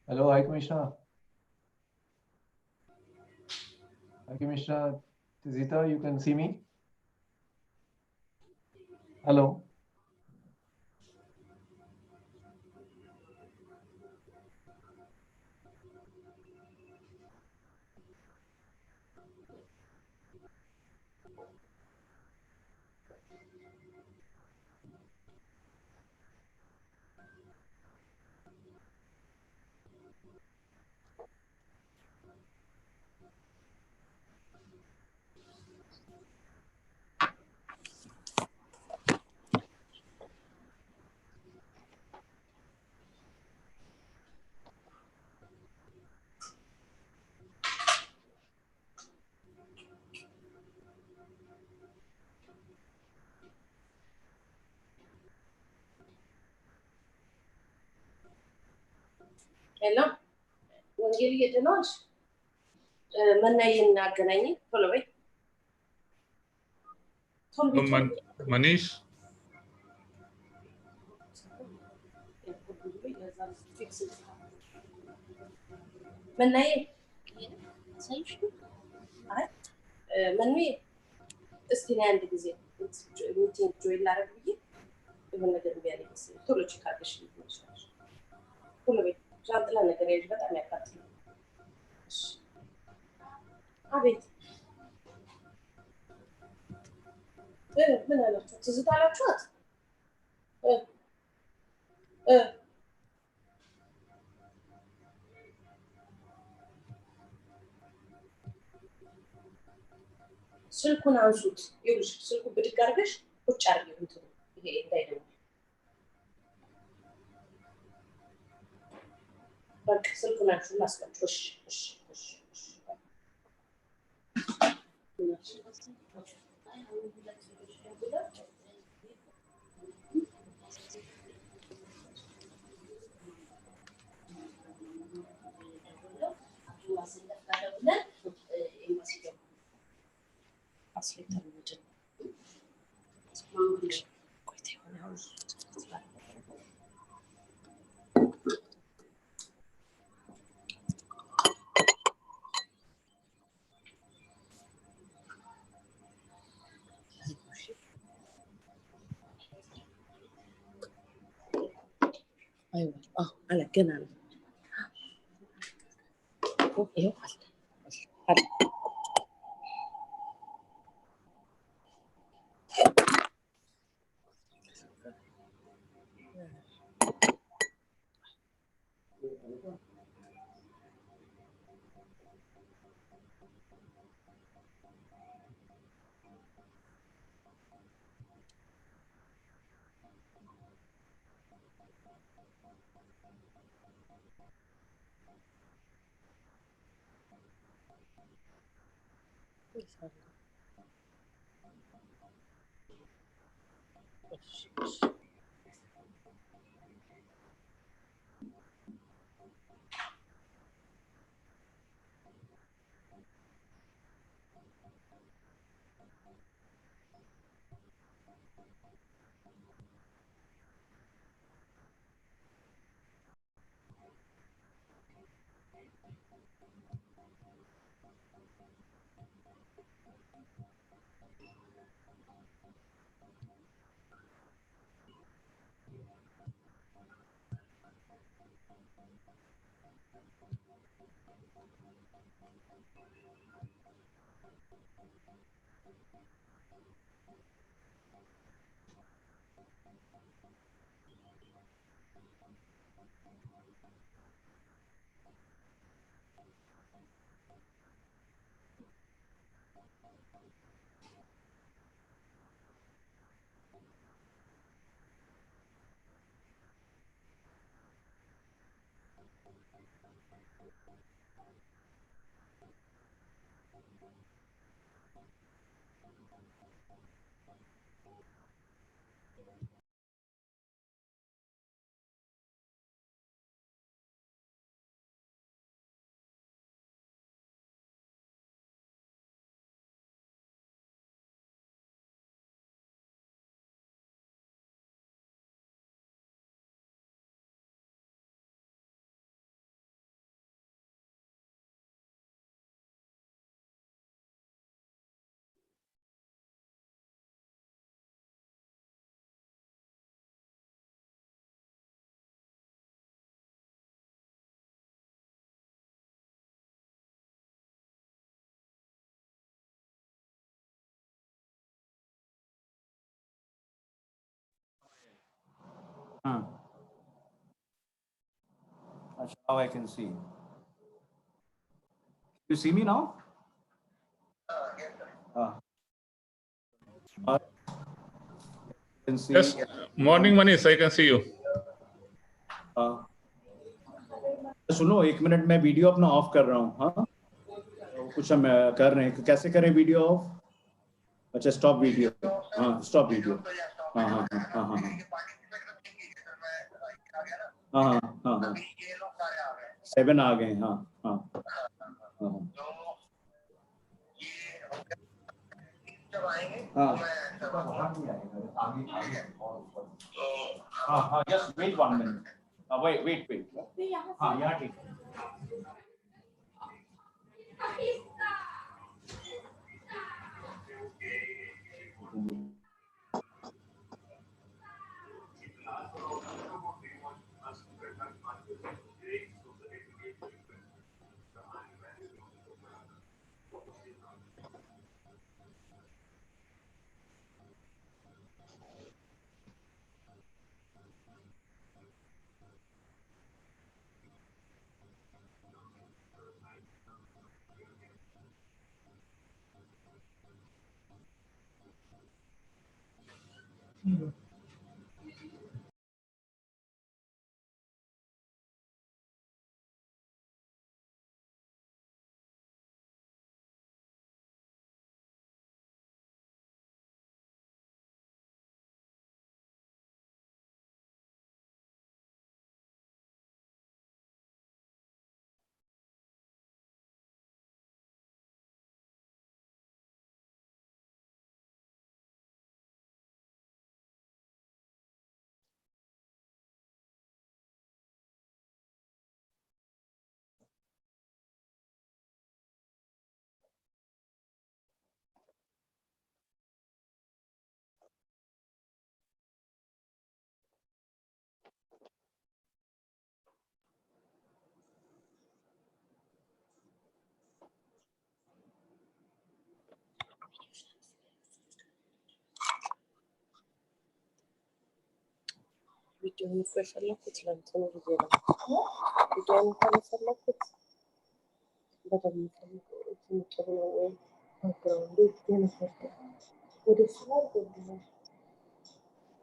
Hello, hi Commissioner. Hi Commissioner Tizita, you can see me? Hello. Hello, ወንጌል እየደናሽ መናየን አገናኝ ቶሎ በይ Manish, መናየ አይ መኑ እስቲ ነው አንድ ጊዜ ሚቲንግ ጆይን ላደርግ ብዬ የሆነ ነገር ቢያለኝ መሰለኝ ቶሎ ቼክ አድርገሽ ልትመሻለሽ ቶሎ በይ ጃንጥላ ነገር ያዥ በጣም ያቃጥላል አቤት ምን አላችሁ ትዝታ አላችኋት ስልኩን አንሱት ይኸውልሽ ስልኩ ብድግ አድርገሽ ቁጭ አድርጊው እንትኑ ይሄ እንዳይደውል በቃ ስልኩን አንሹና አስቀምጪው እሺ ايوه على كده ايوه Now I can see. You see me now? Can see. Yes. Morning, Manish. I can see you. सुनो, 1 minute में video अपना of कर रहा हूँ. हाँ, कुछ हम कर रहे हैं. कैसे करें वीडियो ऑफ? अच्छा, स्टॉप वीडियो. हाँ, स्टॉप वीडियो. हाँ हाँ हाँ हाँ हाँ हाँ हाँ हाँ 7 आ गए. हाँ हाँ हाँ हाँ हाँ just wait 1 minute. Wait. हाँ, यहाँ ठीक. ቪዲዮውን ፈለኩት ለእንትኑ ብዬ ነው። ቪዲዮውን እንኳን የፈለኩት በደንብ ፈለኩት ጥሩ ነው ወይ ባክግራውንዱ የነፈርኩ ወደ ስራ ገባሁ።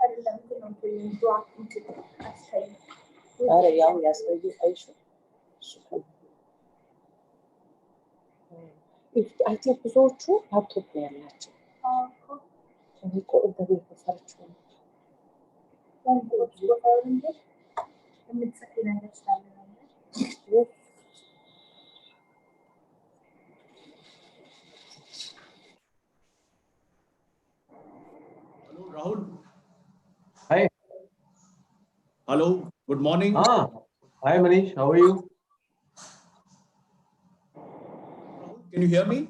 አይደለም ግን ነው ዱዓ እንትን አስታይ አረ ያው ያስፈልግ አይሽ አይ ቲንክ ብዙዎቹ ላፕቶፕ ነው ያላቸው። እኔ እኮ በቤት ሰርች ነው Hello, Rahul. Hi. Hello. Good morning. Hi, Manish. How are you? Can you hear me?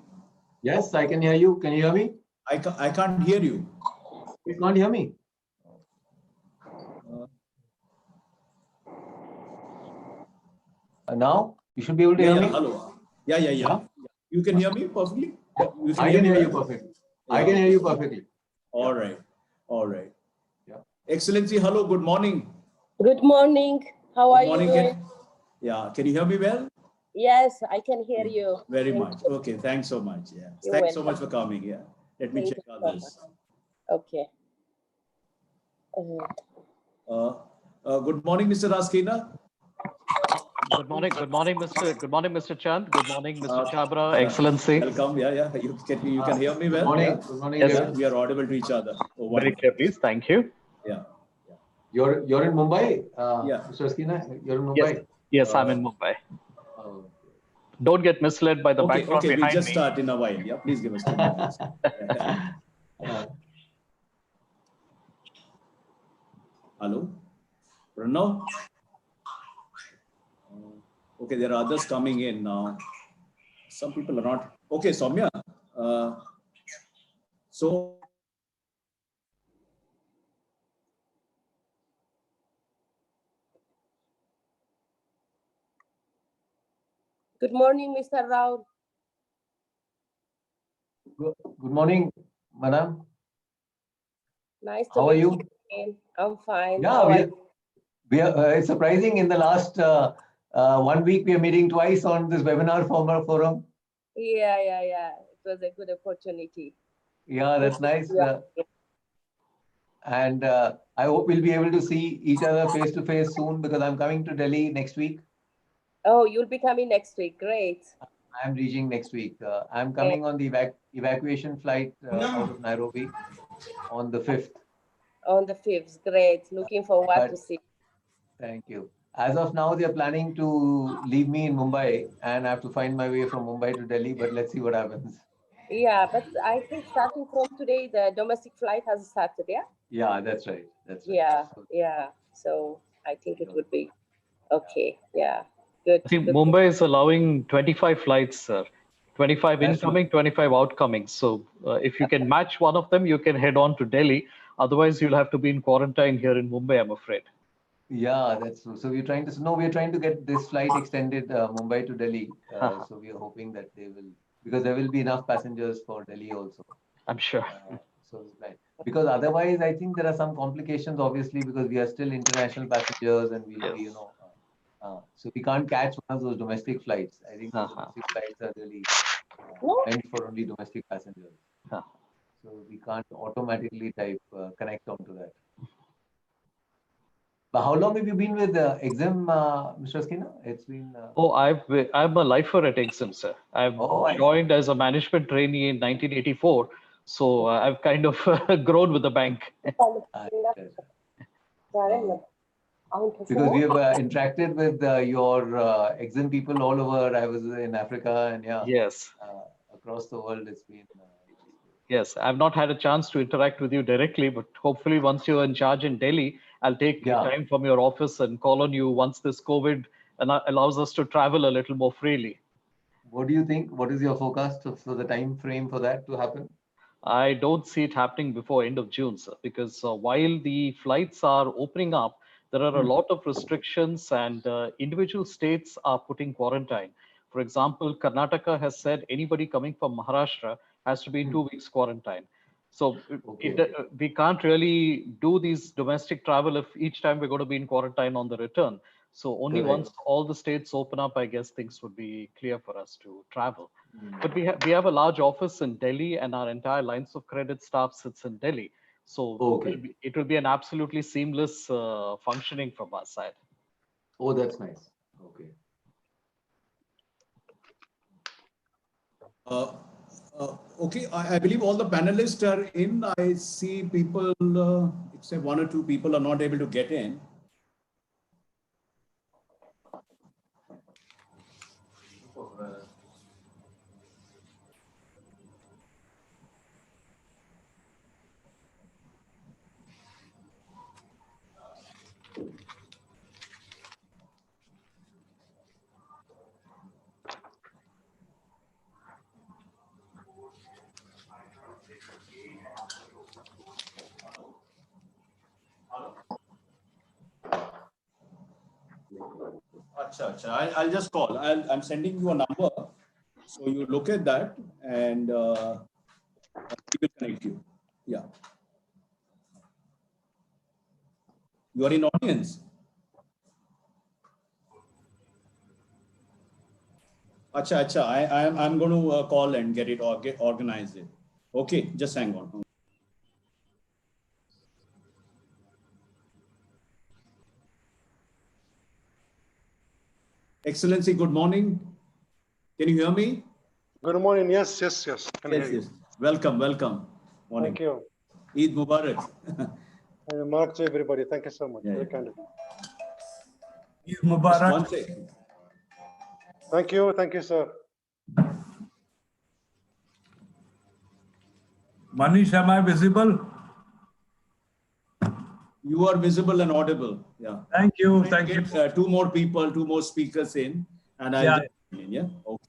Yes, I can hear you. Can you hear me? I can't hear you. You can't hear me. Now you should be able to hear me. Hello. Yeah. You can hear me perfectly. I can hear you perfectly. I can hear you perfectly. All right. Yeah. Excellency, hello. Good morning. Good morning. How are you doing? Can you hear me well? Yes, I can hear you. Very much. Okay, thanks so much. Yeah. You're Thanks so welcome. much for coming. Yeah. Let me Thank check you so others. Okay. Good morning, Mr. Raskina. Good morning, Mr. Chand. Good morning, Mr. Chabra, Excellency. Welcome. Yeah. You can hear me well. Good morning. Yeah? Good morning. Yes, Devan. We are audible to each other. Oh, Very wonderful. clear, please. Thank you. Yeah. You're in Mumbai. Yeah. Mr. Askina, you're in Mumbai. Yes, I'm in Mumbai. Oh. Don't get misled by the background Okay. behind We'll just me. start in a while. Yeah. Please give us 2 minutes. Hello. Pranav. Okay, there are others coming in now. Some people are not. Okay, Soumya. So. Good morning, Mr. Rao. Good morning, madam. Nice to How are meet you? again. I'm fine. Yeah, How are you? We are, it's surprising in the last 1 week, we are meeting twice on this webinar forum. Yeah. It was a good opportunity. Yeah, that's nice. Yeah. And I hope we'll be able to see each other face to face soon because I'm coming to Delhi next week. Oh, you'll be coming next week. Great. I'm reaching next week. I'm coming on the evacuation flight out of Nairobi on the 5th. On the 5th. Great. Looking forward to see. Thank you. As of now, they are planning to leave me in Mumbai and I have to find my way from Mumbai to Delhi, but let's see what happens. Yeah, but I think starting from today, the domestic flight has started, yeah? Yeah, that's right. That's right. Yeah. So I think it would be okay. Yeah, good. I think Good. Mumbai is allowing 25 flights, sir. 25 That's incoming, 25 outgoing. So if you can match one of them, you can head on to Delhi. Otherwise, you'll have to be in quarantine here in Mumbai, I'm afraid. Yeah, that's true. So we're trying to get this flight extended Mumbai to Delhi. So we are hoping that they will, because there will be enough passengers for Delhi also. I'm sure. So right. Because otherwise, I think there are some complications, obviously, because we are still international passengers and we'll be, so we can't catch one of those domestic flights. I think those domestic flights are really meant for only domestic passengers. So we can't automatically connect onto that. But how long have you been with Exim, Mr. Skinner? It's been. I'm a lifer at Exim, sir. I've joined as a management trainee in 1984. So I've kind of grown with the bank. Because we have interacted with your Exim people all over. I was in Africa and yes, across the world. It's been. Yes, I've not had a chance to interact with you directly, but hopefully once you're in charge in Delhi, I'll take time from your office and call on you once this COVID allows us to travel a little more freely. What do you think? What is your forecast for the time frame for that to happen? I don't see it happening before end of June, sir, because while the flights are opening up, there are a lot of restrictions and individual states are putting quarantine. For example, Karnataka has said anybody coming from Maharashtra has to be in 2 weeks quarantine. So we can't really do these domestic travel if each time we're going to be in quarantine on the return. So only once all the states open up, I guess things would be clear for us to travel. But we have a large office in Delhi and our entire lines of credit staff sits in Delhi. So it will be an absolutely seamless functioning from our side. Oh, that's nice. Okay. Okay, I believe all the panelists are in. I see people, except one or two people are not able to get in. I'll just call. I'm sending you a number. So you look at that and we will connect you. Yeah. You are in audience. Acha. I'm going to call and get it or organize it. Okay, just hang on. Excellency, good morning. Can you hear me? Good morning. Yes. Yes. Welcome. Morning. Thank you. Eid Mubarak. Mubarak to everybody. Thank you so much. Very kind of you. Eid Mubarak. One second. Thank you, sir. Manish, am I visible? You are visible and audible. Yeah. Thank you. Two more speakers in, and I'll just in. Yeah. Okay.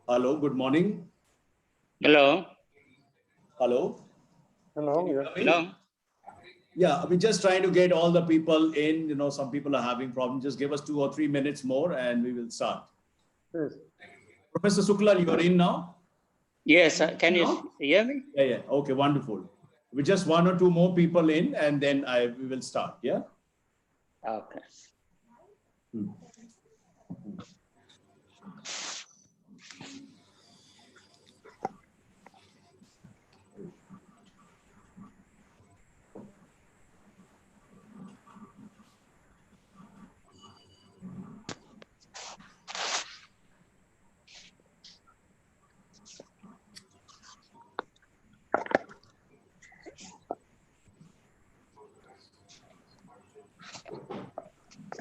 Hello, good morning. Hello. Hello. Yes. Hello. Yeah, we're just trying to get all the people in. You know, some people are having problems. Just give us 2 or 3 minutes more and we will start. Yes. Professor Sukla, you are in now? Yes, can you hear me? Yeah. Okay, wonderful. We just 1 or 2 more people in and then we will start. Yeah. Okay.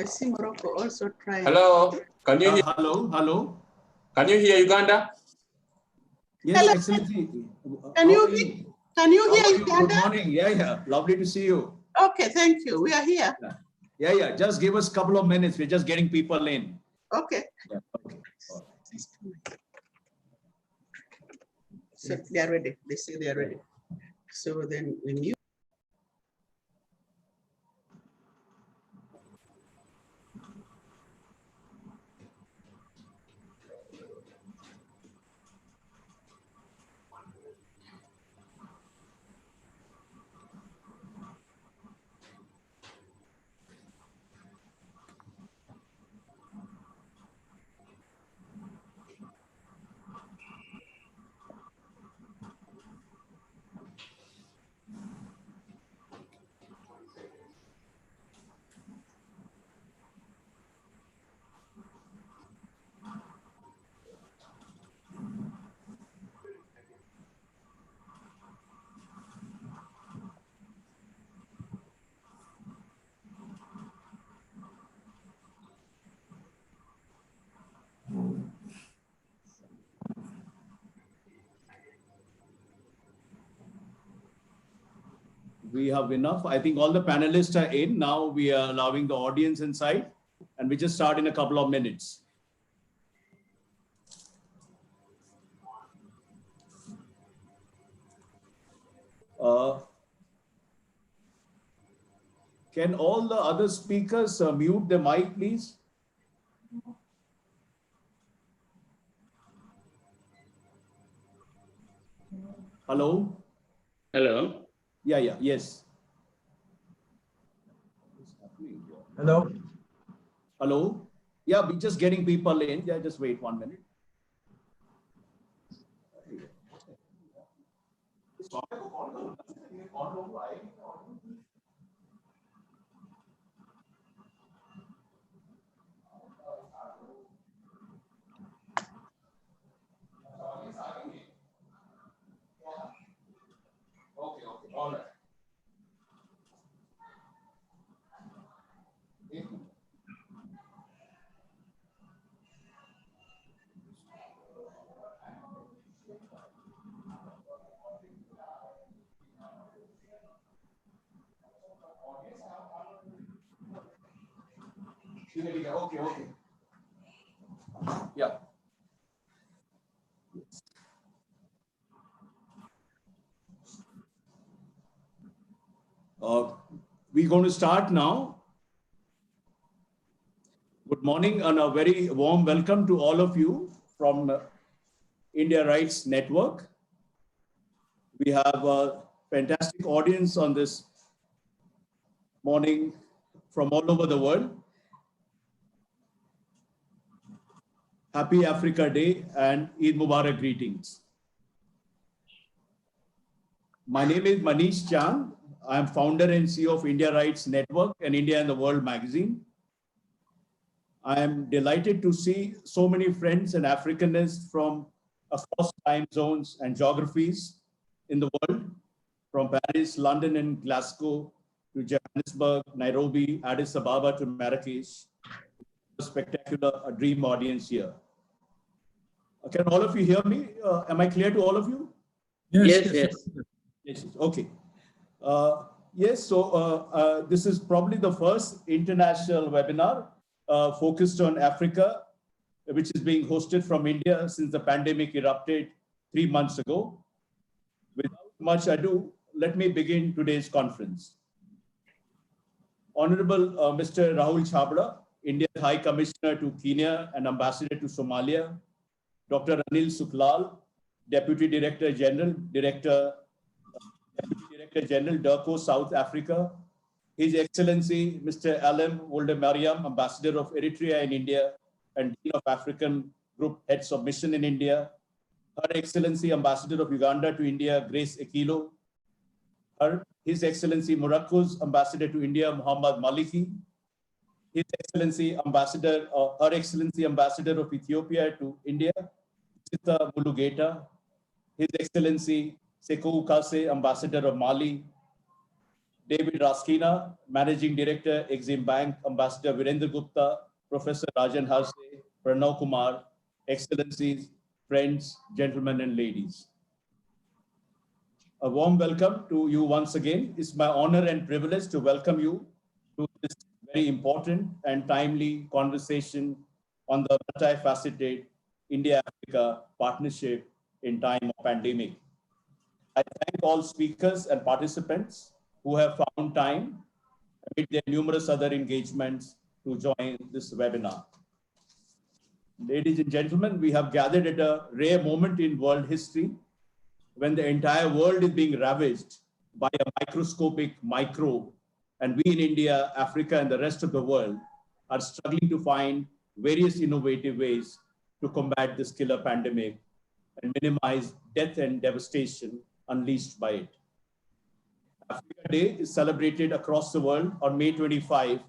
I see Morocco also trying. Hello, can you hear? Hello. Can you hear Uganda? Yes, Hello. Excellency. Can you hear Uganda? Good morning. Yeah. Lovely to see you. Okay, thank you. We are here. Yeah. Just give us a couple of minutes. We're just getting people in. Okay. Yeah. Okay. So they are ready. They say they are ready. So then we mute. We have enough. I think all the panelists are in. Now we are allowing the audience inside and we just start in a couple of minutes. Can all the other speakers mute the mic, please? Hello? Hello. Yes. Hello. Hello? Yeah, we're just getting people in. Yeah, just wait 1 minute. Okay, all right. Okay. Yeah. We're going to start now. Good morning and a very warm welcome to all of you from India Rights Network. We have a fantastic audience on this morning from all over the world. Happy Africa Day and Eid Mubarak greetings. My name is Manish Chand. I am founder and CEO of India Rights Network and India and the World magazine. I am delighted to see so many friends and Africanists from across time zones and geographies in the world, from Paris, London, and Glasgow, to Johannesburg, Nairobi, Addis Ababa to Marrakesh. A spectacular dream audience here. Can all of you hear me? Am I clear to all of you? Yes. Okay. Yes, so this is probably the first international webinar focused on Africa, which is being hosted from India since the pandemic erupted 3 months ago. Without much ado, let me begin today's conference. Honorable Mr. Rahul Chhabra, India's High Commissioner to Kenya and Ambassador to Somalia, Dr. Anil Suklal, Deputy Director General, Director General, DIRCO, South Africa, His Excellency Mr. Alam Woldemariam, Ambassador of Eritrea in India and Dean of African Group Heads of Mission in India, Her Excellency Ambassador of Uganda to India, Grace Ekilo, His Excellency Morocco's Ambassador to India, Muhammad Maliki, His Excellency Ambassador, Her Excellency Ambassador of Ethiopia to India, Sita Mulugeta, His Excellency Sekou Kase, Ambassador of Mali, David Raskina, Managing Director, Exim Bank, Ambassador Virendra Gupta, Professor Rajan Harse, Pranav Kumar, Excellencies, friends, gentlemen and ladies. A warm welcome to you once again. It's my honor and privilege to welcome you to this very important and timely conversation on the multifaceted India-Africa partnership in time of pandemic. I thank all speakers and participants who have found time amid their numerous other engagements to join this webinar. Ladies and gentlemen, we have gathered at a rare moment in world history when the entire world is being ravaged by a microscopic microbe, and we in India, Africa, and the rest of the world are struggling to find various innovative ways to combat this killer pandemic and minimize death and devastation unleashed by it. Africa Day is celebrated across the world on May 25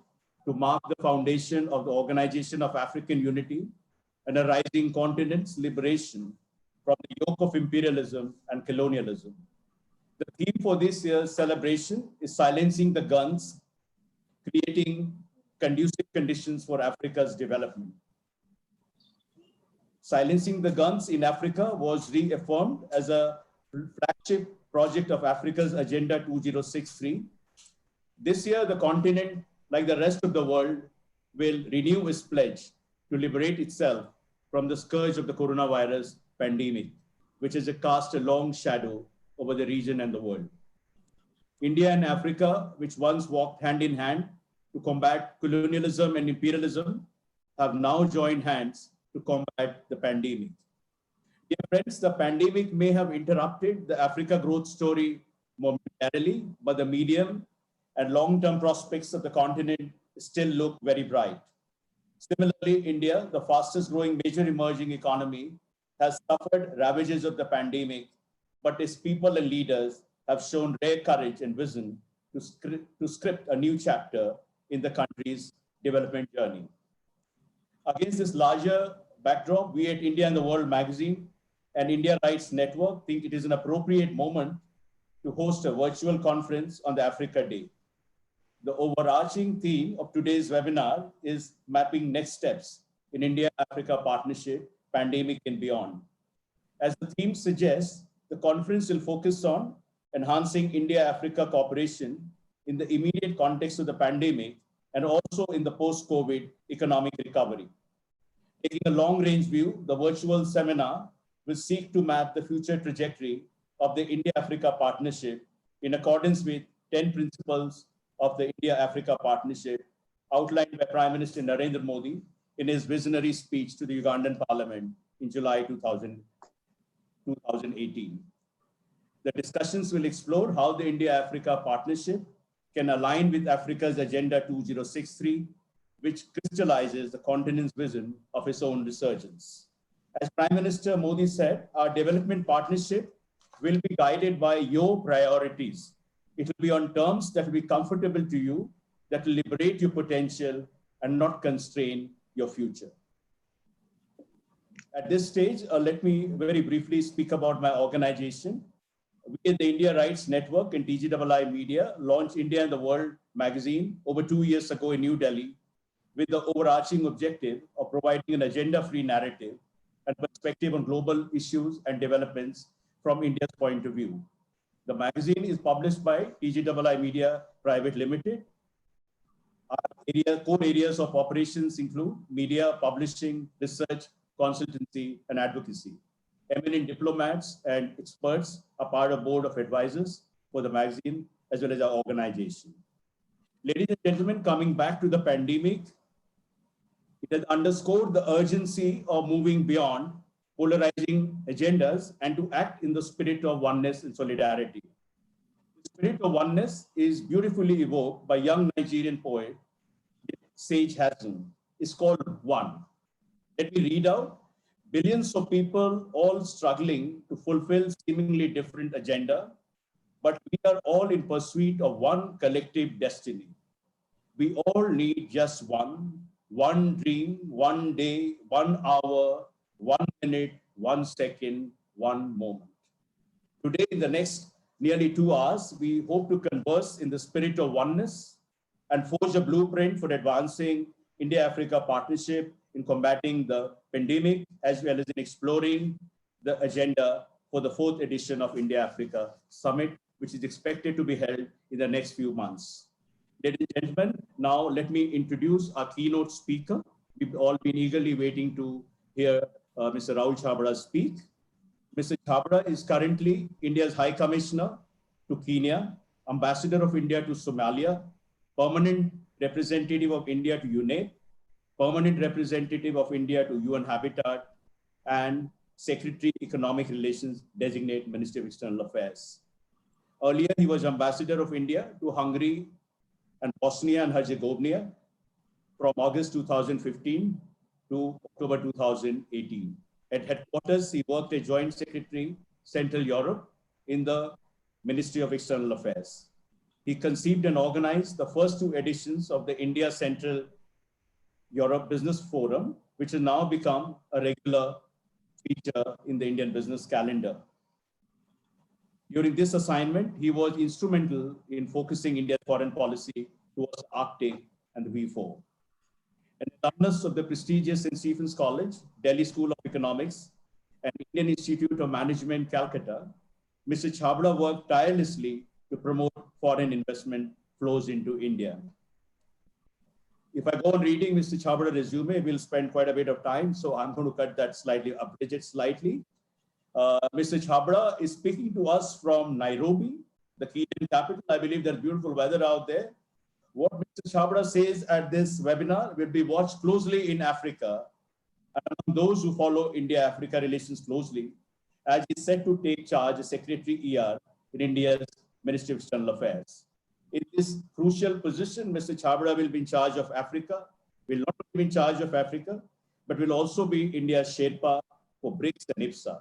to mark the foundation of the Organization of African Unity and a rising continent's liberation from the yoke of imperialism and colonialism. The theme for this year's celebration is silencing the guns, creating conducive conditions for Africa's development. Silencing the guns in Africa was reaffirmed as a flagship project of Africa's Agenda 2063. This year, the continent, like the rest of the world, will renew its pledge to liberate itself from the scourge of the coronavirus pandemic, which has cast a long shadow over the region and the world. India and Africa, which once walked hand in hand to combat colonialism and imperialism, have now joined hands to combat the pandemic. Dear friends, the pandemic may have interrupted the Africa growth story momentarily, but the medium and long-term prospects of the continent still look very bright. Similarly, India, the fastest growing major emerging economy, has suffered ravages of the pandemic, but its people and leaders have shown rare courage and vision to script a new chapter in the country's development journey. Against this larger backdrop, we at India and the World magazine and India Rights Network think it is an appropriate moment to host a virtual conference on the Africa Day. The overarching theme of today's webinar is mapping next steps in India-Africa partnership, pandemic and beyond. As the theme suggests, the conference will focus on enhancing India-Africa cooperation in the immediate context of the pandemic and also in the post-COVID economic recovery. Taking a long-range view, the virtual seminar will seek to map the future trajectory of the India-Africa partnership in accordance with 10 principles of the India-Africa partnership outlined by Prime Minister Narendra Modi in his visionary speech to the Ugandan Parliament in July 2018. The discussions will explore how the India-Africa partnership can align with Africa's Agenda 2063, which crystallizes the continent's vision of its own resurgence. As Prime Minister Modi said, our development partnership will be guided by your priorities. It will be on terms that will be comfortable to you, that will liberate your potential and not constrain your future. At this stage, let me very briefly speak about my organization. We at the India Rights Network and TGII Media launched India and the World magazine over 2 years ago in New Delhi with the overarching objective of providing an agenda-free narrative and perspective on global issues and developments from India's point of view. The magazine is published by TGII Media Private Limited. Our core areas of operations include media, publishing, research, consultancy, and advocacy. Eminent diplomats and experts are part of board of advisors for the magazine as well as our organization. Ladies and gentlemen, coming back to the pandemic, it has underscored the urgency of moving beyond polarizing agendas and to act in the spirit of oneness and solidarity. The spirit of oneness is beautifully evoked by young Nigerian poet Sage Hassan. It's called One. Let me read out. Billions of people all struggling to fulfill seemingly different agenda, but we are all in pursuit of one collective destiny. We all need just one dream, one day, 1 hour, 1 minute, 1 second, 1 moment. Today, in the next nearly 2 hours, we hope to converse in the spirit of oneness and forge a blueprint for advancing India-Africa partnership in combating the pandemic, as well as in exploring the agenda for the 4th edition of India-Africa Summit, which is expected to be held in the next few months. Ladies and gentlemen, now let me introduce our keynote speaker. We've all been eagerly waiting to hear Mr. Rahul Chhabra speak. Mr. Chhabra is currently India's High Commissioner to Kenya, Ambassador of India to Somalia, Permanent Representative of India to UNEP, Permanent Representative of India to UN Habitat, and Secretary Economic Relations Designate Ministry of External Affairs. Earlier, he was Ambassador of India to Hungary and Bosnia and Herzegovina from August 2015 to October 2018. At headquarters, he worked as Joint Secretary, Central Europe in the Ministry of External Affairs. He conceived and organized the first 2 editions of the India Central Europe Business Forum, which has now become a regular feature in the Indian business calendar. During this assignment, he was instrumental in focusing India's foreign policy towards Arctic and the V4. An alumnus of the prestigious St. Stephen's College, Delhi School of Economics, and Indian Institute of Management, Calcutta, Mr. Chhabra worked tirelessly to promote foreign investment flows into India. If I go on reading Mr. Chhabra's resume, we'll spend quite a bit of time, so I'm going to cut that slightly, abridge it slightly. Mr. Chhabra is speaking to us from Nairobi, the Kenyan capital. I believe there's beautiful weather out there. What Mr. Chhabra says at this webinar will be watched closely in Africa, and among those who follow India-Africa relations closely, as he's set to take charge as Secretary ER in India's Ministry of External Affairs. In this crucial position, Mr. Chhabra will be in charge of Africa, will not be in charge of Africa, but will also be India's Sherpa for BRICS and IPSA.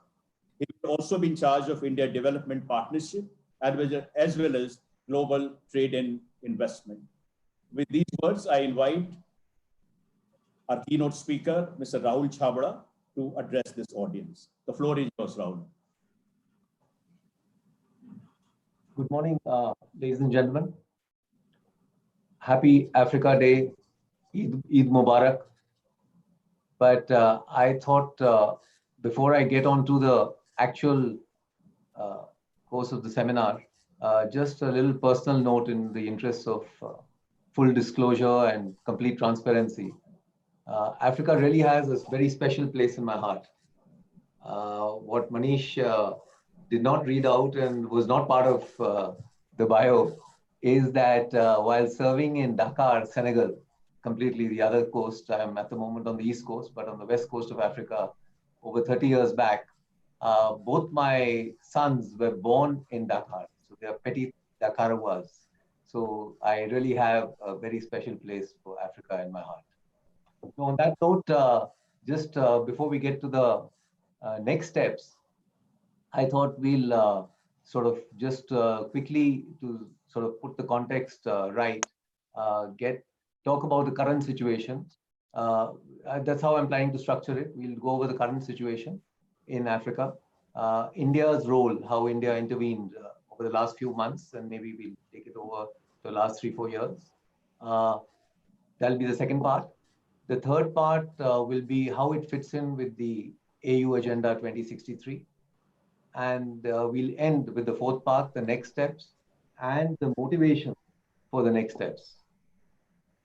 He will also be in charge of India Development Partnership, as well as global trade and investment. With these words, I invite our keynote speaker, Mr. Rahul Chhabra, to address this audience. The floor is yours, Rahul. Good morning, ladies and gentlemen. Happy Africa Day, Eid Mubarak. But I thought before I get on to the actual course of the seminar, just a little personal note in the interest of full disclosure and complete transparency. Africa really has a very special place in my heart. What Manish did not read out and was not part of the bio is that while serving in Dakar, Senegal, completely the other coast, I'm at the moment on the East Coast, but on the West Coast of Africa, over 30 years back, both my sons were born in Dakar. So they are petit Dakarois. So I really have a very special place for Africa in my heart. So on that note, just before we get to the next steps, I thought we'll sort of just quickly to sort of put the context right, talk about the current situation. That's how I'm planning to structure it. We'll go over the current situation in Africa. India's role, how India intervened over the last few months, and maybe we'll take it over the last 3-4 years. That'll be the second part. The third part will be how it fits in with the AU Agenda 2063. And we'll end with the fourth part, the next steps, and the motivation for the next steps.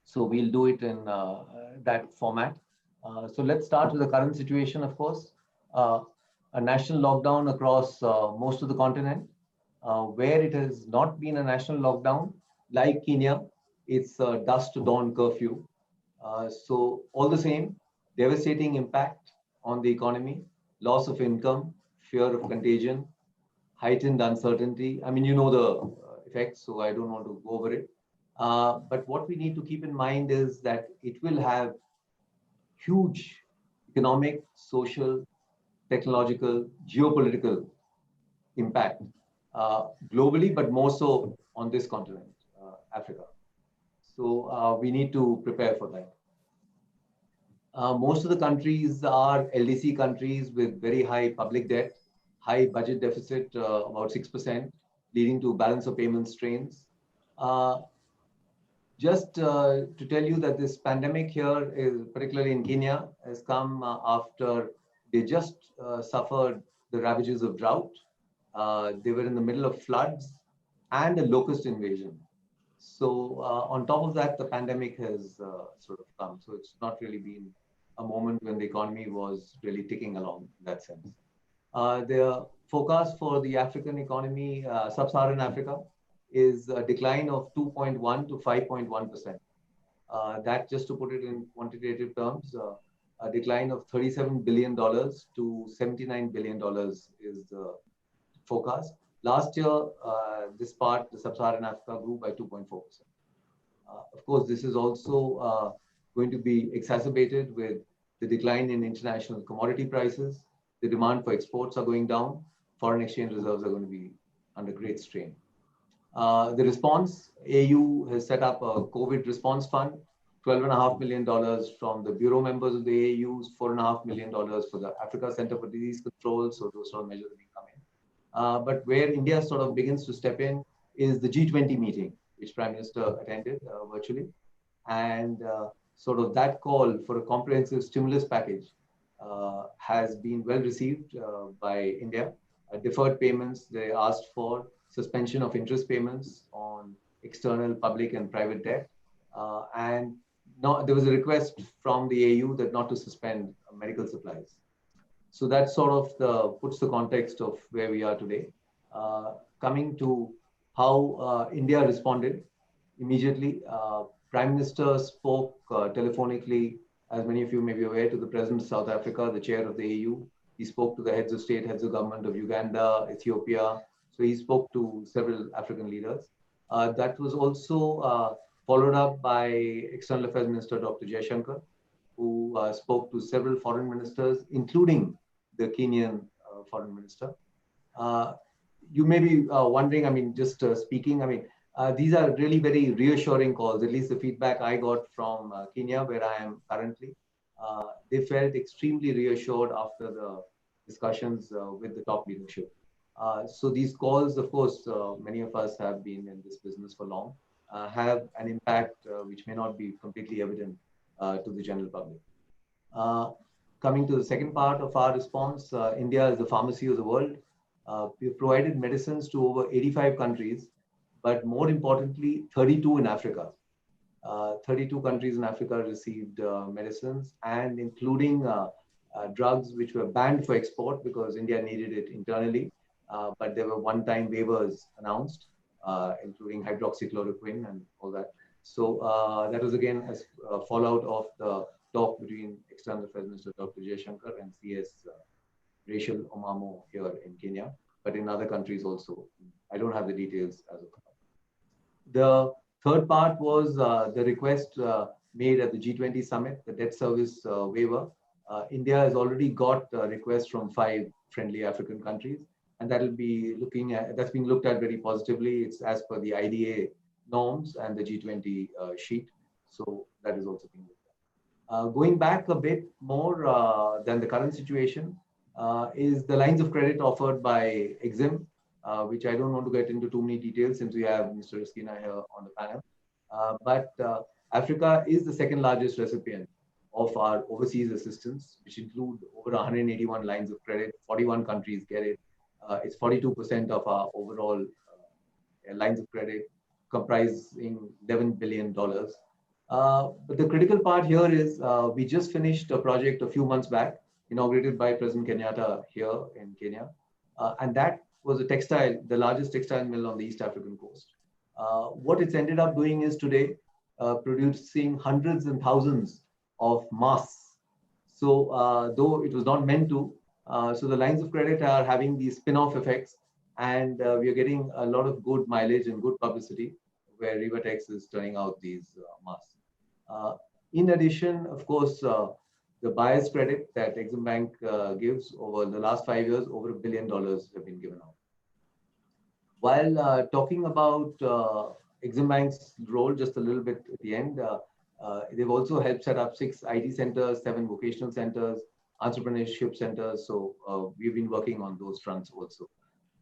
So we'll do it in that format. So let's start with the current situation, of course. A national lockdown across most of the continent. Where it has not been a national lockdown, like Kenya, it's a dusk to dawn curfew. So all the same, devastating impact on the economy, loss of income, fear of contagion, heightened uncertainty. I mean, you know the effects, so I don't want to go over it. But what we need to keep in mind is that it will have huge economic, social, technological, geopolitical impact globally, but more so on this continent, Africa. So we need to prepare for that. Most of the countries are LDC countries with very high public debt, high budget deficit, about 6%, leading to balance of payment strains. Just to tell you that this pandemic here, is particularly in Kenya, has come after they just suffered the ravages of drought. They were in the middle of floods and a locust invasion. So on top of that, the pandemic has sort of come. So it's not really been a moment when the economy was really ticking along in that sense. The forecast for the African economy, sub-Saharan Africa, is a decline of 2.1 to 5.1%. That, just to put it in quantitative terms, a decline of $37 billion to $79 billion is the forecast. Last year, this part, the Sub-Saharan Africa, grew by 2.4%. Of course, this is also going to be exacerbated with the decline in international commodity prices. The demand for exports are going down. Foreign exchange reserves are going to be under great strain. The response, AU has set up a COVID response fund, $12.5 million from the bureau members of the AU's, $4.5 million for the Africa Center for Disease Control. So those sort of measures are being come in. But where India sort of begins to step in is the G20 meeting, which Prime Minister attended virtually. And sort of that call for a comprehensive stimulus package has been well received by India. Deferred payments, they asked for suspension of interest payments on external public and private debt. And there was a request from the AU that not to suspend medical supplies. So that sort of puts the context of where we are today. Coming to how India responded immediately, Prime Minister spoke telephonically, as many of you may be aware, to the President of South Africa, the chair of the AU. He spoke to the heads of state, heads of government of Uganda, Ethiopia. So he spoke to several African leaders. That was also followed up by External Affairs Minister Dr. Jaishankar, who spoke to several foreign ministers, including the Kenyan foreign minister. You may be wondering, I mean, just speaking, I mean, these are really very reassuring calls, at least the feedback I got from Kenya, where I am currently. They felt extremely reassured after the discussions with the top leadership. So these calls, of course, many of us have been in this business for long, have an impact which may not be completely evident to the general public. Coming to the second part of our response, India is the pharmacy of the world. We've provided medicines to over 85 countries, but more importantly, 32 in Africa. 32 countries in Africa received medicines, and including drugs which were banned for export because India needed it internally. But there were one-time waivers announced, including hydroxychloroquine and all that. So that was again a fallout of the talk between External Affairs Minister Dr. Jaishankar and CS Rachel Omamo here in Kenya, but in other countries also. I don't have the details as of now. The third part was the request made at the G20 summit, the debt service waiver. India has already got requests from 5 friendly African countries, and that'll be that's being looked at very positively. It's as per the IDA norms and the G20 sheet. So that is also being looked at. Going back a bit more than the current situation, is the lines of credit offered by Exim, which I don't want to get into too many details since we have Mr. Eskina here on the panel. But Africa is the second largest recipient of our overseas assistance, which include over 181 lines of credit. 41 countries get it. It's 42% of our overall lines of credit, comprising $11 billion. But the critical part here is we just finished a project a few months back, inaugurated by President Kenyatta here in Kenya. And that was a textile, the largest textile mill on the East African coast. What it's ended up doing is today producing hundreds and thousands of masks. So though it was not meant to, so the lines of credit are having these spin-off effects, and we are getting a lot of good mileage and good publicity where Rivatex is turning out these masks. In addition, of course, the buyer's credit that Exim Bank gives over the last 5 years, over $1 billion have been given out. While talking about Exim Bank's role just a little bit at the end, they've also helped set up 6 IT centers, 7 vocational centers, entrepreneurship centers. So we've been working on those fronts also.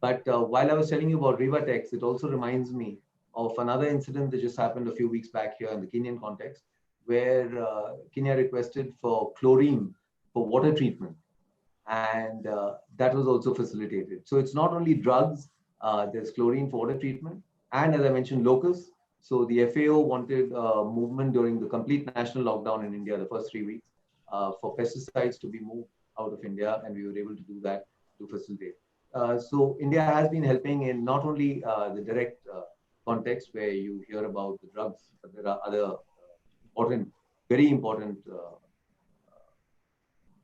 But while I was telling you about Rivatex, it also reminds me of another incident that just happened a few weeks back here in the Kenyan context, where Kenya requested for chlorine for water treatment. And that was also facilitated. So it's not only drugs, there's chlorine for water treatment. And as I mentioned, locusts. So the FAO wanted movement during the complete national lockdown in India, the first 3 weeks, for pesticides to be moved out of India. And we were able to do that to facilitate. So India has been helping in not only the direct context where you hear about the drugs, but there are other important, very important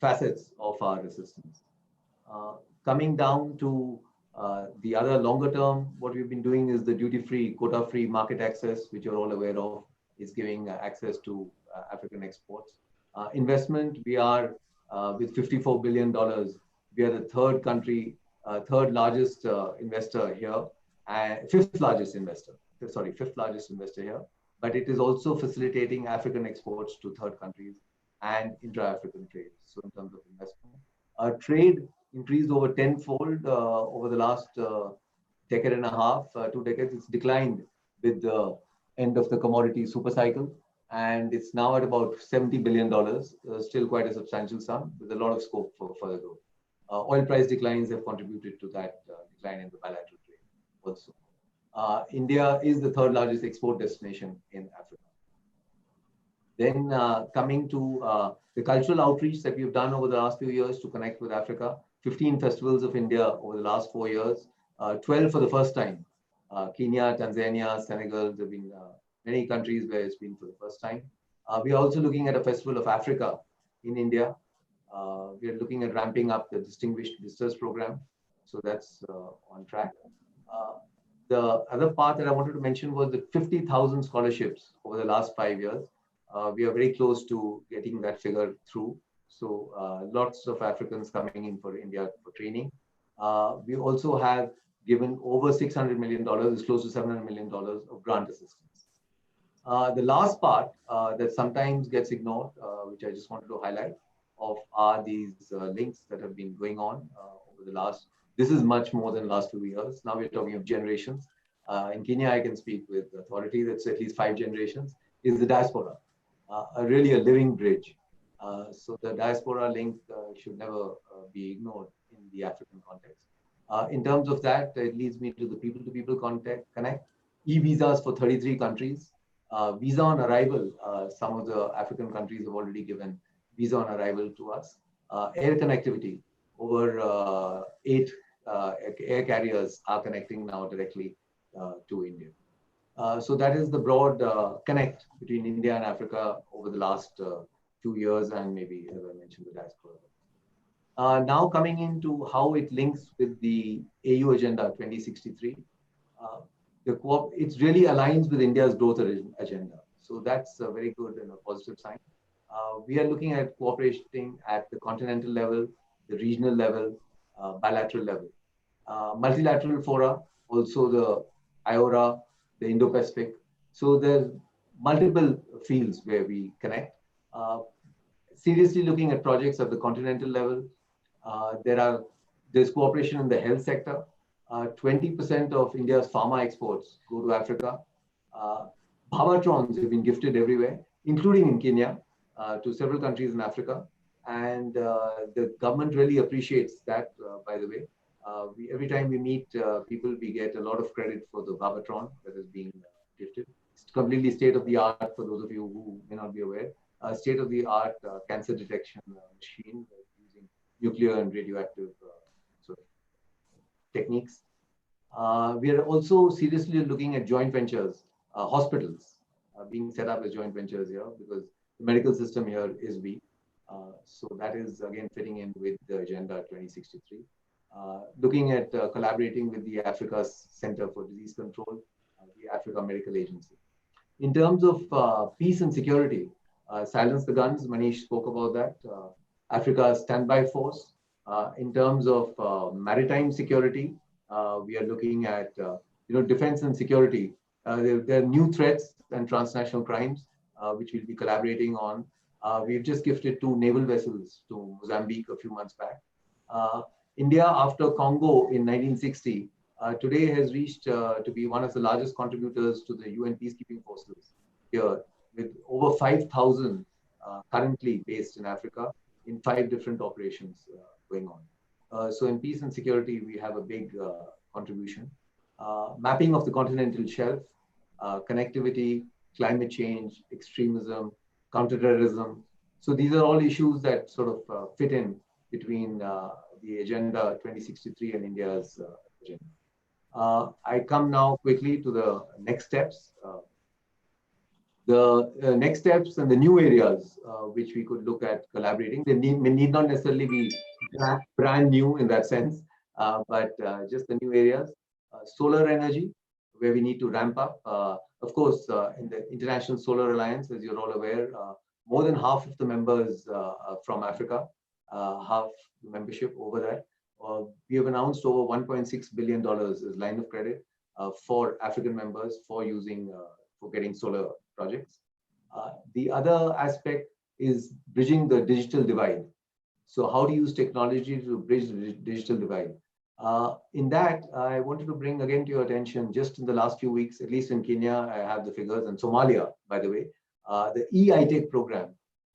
facets of our assistance. Coming down to the other longer term, what we've been doing is the duty-free, quota-free market access, which you're all aware of, is giving access to African exports. Investment, we are with $54 billion. We are the third largest investor here, fifth largest investor here. But it is also facilitating African exports to third countries and intra-African trade. So in terms of investment, trade increased over tenfold over the last decade and a half, 2 decades. It's declined with the end of the commodity super cycle, and it's now at about $70 billion, still quite a substantial sum with a lot of scope for further growth. Oil price declines have contributed to that decline in the bilateral trade also. India is the third largest export destination in Africa. Then coming to the cultural outreach that we've done over the last few years to connect with Africa, 15 festivals of India over the last 4 years, 12 for the first time. Kenya, Tanzania, Senegal, there have been many countries where it's been for the first time. We are also looking at a festival of Africa in India. We are looking at ramping up the Distinguished Visitors Program. So that's on track. The other part that I wanted to mention was the 50,000 scholarships over the last 5 years. We are very close to getting that figure through. So lots of Africans coming in for India for training. We also have given over $600 million, it's close to $700 million of grant assistance. The last part that sometimes gets ignored, which I just wanted to highlight, are these links that have been going on over the last. This is much more than the last 2 years. Now we're talking of generations. In Kenya, I can speak with authority. That's at least 5 generations. Is the diaspora, really a living bridge. So the diaspora link should never be ignored in the African context. In terms of that, it leads me to the people-to-people connect. E-visas for 33 countries. Visa on arrival. Some of the African countries have already given visa on arrival to us. Air connectivity. Over 8 air carriers are connecting now directly to India. So that is the broad connect between India and Africa over the last 2 years, and maybe, as I mentioned, the diaspora. Now coming into how it links with the AU Agenda 2063, it really aligns with India's growth agenda. So that's a very good and a positive sign. We are looking at cooperating at the continental level, the regional level, bilateral level. Multilateral fora, also the IORA, the Indo-Pacific. So there's multiple fields where we connect. Seriously looking at projects at the continental level, There's cooperation in the health sector. 20% of India's pharma exports go to Africa. Bhabatrons have been gifted everywhere, including in Kenya, to several countries in Africa. And the government really appreciates that, by the way. Every time we meet people, we get a lot of credit for the Bhabatron that is being gifted. It's completely state-of-the-art, for those of you who may not be aware, state-of-the-art cancer detection machine using nuclear and radioactive sort of techniques. We are also seriously looking at joint ventures, hospitals being set up as joint ventures here, because the medical system here is weak. So that is again fitting in with the Agenda 2063. Looking at collaborating with the Africa Center for Disease Control, the Africa Medical Agency. In terms of peace and security, silence the guns, Manish spoke about that. Africa's standby force. In terms of maritime security, we are looking at defense and security. There are new threats and transnational crimes, which we'll be collaborating on. We've just gifted 2 naval vessels to Mozambique a few months back. India, after Congo in 1960, today has reached to be one of the largest contributors to the UN peacekeeping forces here, with over 5,000 currently based in Africa in 5 different operations going on. So in peace and security, we have a big contribution. Mapping of the continental shelf, connectivity, climate change, extremism, counterterrorism. So these are all issues that sort of fit in between the Agenda 2063 and India's agenda. I come now quickly to the next steps. The next steps and the new areas which we could look at collaborating. They need not necessarily be brand new in that sense, but just the new areas. Solar energy, where we need to ramp up. Of course, in the International Solar Alliance, as you're all aware, more than half of the members from Africa, half the membership over there. We have announced over $1.6 billion as line of credit for African members for using, for getting solar projects. The other aspect is bridging the digital divide. So how to use technology to bridge the digital divide. In that, I wanted to bring again to your attention, just in the last few weeks, at least in Kenya, I have the figures, and Somalia, by the way, the eITech program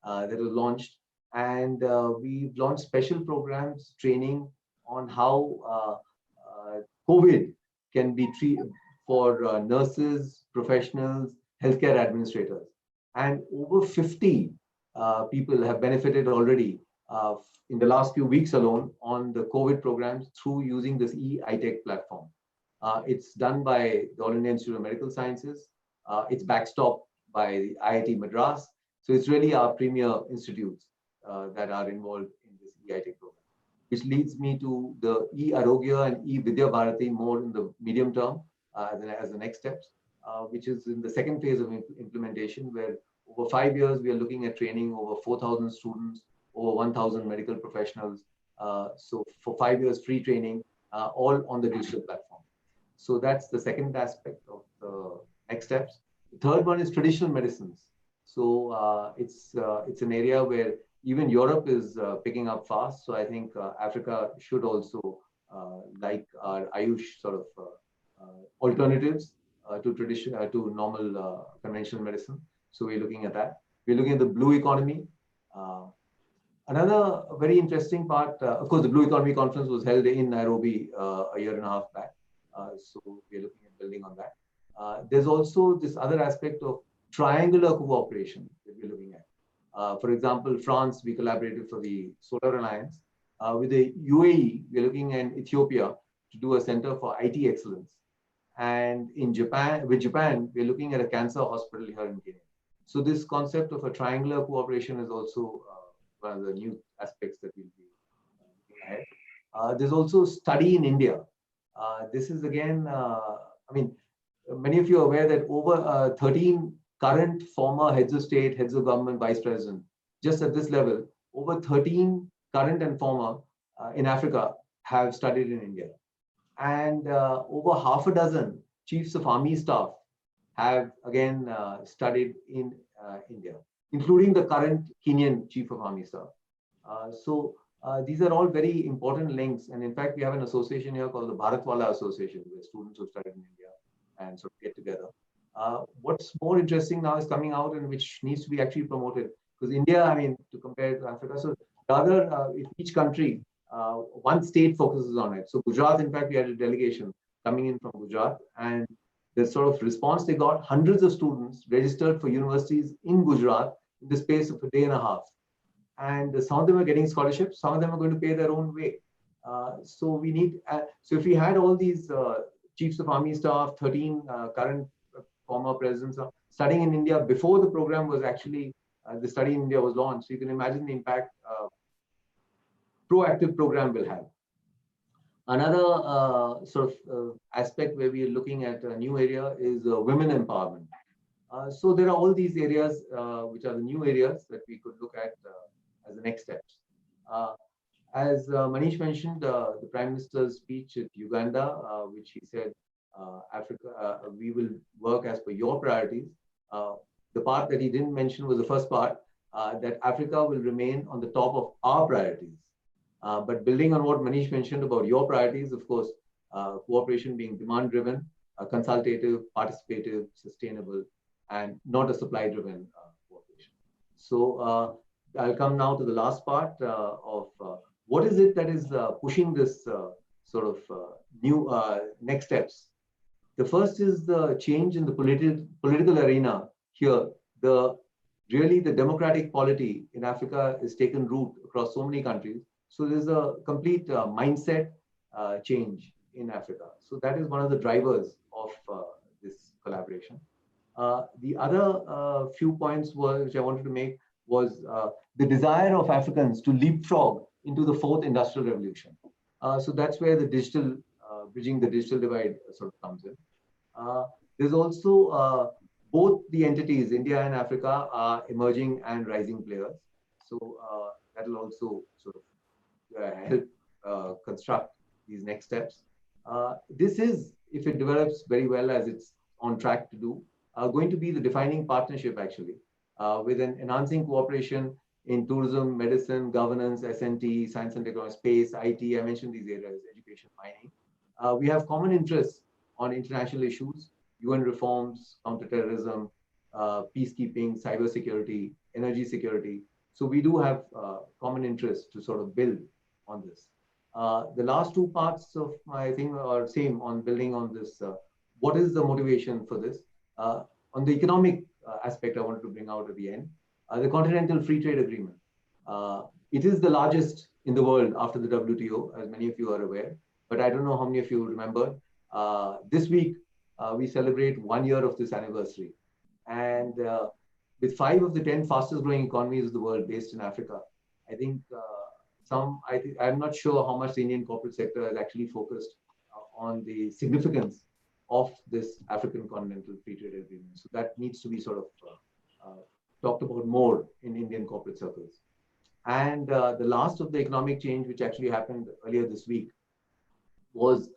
that was launched. And we've launched special programs, training on how COVID can be treated for nurses, professionals, healthcare administrators. And over 50 people have benefited already in the last few weeks alone on the COVID programs through using this eITech platform. It's done by the All India Institute of Medical Sciences. It's backstopped by IIT Madras. So it's really our premier institutes that are involved in this eITech program, which leads me to the e-Arogya and e-Vidya Bharati more in the medium term as the next steps, which is in the second phase of implementation, where over 5 years, we are looking at training over 4,000 students, over 1,000 medical professionals. So for 5 years, free training, all on the digital platform. So that's the second aspect of the next steps. The third one is traditional medicines. So it's an area where even Europe is picking up fast. So I think Africa should also like our Ayush sort of alternatives to normal conventional medicine. So we're looking at that. We're looking at the blue economy. Another very interesting part, of course, the Blue Economy Conference was held in Nairobi a year and a half back. So we're looking at building on that. There's also this other aspect of triangular cooperation that we're looking at. For example, France, we collaborated for the Solar Alliance. With the UAE, we're looking at Ethiopia to do a center for IT excellence. And in Japan, we're looking at a cancer hospital here in Kenya. So this concept of a triangular cooperation is also one of the new aspects that we'll be looking ahead. There's also study in India. This is again, I mean, many of you are aware that over 13 current former heads of state, heads of government, vice president, just at this level, over 13 current and former in Africa have studied in India. And over half a dozen chiefs of army staff have again studied in India, including the current Kenyan chief of army staff. So These are all very important links. And in fact, we have an association here called the Bharatwala Association, where students who studied in India and sort of get together. What's more interesting now is coming out and which needs to be actually promoted. Because India, I mean, to compare to Africa, so rather if each country, one state focuses on it. So Gujarat, in fact, we had a delegation coming in from Gujarat, and the sort of response they got, hundreds of students registered for universities in Gujarat in the space of a day and a half. And some of them are getting scholarships, some of them are going to pay their own way. So we need, so if we had all these chiefs of army staff, 13 current former presidents studying in India before the program was actually, the study in India was launched, so you can imagine the impact proactive program will have. Another sort of aspect where we are looking at a new area is women empowerment. So there are all these areas which are the new areas that we could look at as the next steps. As Manish mentioned, the Prime Minister's speech at Uganda, which he said, Africa, we will work as per your priorities. The part that he didn't mention was the first part, that Africa will remain on the top of our priorities. But building on what Manish mentioned about your priorities, of course, cooperation being demand-driven, consultative, participative, sustainable, and not a supply-driven cooperation. So I'll come now to the last part of what is it that is pushing this sort of new next steps. The first is the change in the political arena here. Really the democratic polity in Africa is taken root across so many countries. So there's a complete mindset change in Africa. So that is one of the drivers of this collaboration. The other few points which I wanted to make was the desire of Africans to leapfrog into the fourth industrial revolution. So that's where the digital, bridging the digital divide sort of comes in. There's also both the entities, India and Africa, are emerging and rising players. So that will also sort of help construct these next steps. This is, if it develops very well as it's on track to do, going to be the defining partnership actually, with an enhancing cooperation in tourism, medicine, governance, SNT, science and technology, space, IT, I mentioned these areas, education, mining. We have common interests on international issues, UN reforms, counterterrorism, peacekeeping, cybersecurity, energy security. So we do have common interests to sort of build on this. The last two parts of my thing are same on building on this. What is the motivation for this? On the economic aspect, I wanted to bring out at the end, the Continental Free Trade Agreement. It is the largest in the world after the WTO, as many of you are aware, but I don't know how many of you remember. This week, we celebrate 1 year of this anniversary. And with 5 of the 10 fastest growing economies of the world based in Africa, I think I'm not sure how much the Indian corporate sector has actually focused on the significance of this African Continental Free Trade Agreement. So that needs to be sort of talked about more in Indian corporate circles. And the last of the economic change, which actually happened earlier this week, was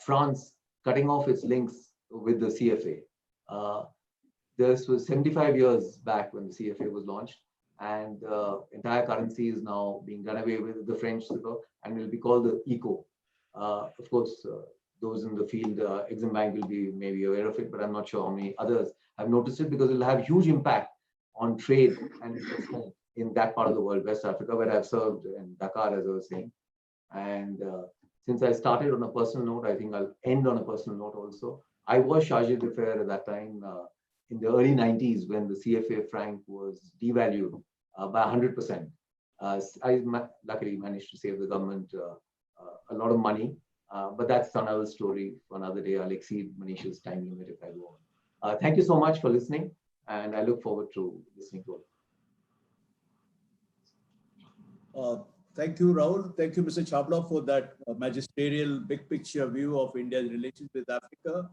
France cutting off its links with the CFA. This was 75 years back when the CFA was launched, and the entire currency is now being done away with, the French silver, and will be called the ECO. Of course, those in the field, Exim Bank will be maybe aware of it, but I'm not sure how many others have noticed it, because it will have huge impact on trade and investment in that part of the world, West Africa, where I've served in Dakar, as I was saying. And since I started on a personal note, I think I'll end on a personal note also. I was chargé d'affaires at that time in the early 90s when the CFA franc was devalued by 100%. I luckily managed to save the government a lot of money, but that's another story for another day. I'll exceed Manish's time limit if I go on. Thank you so much for listening, and I look forward to listening to all. Thank you, Rahul. Thank you, Mr. Chhabra, for that magisterial big picture view of India's relations with Africa.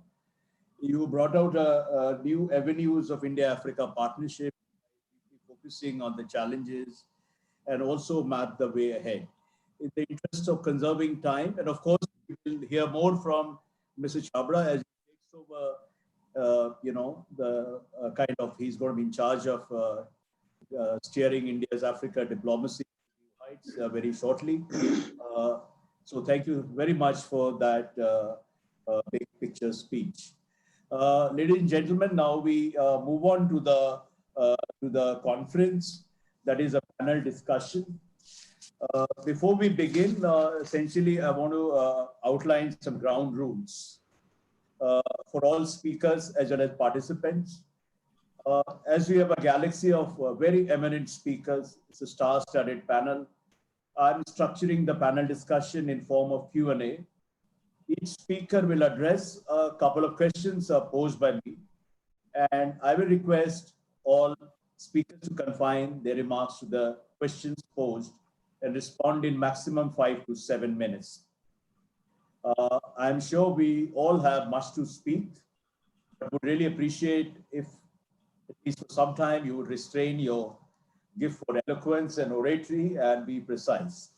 You brought out new avenues of India-Africa partnership, focusing on the challenges and also map the way ahead. In the interest of conserving time, and of course, we will hear more from Mr. Chhabra as he takes over, the he's going to be in charge of steering India's Africa diplomacy. slides very shortly. So thank you very much for that big picture speech. Ladies and gentlemen, now we move on to the conference, that is a panel discussion. Before we begin, essentially, I want to outline some ground rules for all speakers as well as participants. As we have a galaxy of very eminent speakers, it's a star-studded panel. I'm structuring the panel discussion in form of Q&A. Each speaker will address a couple of questions posed by me, and I will request all speakers to confine their remarks to the questions posed and respond in maximum 5 to 7 minutes. I'm sure we all have much to speak, but would really appreciate if, at least for some time, you would restrain your gift for eloquence and oratory and be precise.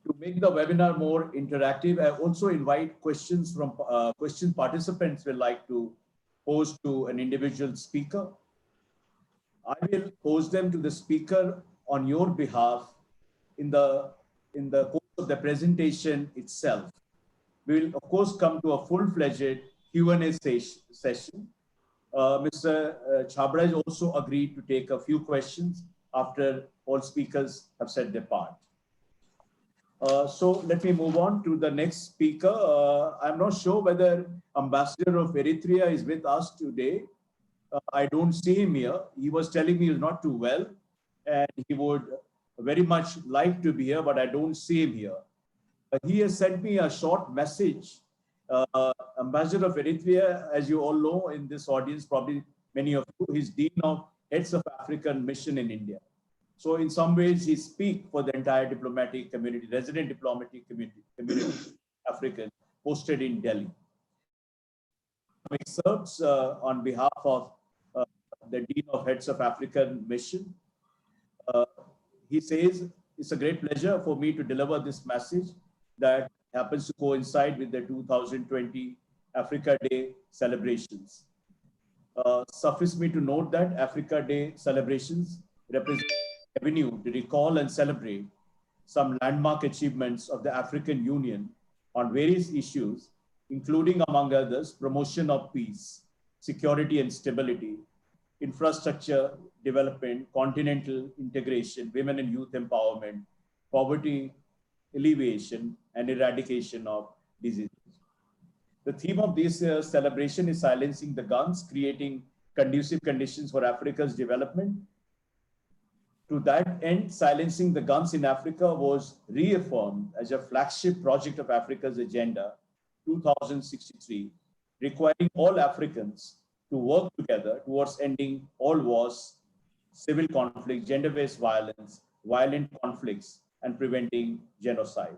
To make the webinar more interactive, I also invite questions from question participants will like to pose to an individual speaker. I will pose them to the speaker on your behalf in the course of the presentation itself. We will, of course, come to a full-fledged Q&A session. Mr. Chhabra has also agreed to take a few questions after all speakers have said their part. So let me move on to the next speaker. I'm not sure whether Ambassador of Eritrea is with us today. I don't see him here. He was telling me he's not too well and he would very much like to be here, but I don't see him here. He has sent me a short message. Ambassador of Eritrea, as you all know in this audience, probably many of you, he's Dean of Heads of African Mission in India. So in some ways, he speaks for the entire diplomatic community, resident diplomatic community African, posted in Delhi. He serves on behalf of the Dean of Heads of African Mission. He says, it's a great pleasure for me to deliver this message that happens to coincide with the 2020 Africa Day celebrations. Suffice me to note that Africa Day celebrations represent an avenue to recall and celebrate some landmark achievements of the African Union on various issues, including, among others, promotion of peace, security and stability, infrastructure development, continental integration, women and youth empowerment, poverty alleviation, and eradication of diseases. The theme of this celebration is silencing the guns, creating conducive conditions for Africa's development. To that end, silencing the guns in Africa was reaffirmed as a flagship project of Africa's Agenda 2063, requiring all Africans to work together towards ending all wars, civil conflict, gender-based violence, violent conflicts, and preventing genocide.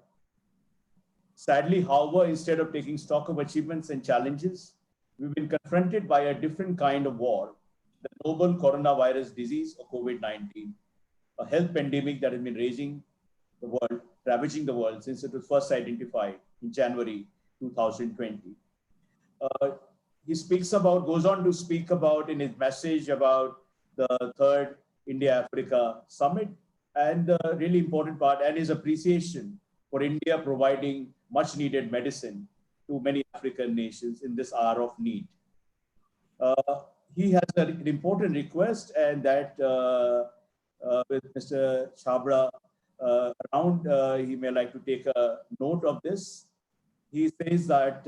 Sadly, however, instead of taking stock of achievements and challenges, we've been confronted by a different kind of war, the novel coronavirus disease or COVID-19, a health pandemic that has been raging the world, ravaging the world since it was first identified in January 2020. He goes on to speak about in his message about the third India-Africa Summit and the really important part and his appreciation for India providing much needed medicine to many African nations in this hour of need. He has an important request, and that with Mr. Chhabra around, he may like to take a note of this. He says that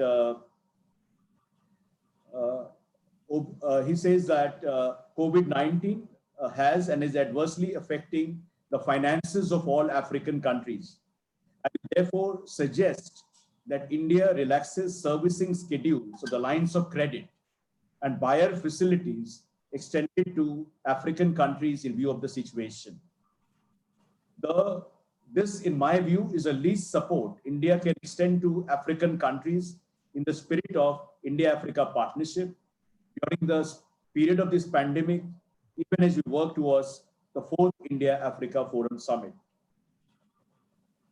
COVID-19 has and is adversely affecting the finances of all African countries. I therefore suggest that India relaxes servicing schedules of the lines of credit and buyer facilities extended to African countries in view of the situation. This, in my view, is a least support India can extend to African countries in the spirit of India-Africa partnership during the period of this pandemic, even as we work towards the 4th India-Africa Forum Summit.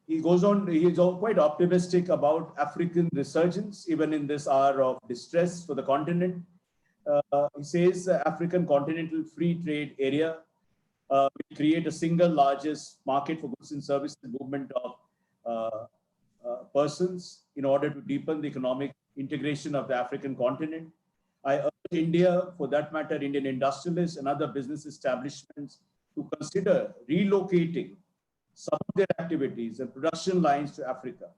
He goes on, he is quite optimistic about African resurgence, even in this hour of distress for the continent. He says African Continental Free Trade Area will create a single largest market for goods and services movement of persons in order to deepen the economic integration of the African continent. I urge India, for that matter, Indian industrialists and other business establishments to consider relocating some of their activities and production lines to Africa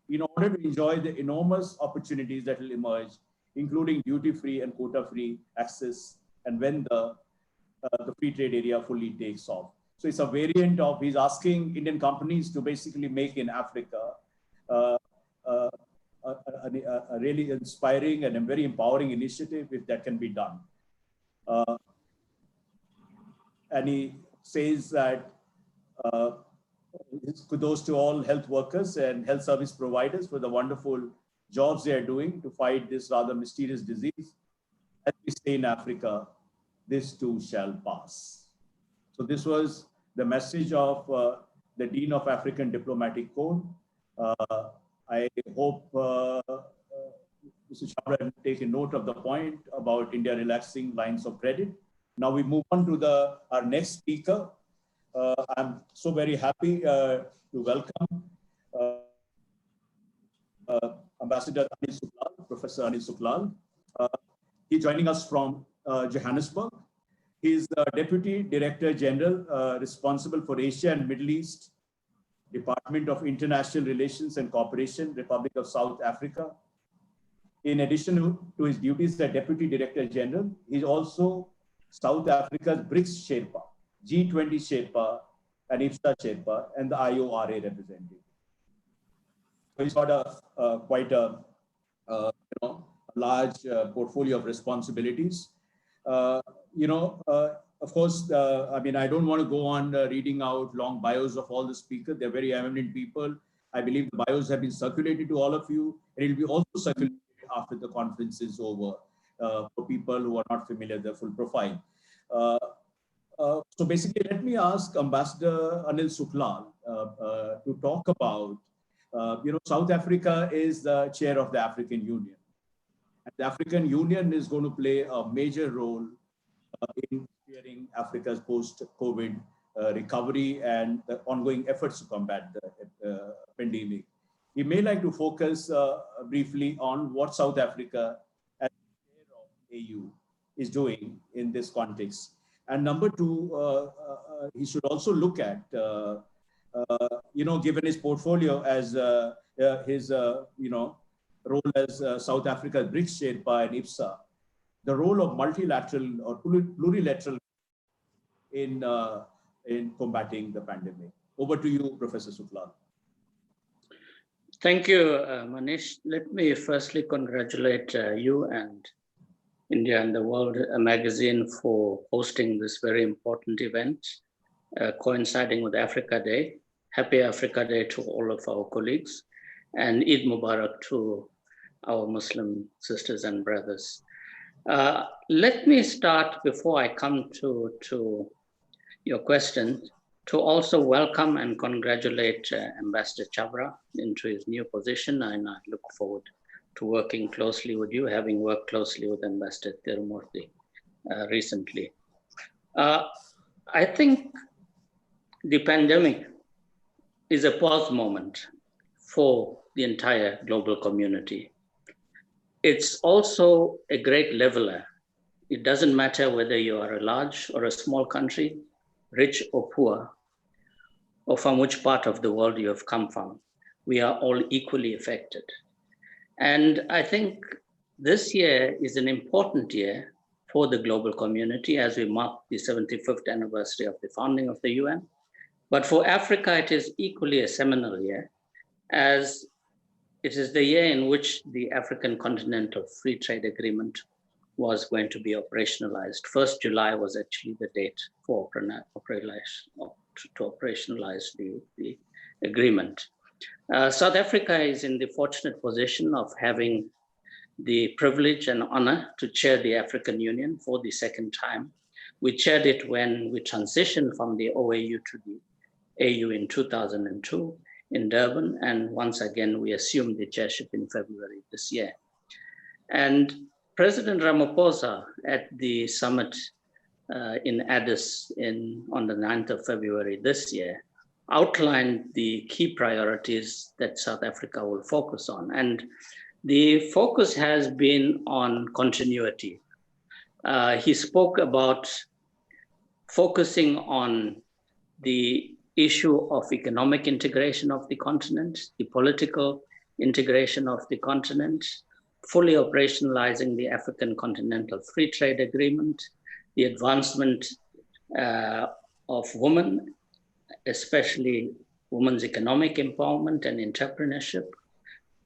in order to enjoy the enormous opportunities that will emerge, including duty-free and quota-free access, and when the free trade area fully takes off. So it's a variant of, he's asking Indian companies to basically make in Africa a really inspiring and a very empowering initiative if that can be done. And he says that kudos to all health workers and health service providers for the wonderful jobs they are doing to fight this rather mysterious disease. As we say in Africa, this too shall pass. So this was the message of the Dean of African Diplomatic Corps. I hope Mr. Chabra has taken note of the point about India relaxing lines of credit. Now we move on to our next speaker. I'm so very happy to welcome Ambassador Anil Suklal, Professor Anil Suklal. He's joining us from Johannesburg. He's the Deputy Director General responsible for Asia and Middle East, Department of International Relations and Cooperation, Republic of South Africa. In addition to his duties as Deputy Director General, he's also South Africa's BRICS Sherpa, G20 Sherpa, and IPSA Sherpa, and the IORA representative. So he's got quite a large portfolio of responsibilities. Of course, I mean, I don't want to go on reading out long bios of all the speakers. They're very eminent people. I believe the bios have been circulated to all of you, and it will be also circulated after the conference is over for people who are not familiar with the full profile. So basically, let me ask Ambassador Anil Suklal to talk about, South Africa is the chair of the African Union. And the African Union is going to play a major role in steering Africa's post-COVID recovery and the ongoing efforts to combat the pandemic. We may like to focus briefly on what South Africa as chair of AU is doing in this context. And number two, he should also look at, given his portfolio as his, role as South Africa's BRICS Sherpa and IPSA, the role of multilateral or plurilateral in combating the pandemic. Over to you, Professor Suklal. Thank you, Manish. Let me firstly congratulate you and India and the World magazine for hosting this very important event, coinciding with Africa Day. Happy Africa Day to all of our colleagues, and Eid Mubarak to our Muslim sisters and brothers. Let me start, before I come to your question, to also welcome and congratulate Ambassador Chabra into his new position, and I look forward to working closely with you, having worked closely with Ambassador Tirumurthy recently. I think the pandemic is a pause moment for the entire global community. It's also a great leveler. It doesn't matter whether you are a large or a small country, rich or poor, or from which part of the world you have come from. We are all equally affected. And I think this year is an important year for the global community as we mark the 75th anniversary of the founding of the UN. But for Africa, it is equally a seminal year, as it is the year in which the African Continental Free Trade Agreement was going to be operationalized. 1st July was actually the date for to operationalize the agreement. South Africa is in the fortunate position of having the privilege and honor to chair the African Union for the second time. We chaired it when we transitioned from the OAU to the AU in 2002 in Durban, and once again, we assumed the chairship in February this year. And President Ramaphosa at the summit in Addis on the 9th of February this year, outlined the key priorities that South Africa will focus on. And the focus has been on continuity. He spoke about focusing on the issue of economic integration of the continent, the political integration of the continent, fully operationalizing the African Continental Free Trade Agreement, the advancement of women, especially women's economic empowerment and entrepreneurship,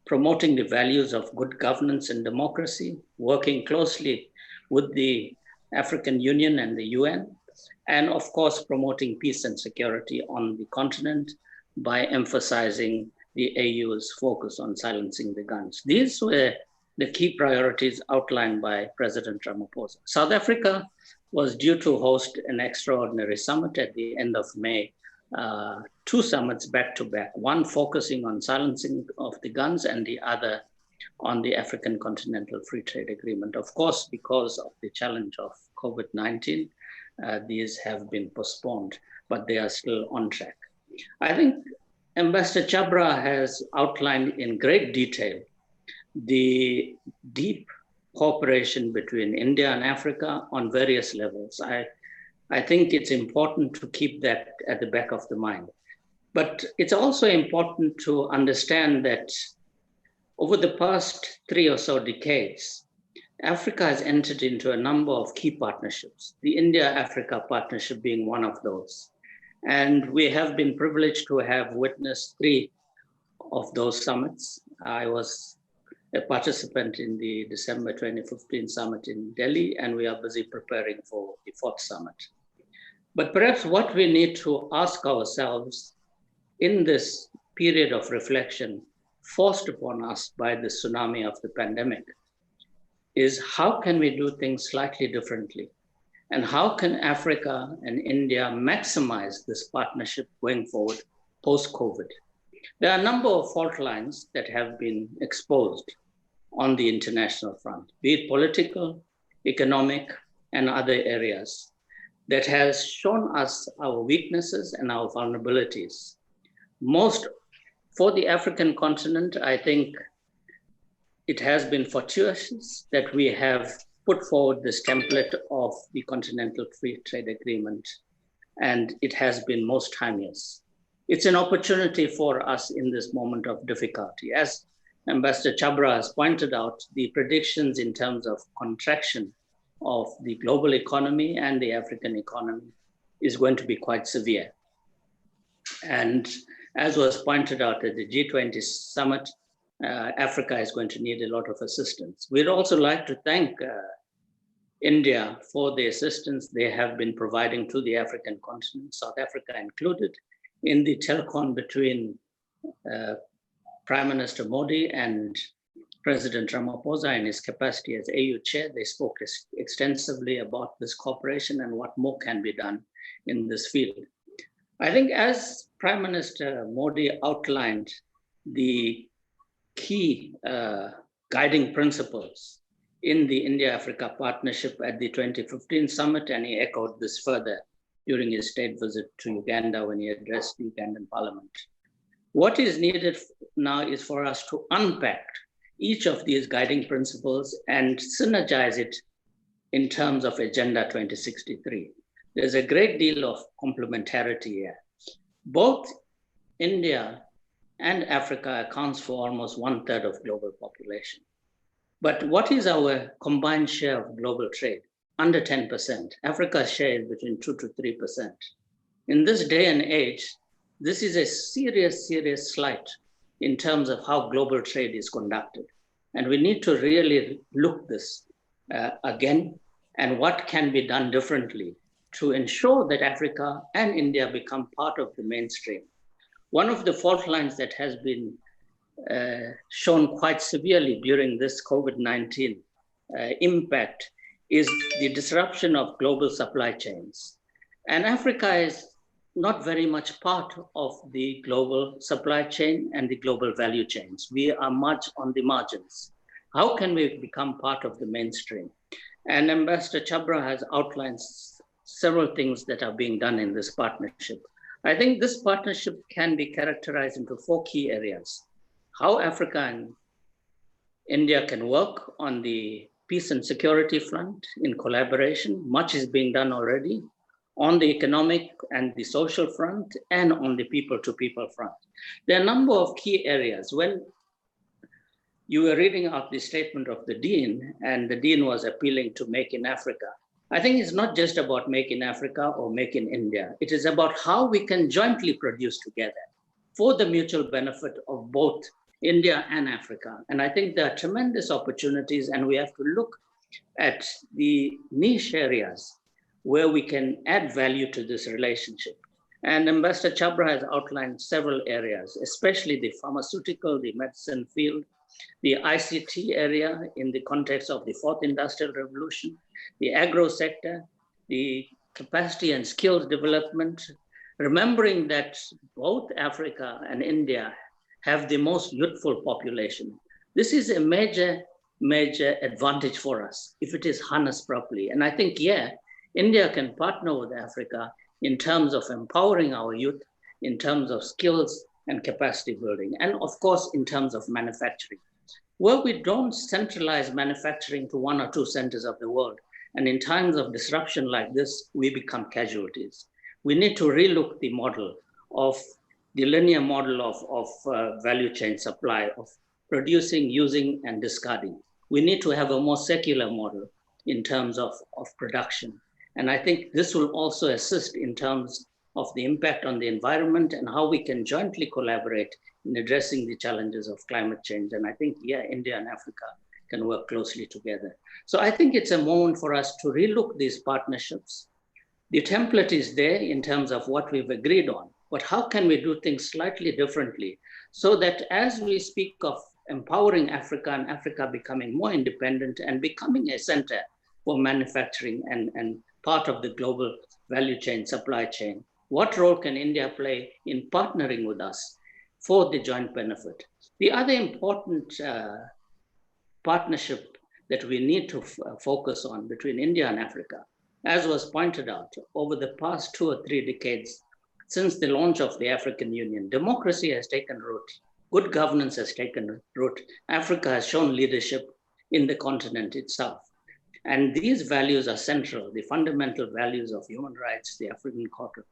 promoting the values of good governance and democracy, working closely with the African Union and the UN, and of course, promoting peace and security on the continent by emphasizing the AU's focus on silencing the guns. These were the key priorities outlined by President Ramaphosa. South Africa was due to host an extraordinary summit at the end of May, 2 summits back to back, one focusing on silencing of the guns and the other on the African Continental Free Trade Agreement. Of course, because of the challenge of COVID-19, these have been postponed, but they are still on track. I think Ambassador Chabra has outlined in great detail the deep cooperation between India and Africa on various levels. I think it's important to keep that at the back of the mind. But it's also important to understand that over the past 3 or so decades, Africa has entered into a number of key partnerships, the India-Africa partnership being one of those. And we have been privileged to have witnessed 3 of those summits. I was a participant in the December 2015 summit in Delhi, and we are busy preparing for the 4th summit. But perhaps what we need to ask ourselves in this period of reflection forced upon us by the tsunami of the pandemic is how can we do things slightly differently? And how can Africa and India maximize this partnership going forward post-COVID? There are a number of fault lines that have been exposed on the international front, be it political, economic, and other areas that has shown us our weaknesses and our vulnerabilities. Most for the African continent, I think it has been fortuitous that we have put forward this template of the Continental Free Trade Agreement, and it has been most timeless. It's an opportunity for us in this moment of difficulty. As Ambassador Chabra has pointed out, the predictions in terms of contraction of the global economy and the African economy is going to be quite severe. And as was pointed out at the G20 summit, Africa is going to need a lot of assistance. We'd also like to thank India for the assistance they have been providing to the African continent, South Africa included, in the telecon between Prime Minister Modi and President Ramaphosa in his capacity as AU chair. They spoke extensively about this cooperation and what more can be done in this field. I think as Prime Minister Modi outlined the key guiding principles in the India-Africa partnership at the 2015 summit, and he echoed this further during his state visit to Uganda when he addressed the Ugandan parliament. What is needed now is for us to unpack each of these guiding principles and synergize it in terms of Agenda 2063. There's a great deal of complementarity here. Both India and Africa accounts for almost 1/3 of global population. But what is our combined share of global trade? Under 10%. Africa's share is between 2 to 3%. In this day and age, this is a serious slight in terms of how global trade is conducted. And we need to really look this again and what can be done differently to ensure that Africa and India become part of the mainstream. One of the fault lines that has been shown quite severely during this COVID-19 impact is the disruption of global supply chains. And Africa is not very much part of the global supply chain and the global value chains. We are much on the margins. How can we become part of the mainstream? And Ambassador Chabra has outlined several things that are being done in this partnership. I think this partnership can be characterized into 4 key areas. How Africa and India can work on the peace and security front in collaboration. Much is being done already on the economic and the social front and on the people-to-people front. There are a number of key areas. When you were reading out the statement of the Dean, and the Dean was appealing to Make in Africa, I think it's not just about Make in Africa or Make in India. It is about how we can jointly produce together for the mutual benefit of both India and Africa. And I think there are tremendous opportunities, and we have to look at the niche areas where we can add value to this relationship. And Ambassador Chabra has outlined several areas, especially the pharmaceutical, the medicine field, the ICT area in the context of the 4th Industrial Revolution, the agro sector, the capacity and skills development, remembering that both Africa and India have the most youthful population. This is a major advantage for us if it is harnessed properly. And I think, India can partner with Africa in terms of empowering our youth, in terms of skills and capacity building, and of course, in terms of manufacturing. Where we don't centralize manufacturing to 1 or 2 centers of the world, and in times of disruption like this, we become casualties. We need to relook the model of the linear model of value chain supply, of producing, using, and discarding. We need to have a more secular model in terms of production. And I think this will also assist in terms of the impact on the environment and how we can jointly collaborate in addressing the challenges of climate change. And I think, India and Africa can work closely together. So I think it's a moment for us to relook these partnerships. The template is there in terms of what we've agreed on, but how can we do things slightly differently so that as we speak of empowering Africa and Africa becoming more independent and becoming a center for manufacturing and part of the global value chain, supply chain, what role can India play in partnering with us for the joint benefit? The other important partnership that we need to focus on between India and Africa, as was pointed out, over the past 2 or 3 decades, since the launch of the African Union, democracy has taken root, good governance has taken root. Africa has shown leadership in the continent itself. And these values are central, the fundamental values of human rights, the African Charter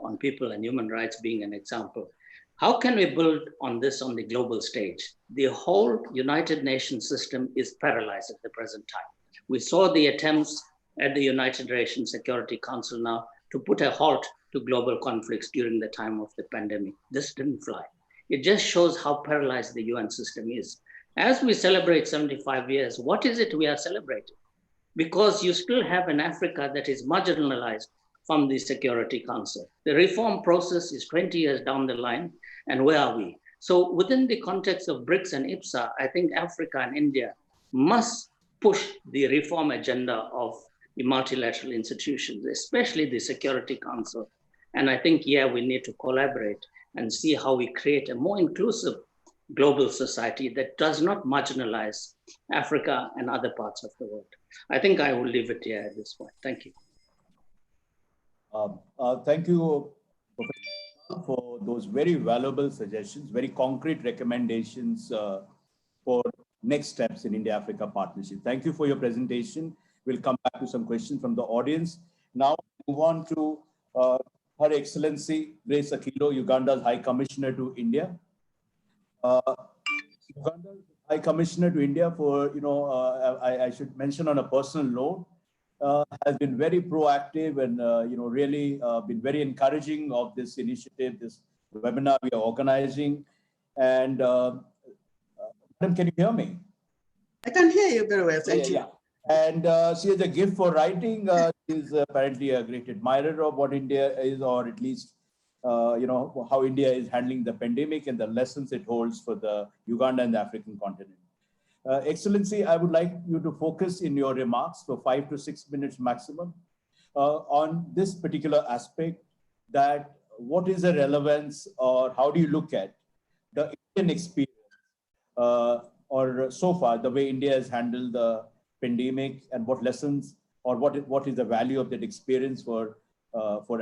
on People and Human Rights being an example. How can we build on this on the global stage? The whole United Nations system is paralyzed at the present time. We saw the attempts at the United Nations Security Council now to put a halt to global conflicts during the time of the pandemic. This didn't fly. It just shows how paralyzed the UN system is. As we celebrate 75 years, what is it we are celebrating? Because you still have an Africa that is marginalized from the Security Council. The reform process is 20 years down the line, and where are we? So within the context of BRICS and IPSA, I think Africa and India must push the reform agenda of the multilateral institutions, especially the Security Council. And I think, we need to collaborate and see how we create a more inclusive global society that does not marginalize Africa and other parts of the world. I think I will leave it here at this point. Thank you. Thank you, Professor, for those very valuable suggestions, very concrete recommendations for next steps in India-Africa partnership. Thank you for your presentation. We'll come back to some questions from the audience. Now, move on to Her Excellency Grace Akilo, Uganda's High Commissioner to India. Uganda's High Commissioner to India, for I should mention on a personal note, has been very proactive and really been very encouraging of this initiative, this webinar we are organizing. And Madam, can you hear me? I can hear you very well, thank you. And she has a gift for writing. She's apparently a great admirer of what India is, or at least how India is handling the pandemic and the lessons it holds for the Uganda and the African continent. Excellency, I would like you to focus in your remarks for 5 to 6 minutes maximum on this particular aspect, that what is the relevance, or how do you look at the Indian experience or so far, the way India has handled the pandemic, and what lessons or what is the value of that experience for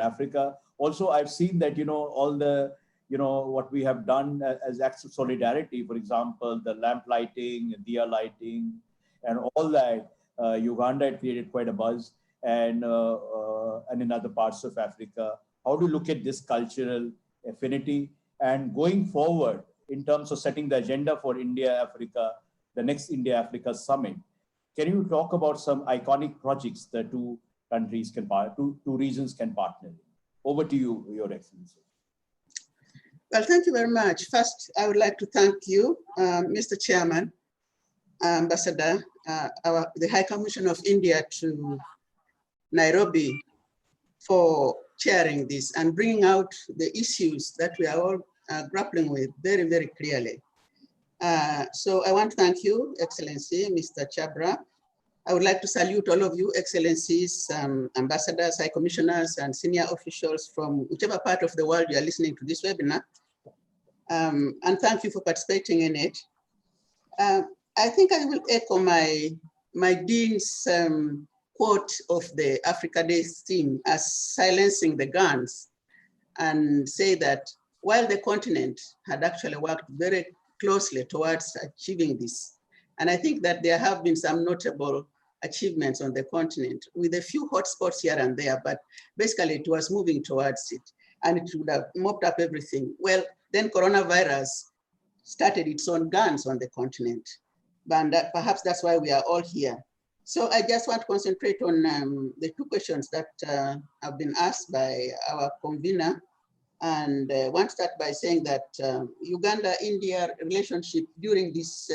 Africa. Also, I've seen that, all the, what we have done as acts of solidarity, for example, the lamp lighting, diya lighting, and all that, Uganda had created quite a buzz, and in other parts of Africa. How to look at this cultural affinity and going forward in terms of setting the agenda for India-Africa, the next India-Africa summit. Can you talk about some iconic projects the two countries two regions can partner in? Over to you, Your Excellency. Well, thank you very much. First, I would like to thank you, Mr. Chairman, Ambassador, the High Commissioner of India to Nairobi for chairing this and bringing out the issues that we are all grappling with very, very clearly. So I want to thank you, Excellency, Mr. Chabra. I would like to salute all of you, Excellencies, ambassadors, high commissioners, and senior officials from whichever part of the world you are listening to this webinar. And thank you for participating in it. I think I will echo my dean's quote of the Africa Day theme as silencing the guns, and say that while the continent had actually worked very closely towards achieving this, and I think that there have been some notable achievements on the continent with a few hotspots here and there, but basically it was moving towards it and it would have mopped up everything. Well, then coronavirus started its own guns on the continent, and perhaps that's why we are all here. So I just want to concentrate on the two questions that have been asked by our convener. And I want to start by saying that Uganda-India relationship during this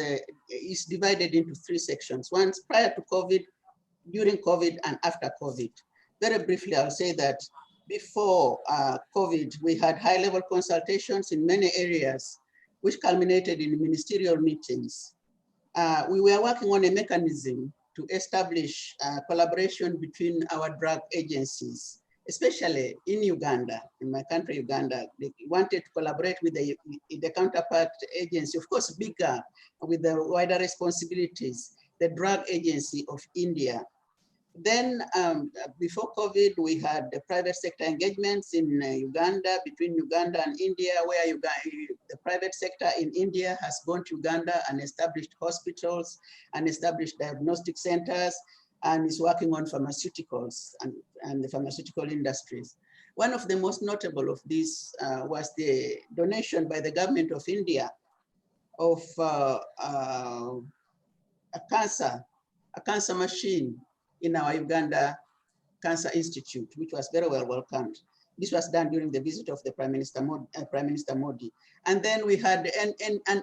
is divided into three sections. One prior to COVID, during COVID, and after COVID. Very briefly, I'll say that before COVID, we had high-level consultations in many areas, which culminated in ministerial meetings. We were working on a mechanism to establish collaboration between our drug agencies, especially in Uganda, in my country, Uganda. They wanted to collaborate with the counterpart agency, of course, bigger, with the wider responsibilities, the drug agency of India. Then before COVID, we had the private sector engagements in Uganda, between Uganda and India, where the private sector in India has gone to Uganda and established hospitals and established diagnostic centers, and is working on pharmaceuticals and the pharmaceutical industries. One of the most notable of these was the donation by the government of India of a cancer machine in our Uganda Cancer Institute, which was very well welcomed. This was done during the visit of the Prime Minister Modi. And then we had an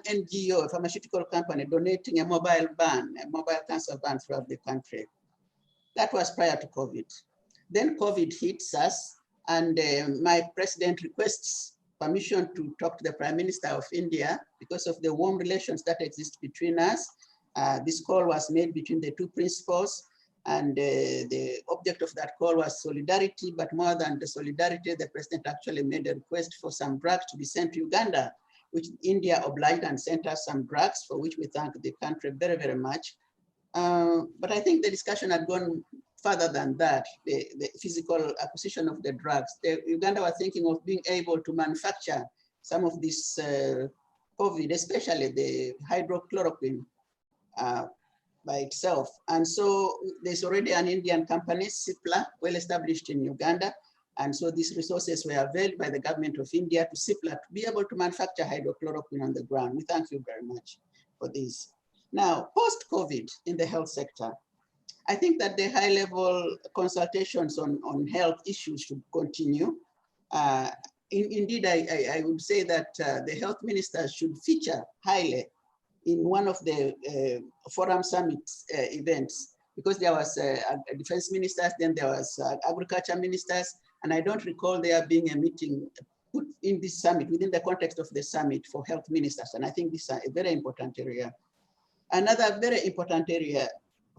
NGO, a pharmaceutical company, donating a mobile cancer van throughout the country. That was prior to COVID. Then COVID hits us, and my president requests permission to talk to the Prime Minister of India because of the warm relations that exist between us. This call was made between the two principals, and the object of that call was solidarity, but more than the solidarity, the president actually made a request for some drugs to be sent to Uganda, which India obliged and sent us some drugs, for which we thank the country very, very much. But I think the discussion had gone further than that, the physical acquisition of the drugs. Uganda was thinking of being able to manufacture some of this COVID, especially the hydrochloroquine by itself. And so there's already an Indian company, Cipla, well established in Uganda. And so these resources were availed by the government of India to Cipla to be able to manufacture hydrochloroquine on the ground. We thank you very much for this. Now, post-COVID in the health sector, I think that the high-level consultations on health issues should continue. Indeed, I would say that the health ministers should feature highly in one of the Forum Summit events, because there was defense ministers, then there was agriculture ministers, and I don't recall there being a meeting put in this summit, within the context of the summit, for health ministers. And I think this is a very important area. Another very important area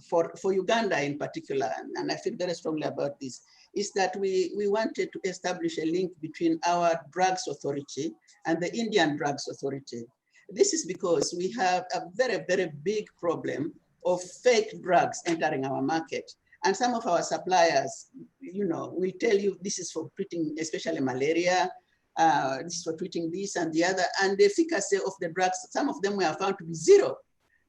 for Uganda in particular, and I feel very strongly about this, is that we wanted to establish a link between our drugs authority and the Indian drugs authority. This is because we have a very, very big problem of fake drugs entering our market. And some of our suppliers, you know, will tell you this is for treating especially malaria, this is for treating this and the other, and the efficacy of the drugs, some of them were found to be zero.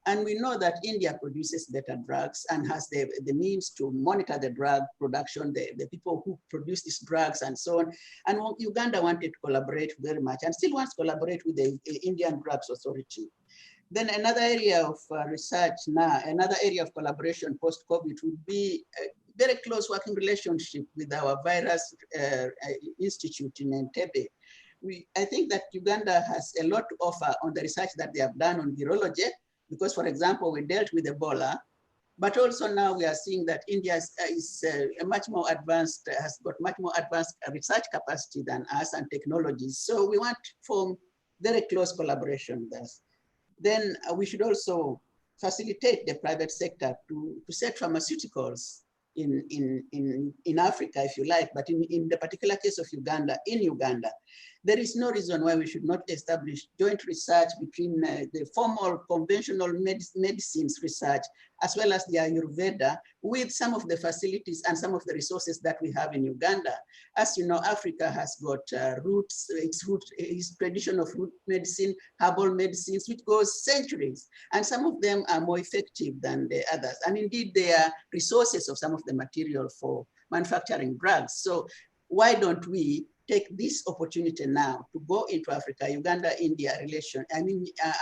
And we know that India produces better drugs and has the means to monitor the drug production, the people who produce these drugs and so on. And Uganda wanted to collaborate very much and still wants to collaborate with the Indian Drugs Authority. Then another area of research now, another area of collaboration post-COVID would be a very close working relationship with our virus institute in Entebbe. I think that Uganda has a lot to offer on the research that they have done on virology, because, for example, we dealt with Ebola, but also now we are seeing that India is much more advanced, has got much more advanced research capacity than us and technologies. So we want to form very close collaboration there. Then we should also facilitate the private sector to set pharmaceuticals in Africa, if you like, but in the particular case of Uganda, there is no reason why we should not establish joint research between the formal conventional medicines research, as well as the Ayurveda, with some of the facilities and some of the resources that we have in Uganda. As you know, Africa has got its tradition of root medicine, herbal medicines, which goes centuries, and some of them are more effective than the others. And indeed, they are resources of some of the material for manufacturing drugs. So why don't we take this opportunity now to go into Africa, Uganda-India relation,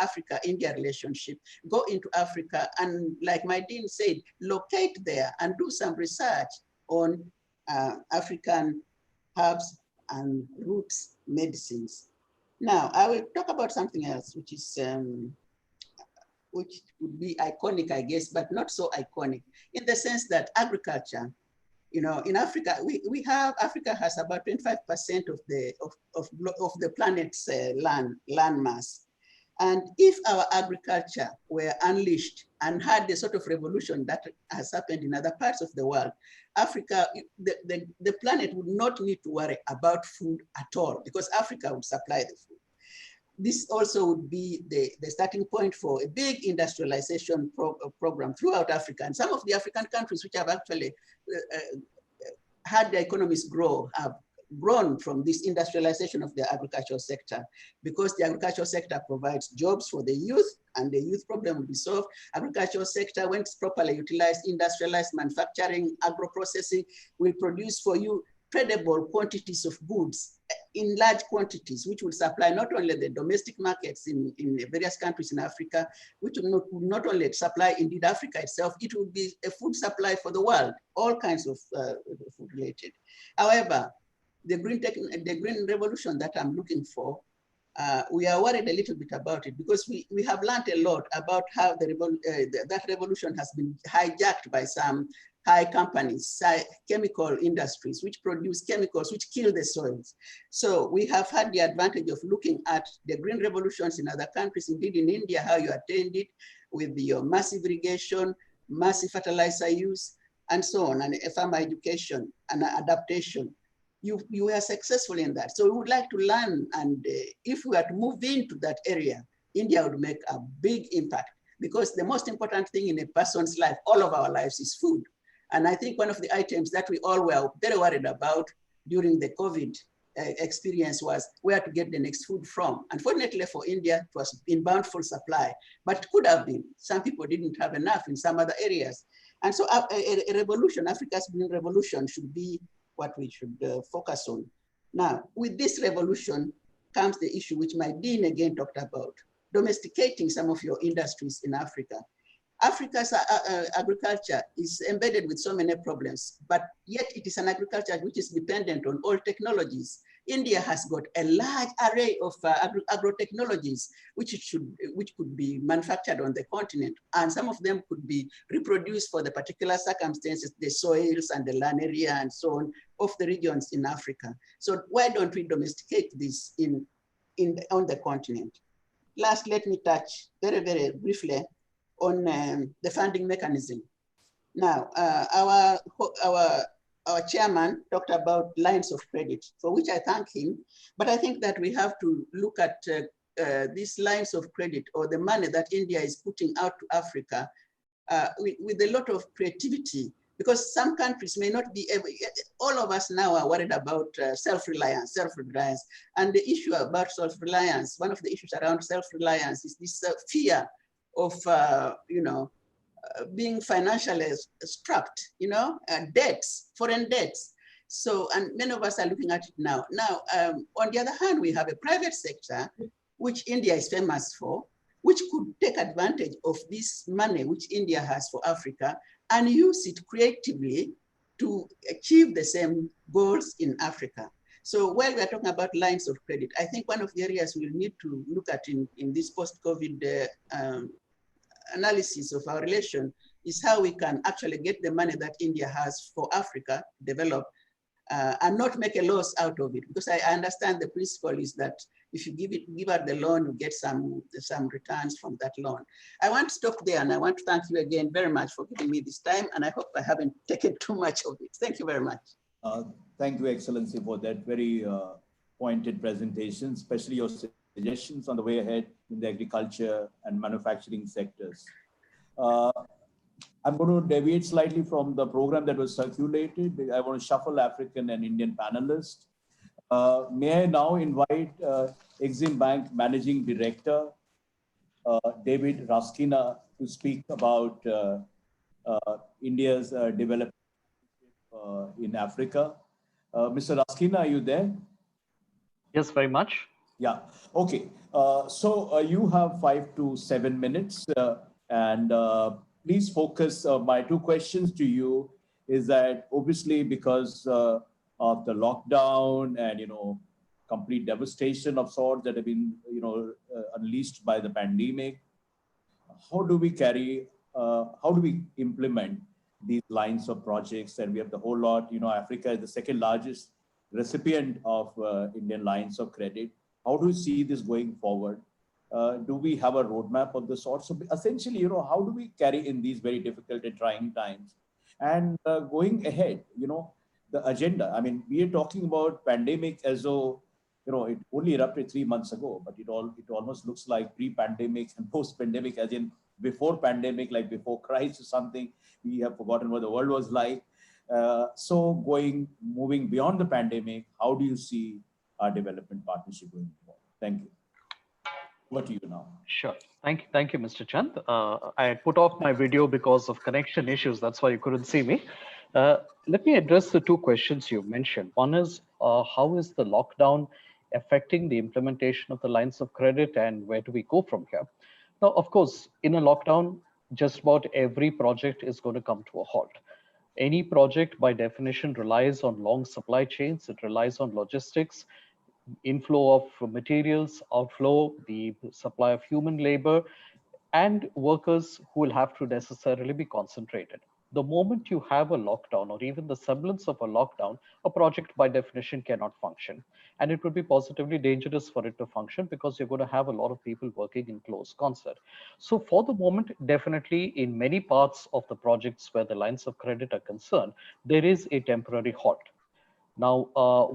Africa-India relationship, go into Africa and, like my dean said, locate there and do some research on African herbs and roots medicines. Now, I will talk about something else, which is which would be iconic, I guess, but not so iconic, in the sense that agriculture, you know, in Africa, Africa has about 25% of the planet's land mass. And if our agriculture were unleashed and had the sort of revolution that has happened in other parts of the world, Africa, the planet would not need to worry about food at all, because Africa would supply the food. This also would be the starting point for a big industrialization program throughout Africa. And some of the African countries which have actually had their economies grow have grown from this industrialization of the agricultural sector, because the agricultural sector provides jobs for the youth and the youth problem will be solved. Agricultural sector, when it's properly utilized, industrialized manufacturing, agro-processing, will produce for you tradable quantities of goods in large quantities, which will supply not only the domestic markets in various countries in Africa, which will not only supply indeed Africa itself, it will be a food supply for the world, all kinds of food related. However, the green revolution that I'm looking for, we are worried a little bit about it, because we have learned a lot about how that revolution has been hijacked by some high companies, chemical industries, which produce chemicals which kill the soils. So we have had the advantage of looking at the green revolutions in other countries, indeed in India, how you attained it with your massive irrigation, massive fertilizer use, and so on, and farmer education and adaptation. You were successful in that. So we would like to learn, and if we were to move into that area, India would make a big impact, because the most important thing in a person's life, all of our lives, is food. And I think one of the items that we all were very worried about during the COVID experience was where to get the next food from. Unfortunately for India, it was in bountiful supply, but it could have been. Some people didn't have enough in some other areas. And so a revolution, Africa's green revolution, should be what we should focus on. Now, with this revolution comes the issue which my dean again talked about, domesticating some of your industries in Africa. Africa's agriculture is embedded with so many problems, but yet it is an agriculture which is dependent on old technologies. India has got a large array of agro-technologies which could be manufactured on the continent, and some of them could be reproduced for the particular circumstances, the soils and the land area and so on of the regions in Africa. So why don't we domesticate this on the continent? Last, let me touch very, very briefly on the funding mechanism. Now, our chairman talked about lines of credit, for which I thank him, but I think that we have to look at these lines of credit, or the money that India is putting out to Africa with a lot of creativity, because some countries may not be able, all of us now are worried about self-reliance, and the issue about self-reliance, one of the issues around self-reliance is this fear of, being financially strapped, debts, foreign debts. So, and many of us are looking at it now. Now, on the other hand, we have a private sector, which India is famous for, which could take advantage of this money which India has for Africa and use it creatively to achieve the same goals in Africa. So while we're talking about lines of credit, I think one of the areas we'll need to look at in this post-COVID analysis of our relation is how we can actually get the money that India has for Africa develop and not make a loss out of it. Because I understand the principle is that if you give out the loan, you get some returns from that loan. I want to stop there, and I want to thank you again very much for giving me this time, and I hope I haven't taken too much of it. Thank you very much. Thank you, Excellency, for that very pointed presentation, especially your suggestions on the way ahead in the agriculture and manufacturing sectors. I'm going to deviate slightly from the program that was circulated. I want to shuffle African and Indian panelists. May I now invite Exim Bank Managing Director, David Raskina, to speak about India's development in Africa. Mr. Raskina, are you there? Yes, very much. Yeah, okay. So you have 5 to 7 minutes and please focus. My two questions to you is that obviously because of the lockdown and, complete devastation of sorts that have been, unleashed by the pandemic, how do we implement these lines of projects? And we have the whole lot, Africa is the second largest recipient of Indian lines of credit. How do you see this going forward? Do we have a roadmap of the sort? So essentially, how do we carry in these very difficult and trying times? And going ahead, the agenda. I mean, we are talking about pandemic as though, it only erupted 3 months ago, but it almost looks like pre-pandemic and post-pandemic, as in before pandemic, like before Christ or something. We have forgotten what the world was like. So moving beyond the pandemic, how do you see our development partnership going forward? Thank you. Over to you now. Sure. Thank you, Mr. Chand. I put off my video because of connection issues. That's why you couldn't see me. Let me address the two questions you mentioned. One is, how is the lockdown affecting the implementation of the lines of credit, and where do we go from here? Now, of course, in a lockdown, just about every project is going to come to a halt. Any project by definition relies on long supply chains. It relies on logistics, inflow of materials, outflow, the supply of human labor, and workers who will have to necessarily be concentrated. The moment you have a lockdown or even the semblance of a lockdown, a project by definition cannot function. And it would be positively dangerous for it to function because you're going to have a lot of people working in close concert. So for the moment, definitely in many parts of the projects where the lines of credit are concerned, there is a temporary halt. Now,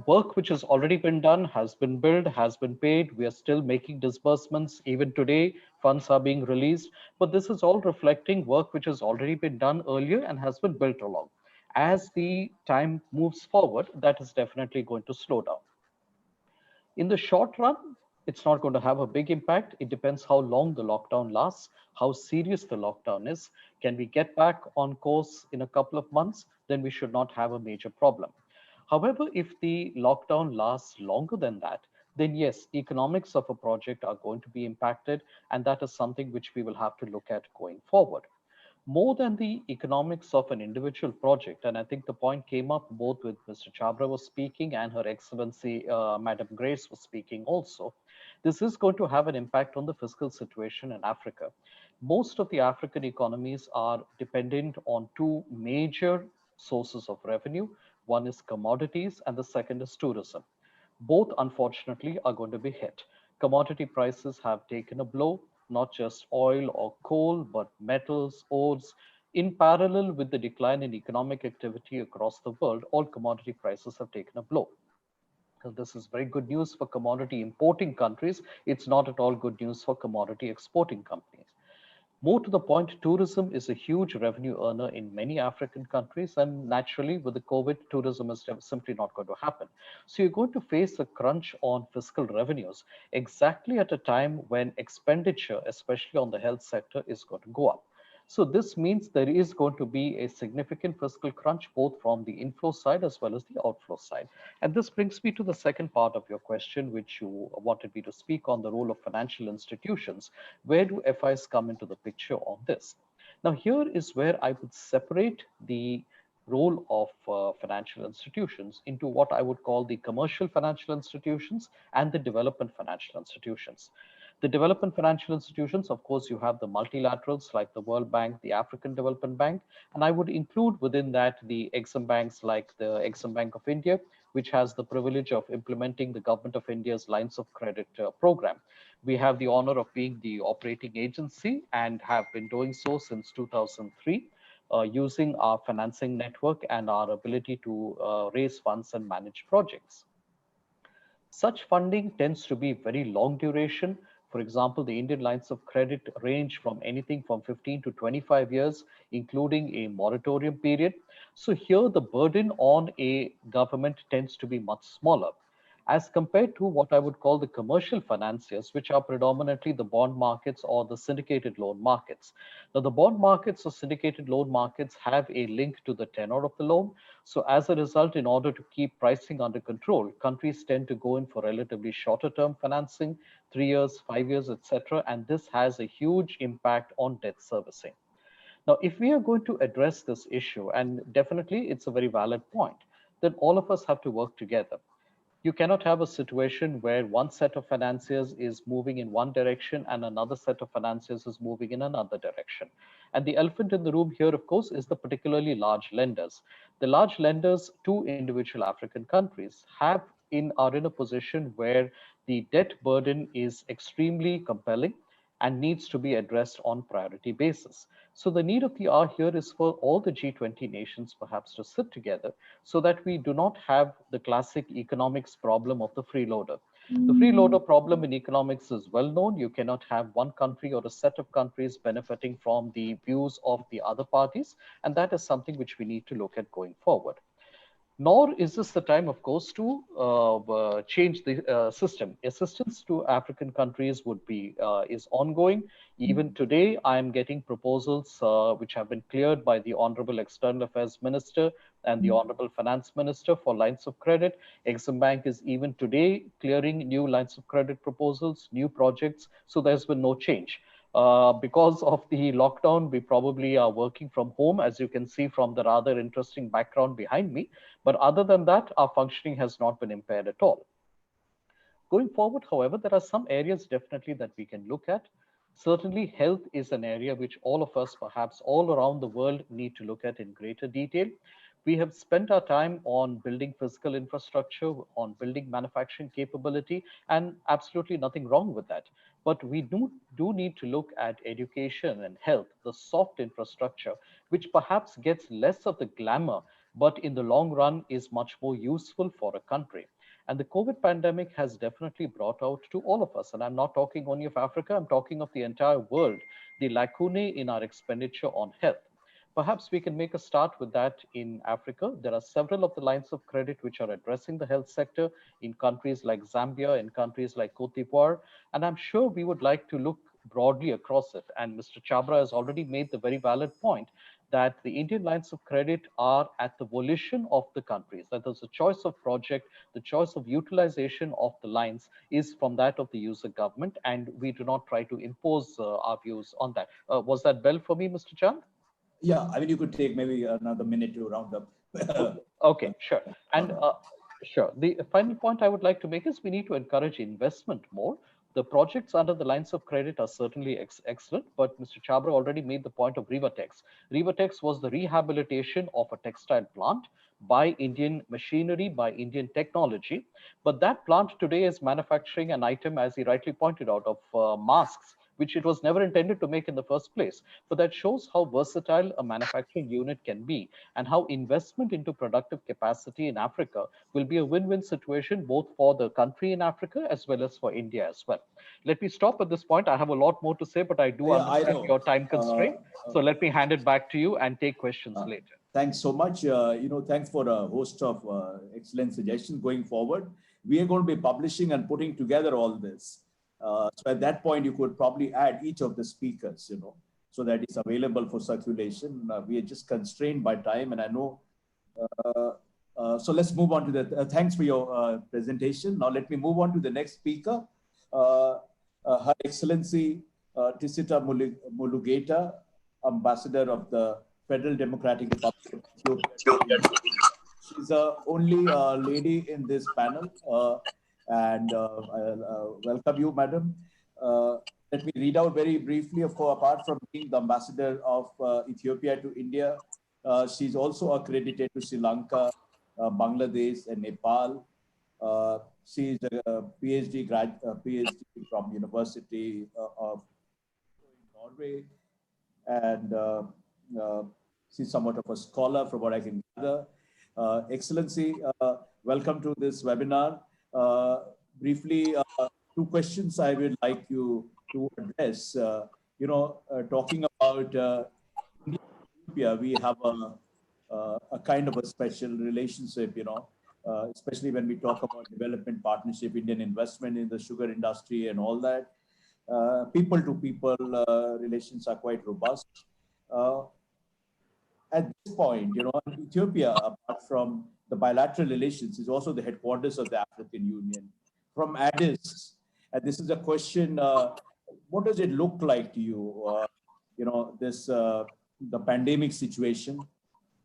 work which has already been done, has been billed, has been paid. We are still making disbursements. Even today, funds are being released. But this is all reflecting work which has already been done earlier and has been built along. As the time moves forward, that is definitely going to slow down. In the short run, it's not going to have a big impact. It depends how long the lockdown lasts, how serious the lockdown is. Can we get back on course in a couple of months? Then we should not have a major problem. However, if the lockdown lasts longer than that, then yes, economics of a project are going to be impacted, and that is something which we will have to look at going forward. More than the economics of an individual project, and I think the point came up both with Mr. Chabra was speaking and Her Excellency Madam Grace was speaking also, this is going to have an impact on the fiscal situation in Africa. Most of the African economies are dependent on two major sources of revenue. One is commodities and the second is tourism. Both, unfortunately, are going to be hit. Commodity prices have taken a blow, not just oil or coal, but metals, ores. In parallel with the decline in economic activity across the world, all commodity prices have taken a blow. So this is very good news for commodity importing countries. It's not at all good news for commodity exporting companies. More to the point, tourism is a huge revenue earner in many African countries, and naturally with the COVID, tourism is simply not going to happen. So you're going to face a crunch on fiscal revenues exactly at a time when expenditure, especially on the health sector, is going to go up. So this means there is going to be a significant fiscal crunch, both from the inflow side as well as the outflow side. And this brings me to the second part of your question, which you wanted me to speak on, the role of financial institutions. Where do FIs come into the picture on this? Now, here is where I would separate the role of financial institutions into what I would call the commercial financial institutions and the development financial institutions. The development financial institutions, of course, you have the multilaterals like the World Bank, the African Development Bank, and I would include within that the Exim banks like the Exim Bank of India, which has the privilege of implementing the Government of India's lines of credit program. We have the honor of being the operating agency and have been doing so since 2003. Using our financing network and our ability to raise funds and manage projects. Such funding tends to be very long duration. For example, the Indian lines of credit range from anything from 15 to 25 years, including a moratorium period. So here the burden on a government tends to be much smaller, as compared to what I would call the commercial financiers, which are predominantly the bond markets or the syndicated loan markets. Now, the bond markets or syndicated loan markets have a link to the tenor of the loan. So as a result, in order to keep pricing under control, countries tend to go in for relatively shorter term financing, 3 years, 5 years, etc. And this has a huge impact on debt servicing. Now, if we are going to address this issue, and definitely it's a very valid point, then all of us have to work together. You cannot have a situation where one set of financiers is moving in one direction and another set of financiers is moving in another direction. And the elephant in the room here, of course, is the particularly large lenders. The large lenders to individual African countries are in a position where the debt burden is extremely compelling and needs to be addressed on priority basis. So the need of the hour here is for all the G20 nations perhaps to sit together so that we do not have the classic economics problem of the freeloader. The freeloader problem in economics is well known. You cannot have one country or a set of countries benefiting from the views of the other parties, and that is something which we need to look at going forward. Nor is this the time, of course, to change the system. Assistance to African countries would be is ongoing. Even today, I am getting proposals which have been cleared by the Honorable External Affairs Minister and the Honorable Finance Minister for lines of credit. Exim Bank is even today clearing new lines of credit proposals, new projects. So there's been no change. Because of the lockdown, we probably are working from home, as you can see from the rather interesting background behind me. But other than that, our functioning has not been impaired at all. Going forward, however, there are some areas definitely that we can look at. Certainly, health is an area which all of us, perhaps all around the world, need to look at in greater detail. We have spent our time on building physical infrastructure, on building manufacturing capability, and absolutely nothing wrong with that. But we do need to look at education and health, the soft infrastructure, which perhaps gets less of the glamour, but in the long run is much more useful for a country. And the COVID pandemic has definitely brought out to all of us, and I'm not talking only of Africa, I'm talking of the entire world, the lacunae in our expenditure on health. Perhaps we can make a start with that in Africa. There are several of the lines of credit which are addressing the health sector in countries like Zambia, in countries like Cote d'Ivoire, and I'm sure we would like to look broadly across it. And Mr. Chabra has already made the very valid point that the Indian lines of credit are at the volition of the countries, that there's a choice of project, the choice of utilization of the lines is from that of the user government, and we do not try to impose our views on that. Was that bell for me, Mr. Chand? Yeah, I mean, you could take maybe another minute to round up. Okay, sure. And sure, the final point I would like to make is we need to encourage investment more. The projects under the lines of credit are certainly excellent, but Mr. Chabra already made the point of Rivatex. Rivatex was the rehabilitation of a textile plant by Indian machinery, by Indian technology. But that plant today is manufacturing an item, as he rightly pointed out, of masks, which it was never intended to make in the first place. But that shows how versatile a manufacturing unit can be and how investment into productive capacity in Africa will be a win-win situation both for the country in Africa as well as for India as well. Let me stop at this point. I have a lot more to say, but I do understand your time constraint. So let me hand it back to you and take questions later. Thanks so much. Thanks for a host of excellent suggestions going forward. We are going to be publishing and putting together all this. So at that point, you could probably add each of the speakers, so that it's available for circulation. We are just constrained by time, and I know. So let's move on to the. Thanks for your presentation. Now let me move on to the next speaker, Her Excellency Tisita Mulugeta, Ambassador of the Federal Democratic Republic of Ethiopia. She's the only lady in this panel, and I'll welcome you, madam. Let me read out very briefly, of course, apart from being the ambassador of Ethiopia to India, she's also accredited to Sri Lanka, Bangladesh, and Nepal. She's a PhD from University of Norway, and she's somewhat of a scholar from what I can gather. Excellency, welcome to this webinar. Briefly, two questions I would like you to address. Talking about Ethiopia, we have a kind of a special relationship, especially when we talk about development partnership, Indian investment in the sugar industry and all that. People to people relations are quite robust. At this point, Ethiopia, apart from the bilateral relations, is also the headquarters of the African Union. From Addis, and this is a question, what does it look like to you? The pandemic situation,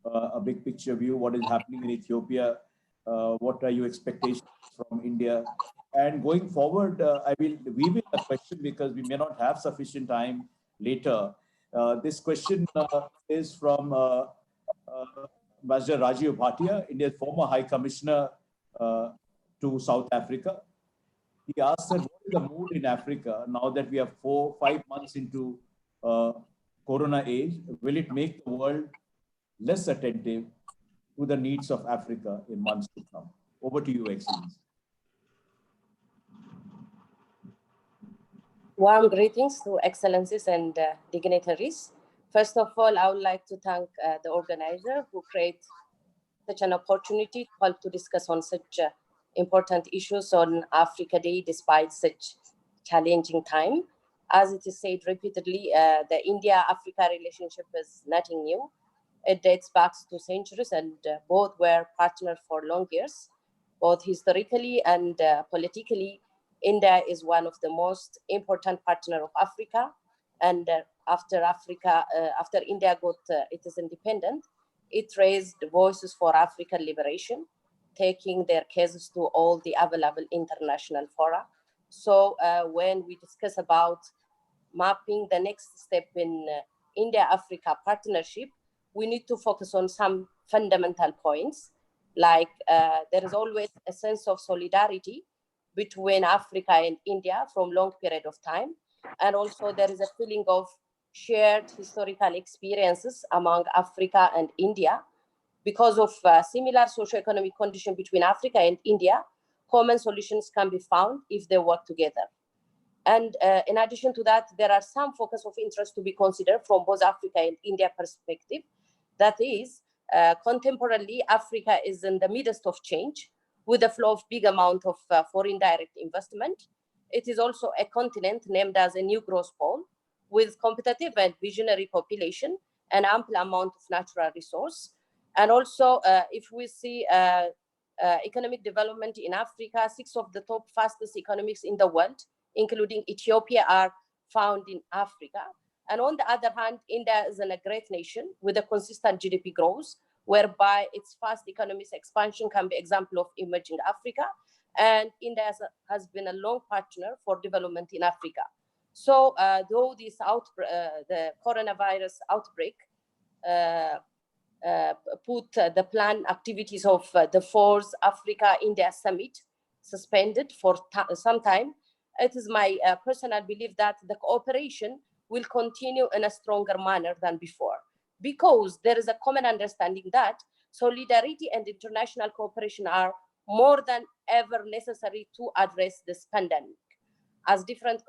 a big picture view, what is happening in Ethiopia, what are your expectations from India? And going forward, we will a question because we may not have sufficient time later. This question is from Ambassador Rajiv Bhatia, India's former High Commissioner to South Africa. He asked that what is the mood in Africa now that we are 4-5 months into Corona age? Will it make the world less attentive to the needs of Africa in months to come? Over to you, Excellency. Warm greetings to excellencies and dignitaries. First of all, I would like to thank the organizer who created such an opportunity to help to discuss on such important issues on Africa Day despite such challenging time. As it is said repeatedly, the India-Africa relationship is nothing new. It dates back to centuries, and both were partners for long years. Both historically and politically, India is one of the most important partners of Africa. And after India got its independence, it raised voices for African liberation, taking their cases to all the available international fora. So when we discuss about mapping the next step in India-Africa partnership, we need to focus on some fundamental points, like there is always a sense of solidarity between Africa and India from long period of time. And also there is a feeling of shared historical experiences among Africa and India. Because of similar socio-economic conditions between Africa and India, common solutions can be found if they work together. And in addition to that, there are some focus of interest to be considered from both Africa and India perspective. That is, contemporarily, Africa is in the midst of change with a flow of big amount of foreign direct investment. It is also a continent named as a new growth pole with competitive and visionary population and ample amount of natural resource. And also, if we see economic development in Africa, 6 of the top fastest economies in the world, including Ethiopia, are found in Africa. And on the other hand, India is a great nation with a consistent GDP growth, whereby its fast economic expansion can be example of emerging Africa. And India has been a long partner for development in Africa. So though this the coronavirus outbreak put the planned activities of the 4th Africa-India Summit suspended for some time, it is my personal belief that the cooperation will continue in a stronger manner than before, because there is a common understanding that solidarity and international cooperation are more than ever necessary to address this pandemic. As different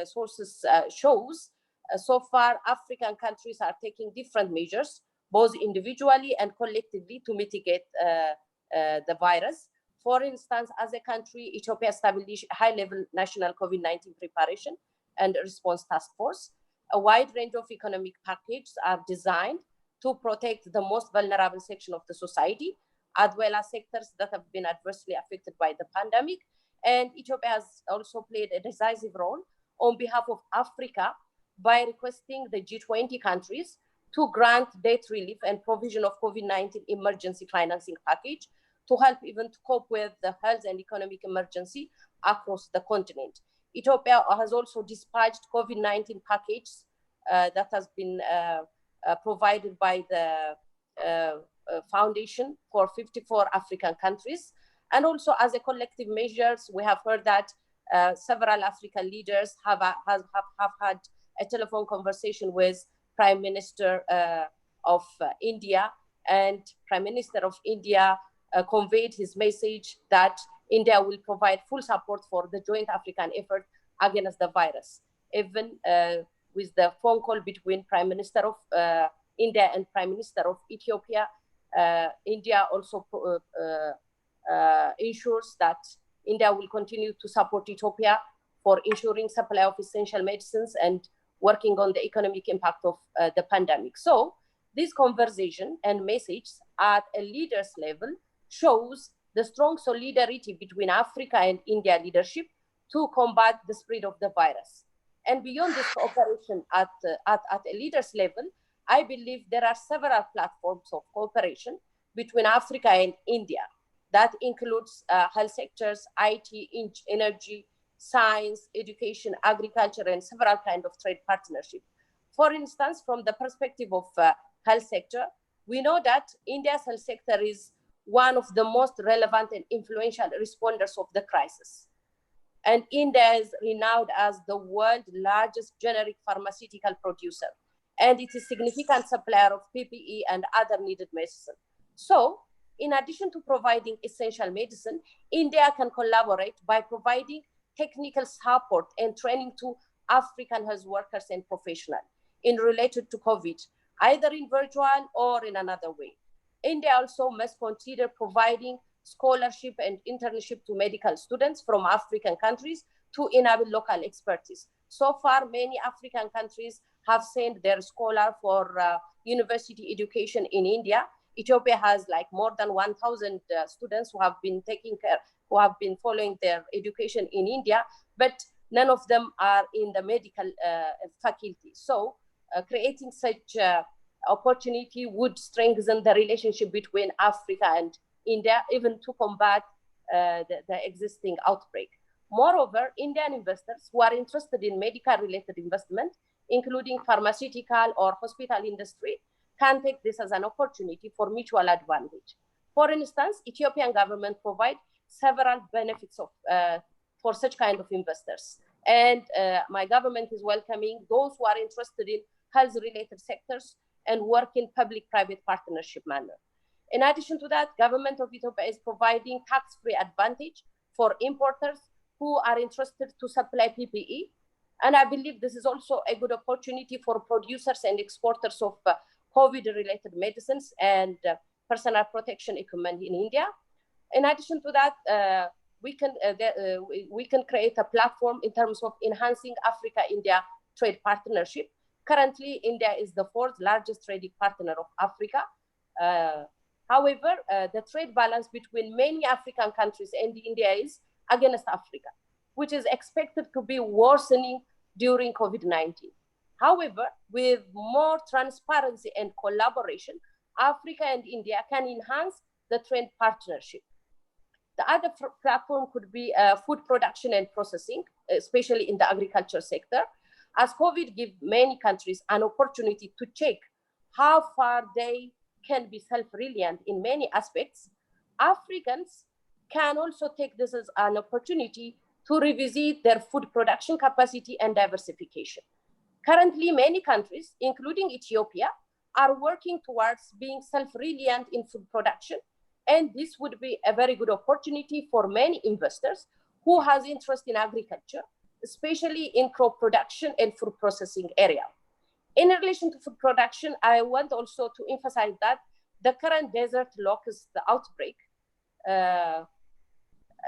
sources shows, so far African countries are taking different measures, both individually and collectively, to mitigate the virus. For instance, as a country, Ethiopia established a high-level national COVID-19 preparation and response task force. A wide range of economic packages are designed to protect the most vulnerable section of the society, as well as sectors that have been adversely affected by the pandemic. And Ethiopia has also played a decisive role on behalf of Africa by requesting the G20 countries to grant debt relief and provision of COVID-19 emergency financing package to help even to cope with the health and economic emergency across the continent. Ethiopia has also dispatched COVID-19 package that has been provided by the foundation for 54 African countries. And also as a collective measures, we have heard that several African leaders have had a telephone conversation with Prime Minister of India, and Prime Minister of India conveyed his message that India will provide full support for the joint African effort against the virus. Even with the phone call between Prime Minister of India and Prime Minister of Ethiopia, India also ensures that India will continue to support Ethiopia for ensuring supply of essential medicines and working on the economic impact of the pandemic. So this conversation and message at a leader's level shows the strong solidarity between Africa and India leadership to combat the spread of the virus. And beyond this cooperation at a leader's level, I believe there are several platforms of cooperation between Africa and India. That includes health sectors, IT, energy, science, education, agriculture, and several kinds of trade partnership. For instance, from the perspective of health sector, we know that India's health sector is one of the most relevant and influential responders of the crisis. And India is renowned as the world's largest generic pharmaceutical producer, and it is a significant supplier of PPE and other needed medicine. So, in addition to providing essential medicine, India can collaborate by providing technical support and training to African health workers and professionals in related to COVID, either in virtual or in another way. India also must consider providing scholarship and internship to medical students from African countries to enable local expertise. So far, many African countries have sent their scholar for university education in India. Ethiopia has like more than 1,000 students who have been who have been following their education in India, but none of them are in the medical faculty. So creating such opportunity would strengthen the relationship between Africa and India, even to combat the existing outbreak. Moreover, Indian investors who are interested in medical-related investment, including pharmaceutical or hospital industry, can take this as an opportunity for mutual advantage. For instance, Ethiopian government provide several benefits for such kind of investors. And my government is welcoming those who are interested in health-related sectors and work in public-private partnership manner. In addition to that, government of Ethiopia is providing tax-free advantage for importers who are interested to supply PPE. And I believe this is also a good opportunity for producers and exporters of COVID-related medicines and personal protection equipment in India. In addition to that, we can create a platform in terms of enhancing Africa-India trade partnership. Currently, India is the fourth largest trading partner of Africa. However, the trade balance between many African countries and India is against Africa, which is expected to be worsening during COVID-19. However, with more transparency and collaboration, Africa and India can enhance the trade partnership. The other platform could be food production and processing, especially in the agriculture sector, as COVID gives many countries an opportunity to check how far they can be self-reliant in many aspects. Africans can also take this as an opportunity to revisit their food production capacity and diversification. Currently, many countries, including Ethiopia, are working towards being self-reliant in food production, and this would be a very good opportunity for many investors who has interest in agriculture, especially in crop production and food processing area. In relation to food production, I want also to emphasize that the current desert locust outbreak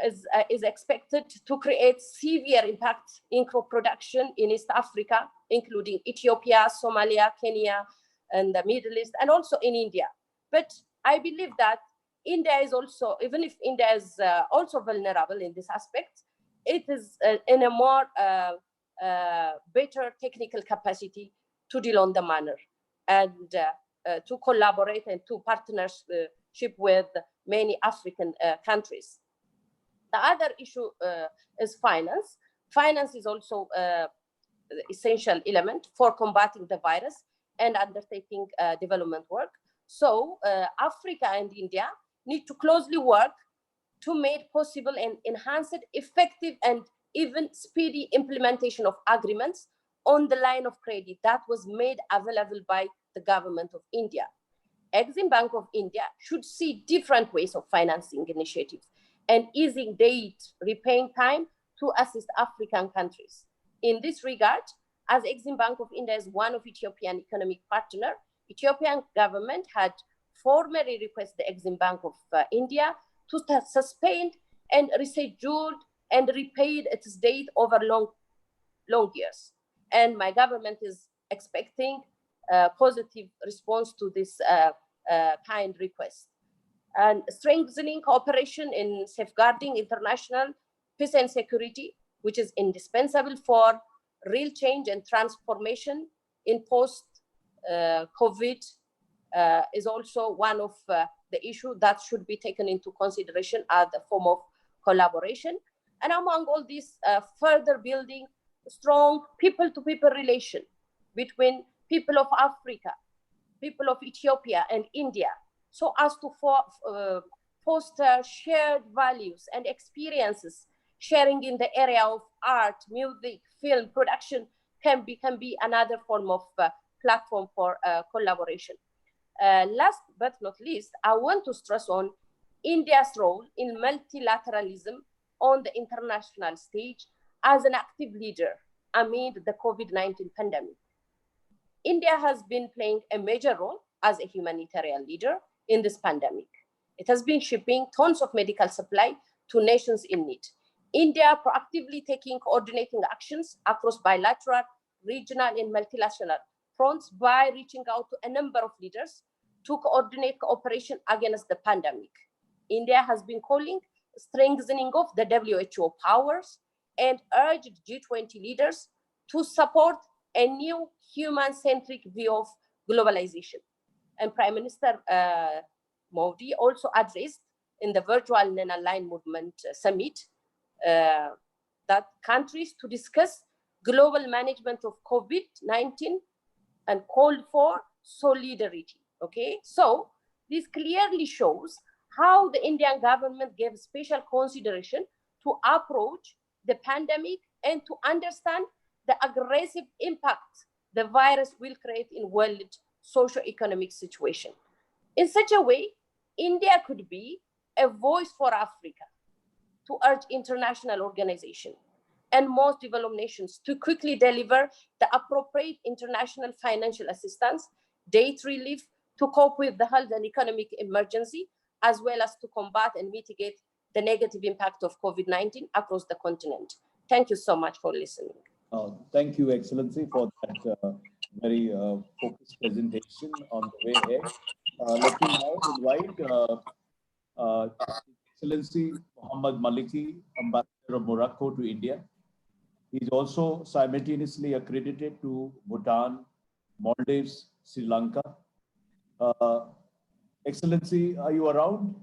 is expected to create severe impact in crop production in East Africa, including Ethiopia, Somalia, Kenya, and the Middle East, and also in India. But I believe that India is also, even if India is also vulnerable in this aspect, it is in a more better technical capacity to deal on the manner and to collaborate and to partnership with many African countries. The other issue is finance. Finance is also the essential element for combating the virus and undertaking development work. So Africa and India need to closely work to make possible and enhance it effective and even speedy implementation of agreements on the line of credit that was made available by the government of India. Exim Bank of India should see different ways of financing initiatives and easing debt repaying time to assist African countries. In this regard, as Exim Bank of India is one of Ethiopian economic partner, Ethiopian government had formally requested the Exim Bank of India to suspend and reschedule and repaid its debt over long years. And my government is expecting a positive response to this kind request. And strengthening cooperation in safeguarding international peace and security, which is indispensable for real change and transformation in post-COVID, is also one of the issues that should be taken into consideration as a form of collaboration. And among all this, further building strong people-to-people relation between people of Africa, people of Ethiopia and India, so as to foster shared values and experiences. Sharing in the area of art, music, film production can be another form of platform for collaboration. Last but not least, I want to stress on India's role in multilateralism on the international stage as an active leader amid the COVID-19 pandemic. India has been playing a major role as a humanitarian leader in this pandemic. It has been shipping tons of medical supply to nations in need. India proactively taking coordinating actions across bilateral, regional, and multilateral fronts by reaching out to a number of leaders to coordinate cooperation against the pandemic. India has been calling strengthening of the WHO powers and urged G20 leaders to support a new human-centric view of globalization. And Prime Minister Modi also addressed in the virtual non-aligned movement summit that countries to discuss global management of COVID-19 and called for solidarity. Okay, so this clearly shows how the Indian government gave special consideration to approach the pandemic and to understand the aggressive impact the virus will create in world socio-economic situation. In such a way, India could be a voice for Africa to urge international organizations and most developed nations to quickly deliver the appropriate international financial assistance, debt relief to cope with the health and economic emergency, as well as to combat and mitigate the negative impact of COVID-19 across the continent. Thank you so much for listening. Thank you, Excellency, for that very focused presentation on the way ahead. Let me now invite Excellency Mohammad Maliki, Ambassador of Morocco to India. He is also simultaneously accredited to Bhutan, Maldives, Sri Lanka. Excellency, are you around?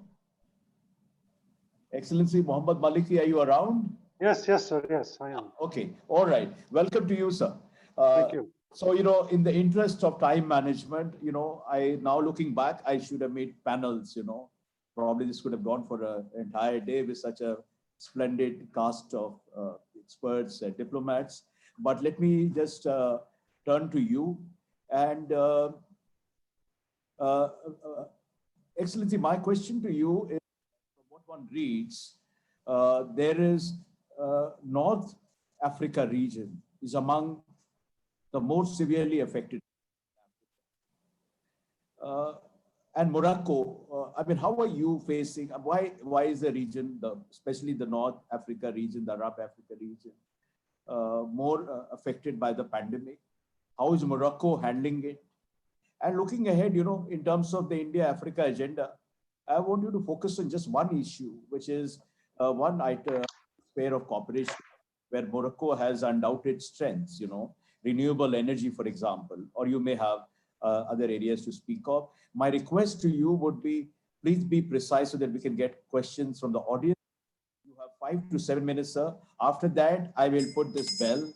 Excellency Mohammad Maliki, are you around? Yes, sir. Yes, I am. Okay. All right. Welcome to you, sir. Thank you. So, in the interest of time management, I now looking back, I should have made panels, probably this could have gone for an entire day with such a splendid cast of experts and diplomats. But let me just turn to you. And Excellency, my question to you is, from what one reads, there is North Africa region is among the most severely affected. And Morocco, I mean, how are you facing, why is the region, especially the North Africa region, the Arab Africa region, more affected by the pandemic? How is Morocco handling it? And looking ahead, in terms of the India-Africa agenda, I want you to focus on just one issue, which is one sphere of cooperation where Morocco has undoubted strengths, renewable energy, for example, or you may have other areas to speak of. My request to you would be, please be precise so that we can get questions from the audience. You have 5 to 7 minutes, sir. After that, I will put this bell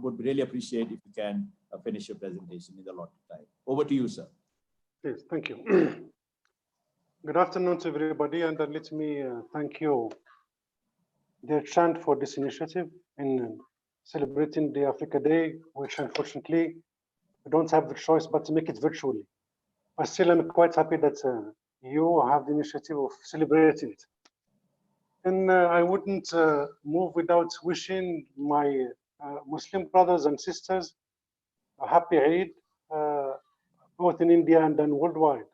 would really appreciate if you can finish your presentation in the allotted time. Over to you, sir. Yes, thank you. Good afternoon to everybody, and let me thank you, dear Chand, for this initiative in celebrating the Africa Day, which unfortunately we don't have the choice but to make it virtually. But still, I'm quite happy that you have the initiative of celebrating it. And I wouldn't move without wishing my Muslim brothers and sisters a happy Eid, both in India and then worldwide,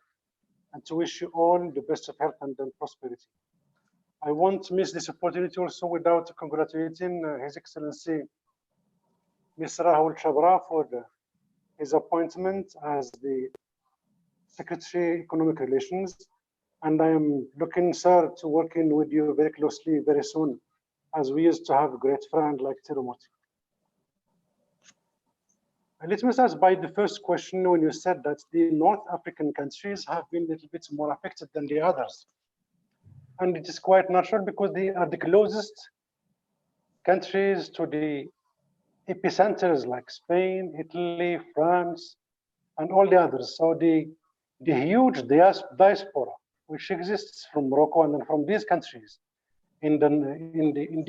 and to wish you all the best of health and prosperity. I won't miss this opportunity also without congratulating His Excellency Mr. Rahul Chabra for his appointment as the Secretary Economic Relations. And I am looking, sir, to working with you very closely very soon, as we used to have a great friend like Tirumoti. Let me start by the first question when you said that the North African countries have been a little bit more affected than the others. And it is quite natural because they are the closest countries to the epicenters like Spain, Italy, France, and all the others. So the huge diaspora which exists from Morocco and then from these countries in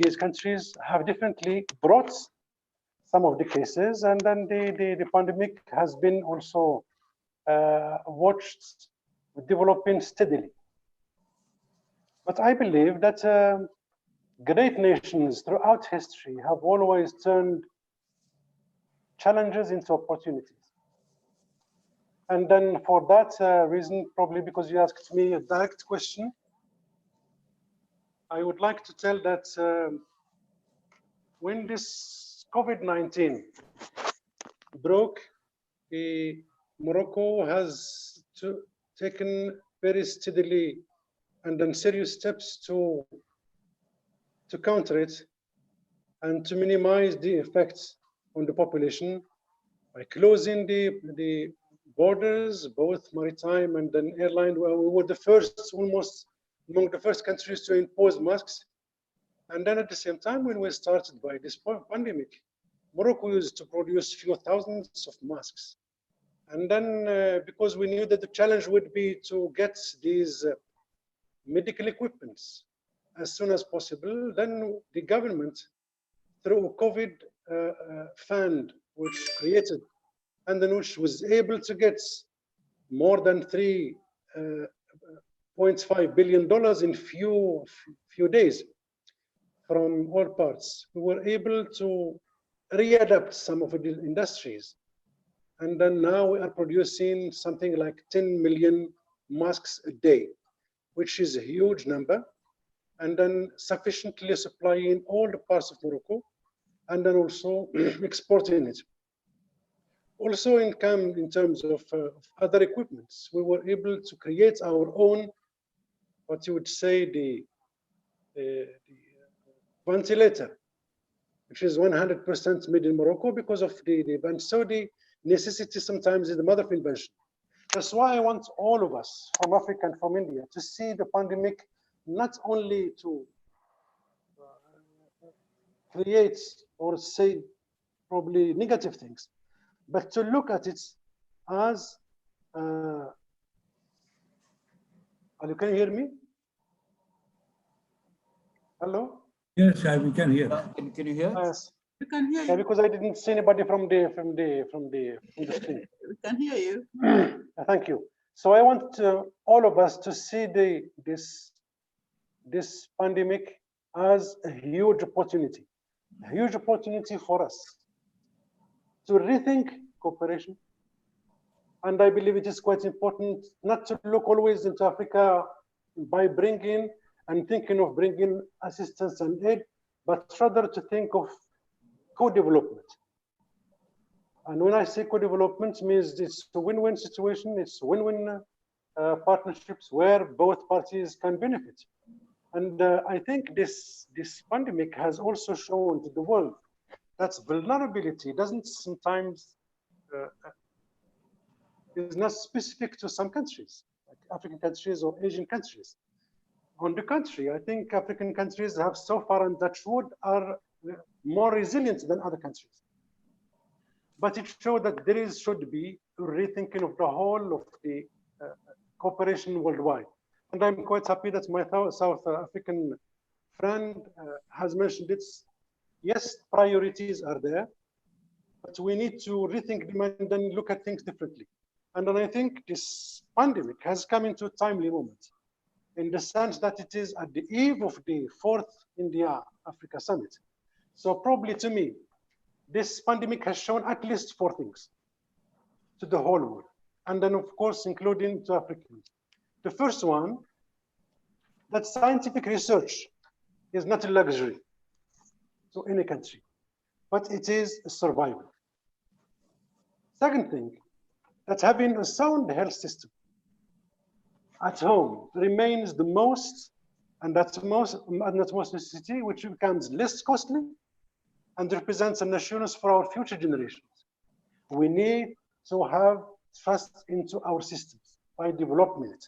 these countries have definitely brought some of the cases, and then the pandemic has been also watched developing steadily. But I believe that great nations throughout history have always turned challenges into opportunities. And then for that reason, probably because you asked me a direct question, I would like to tell that when this COVID-19 broke, Morocco has taken very steadily and then serious steps to counter it and to minimize the effects on the population by closing the borders, both maritime and then airline. Well, we were the first, almost among the first countries to impose masks. And then at the same time, when we started by this pandemic, Morocco used to produce few thousands of masks. And then because we knew that the challenge would be to get these medical equipments as soon as possible, then the government, through a COVID fund, which created and then which was able to get more than $3.5 billion in few days from all parts. We were able to readapt some of the industries. And then now we are producing something like 10 million masks a day, which is a huge number. And then sufficiently supplying all the parts of Morocco, and then also exporting it. Also in terms of other equipments, we were able to create our own, what you would say, the ventilator, which is 100% made in Morocco because of the Saudi necessity sometimes is the mother of invention. That's why I want all of us from Africa and from India to see the pandemic not only to create or say probably negative things, but to look at it as, you can hear me? Hello? Yes, we can hear. Can you hear? Yes. We can hear Yeah, you. because I didn't see anybody from the screen. We can hear you. Thank you. So I want all of us to see this pandemic as a huge opportunity for us to rethink cooperation. And I believe it is quite important not to look always into Africa by bringing and thinking of bringing assistance and aid, but rather to think of co-development. And when I say co-development, means it's a win-win situation, it's win-win partnerships where both parties can benefit. And I think this pandemic has also shown to the world that vulnerability doesn't sometimes is not specific to some countries, like African countries or Asian countries. On the contrary, I think African countries have so far, and touch wood, are more resilient than other countries. But it showed that there should be a rethinking of the whole of the cooperation worldwide. And I'm quite happy that my South African friend has mentioned it. Yes, priorities are there, but we need to rethink them and then look at things differently. And then I think this pandemic has come into a timely moment in the sense that it is at the eve of the 4th India-Africa Summit. So probably to me, this pandemic has shown at least 4 things to the whole world. And then of course, including to Africans. The first one, that scientific research is not a luxury to any country, but it is a survival. Second thing, that having a sound health system at home remains the most, and that's most necessity, which becomes less costly and represents an assurance for our future generations. We need to have trust into our systems by developing it.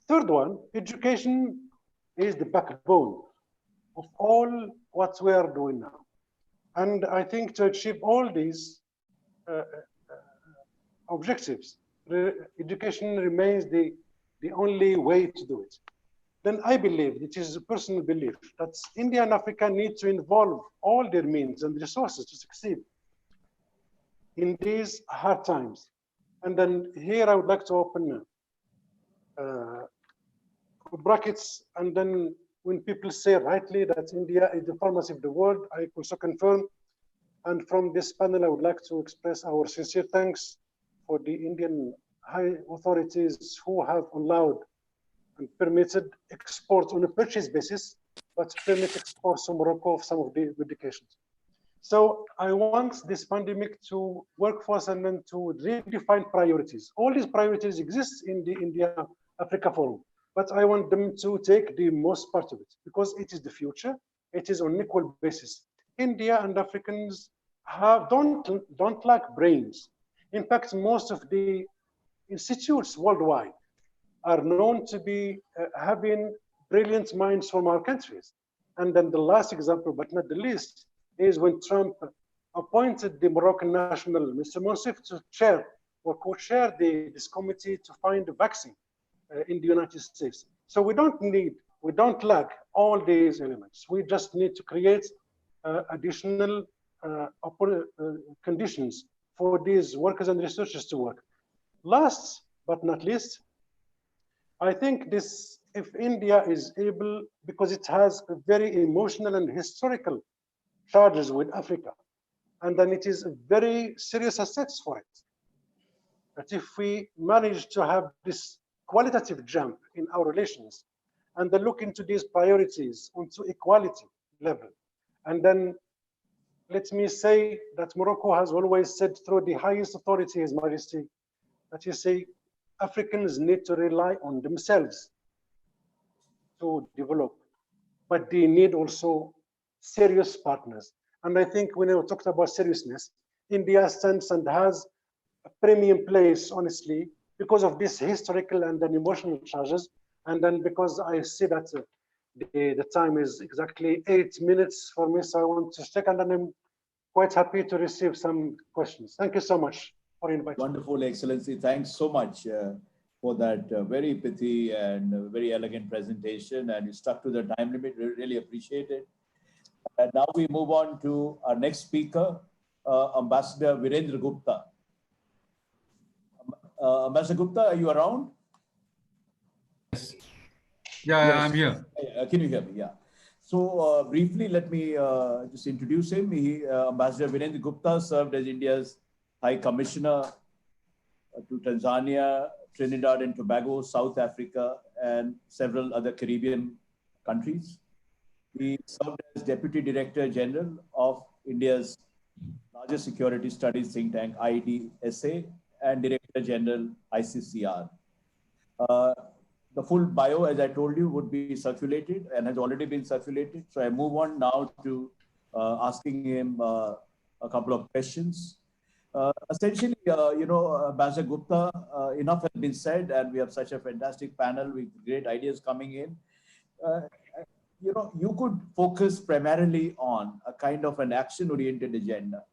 Third one, education is the backbone of all what we are doing now. And I think to achieve all these objectives, education remains the only way to do it. Then I believe, it is a personal belief, that India and Africa need to involve all their means and resources to succeed in these hard times. And then here I would like to open brackets, and then when people say rightly that India is the pharmacy of the world, I also confirm. And from this panel, I would like to express our sincere thanks for the Indian high authorities who have allowed and permitted export on a purchase basis, but permit exports to Morocco of some of the medications. So I want this pandemic to work for us and then to redefine priorities. All these priorities exist in the India-Africa Forum, but I want them to take the most part of it because it is the future. It is on equal basis. India and Africans don't lack brains. In fact, most of the institutes worldwide are known to be having brilliant minds from our countries. And then the last example, but not the least, is when Trump appointed the Moroccan national, Mr. Monsef, to chair or co-chair this committee to find a vaccine in the United States. So we don't lack all these elements. We just need to create additional conditions for these workers and researchers to work. Last but not least, I think if India is able, because it has a very emotional and historical charges with Africa, and then it is a very serious assets for it. That if we manage to have this qualitative jump in our relations, and then look into these priorities onto equality level, and then let me say that Morocco has always said through the highest authority, His Majesty, that you say Africans need to rely on themselves to develop, but they need also serious partners. And I think when we talked about seriousness, India stands and has a premium place, honestly, because of this historical and then emotional charges. And then because I see that the time is exactly 8 minutes for me, so I want to check, and then I'm quite happy to receive some questions. Thank you so much for inviting me. Wonderful, Excellency. Thanks so much. for that very pithy and very elegant presentation, and you stuck to the time limit. We really appreciate it. And now we move on to our next speaker, Ambassador Virendra Gupta. Ambassador Gupta, are you around? Yes. Yeah, Yes. I'm here. Can you hear me? Yeah. So briefly, let me just introduce him. Ambassador Virendra Gupta served as India's High Commissioner to Tanzania, Trinidad and Tobago, South Africa, and several other Caribbean countries. He served as Deputy Director General of India's largest security studies think tank, IDSA, and Director General, ICCR. The full bio, as I told you, would be circulated and has already been circulated. So I move on now to asking him a couple of questions. Essentially, Ambassador Gupta, enough has been said, and we have such a fantastic panel with great ideas coming in. You could focus primarily on a kind of an action-oriented agenda.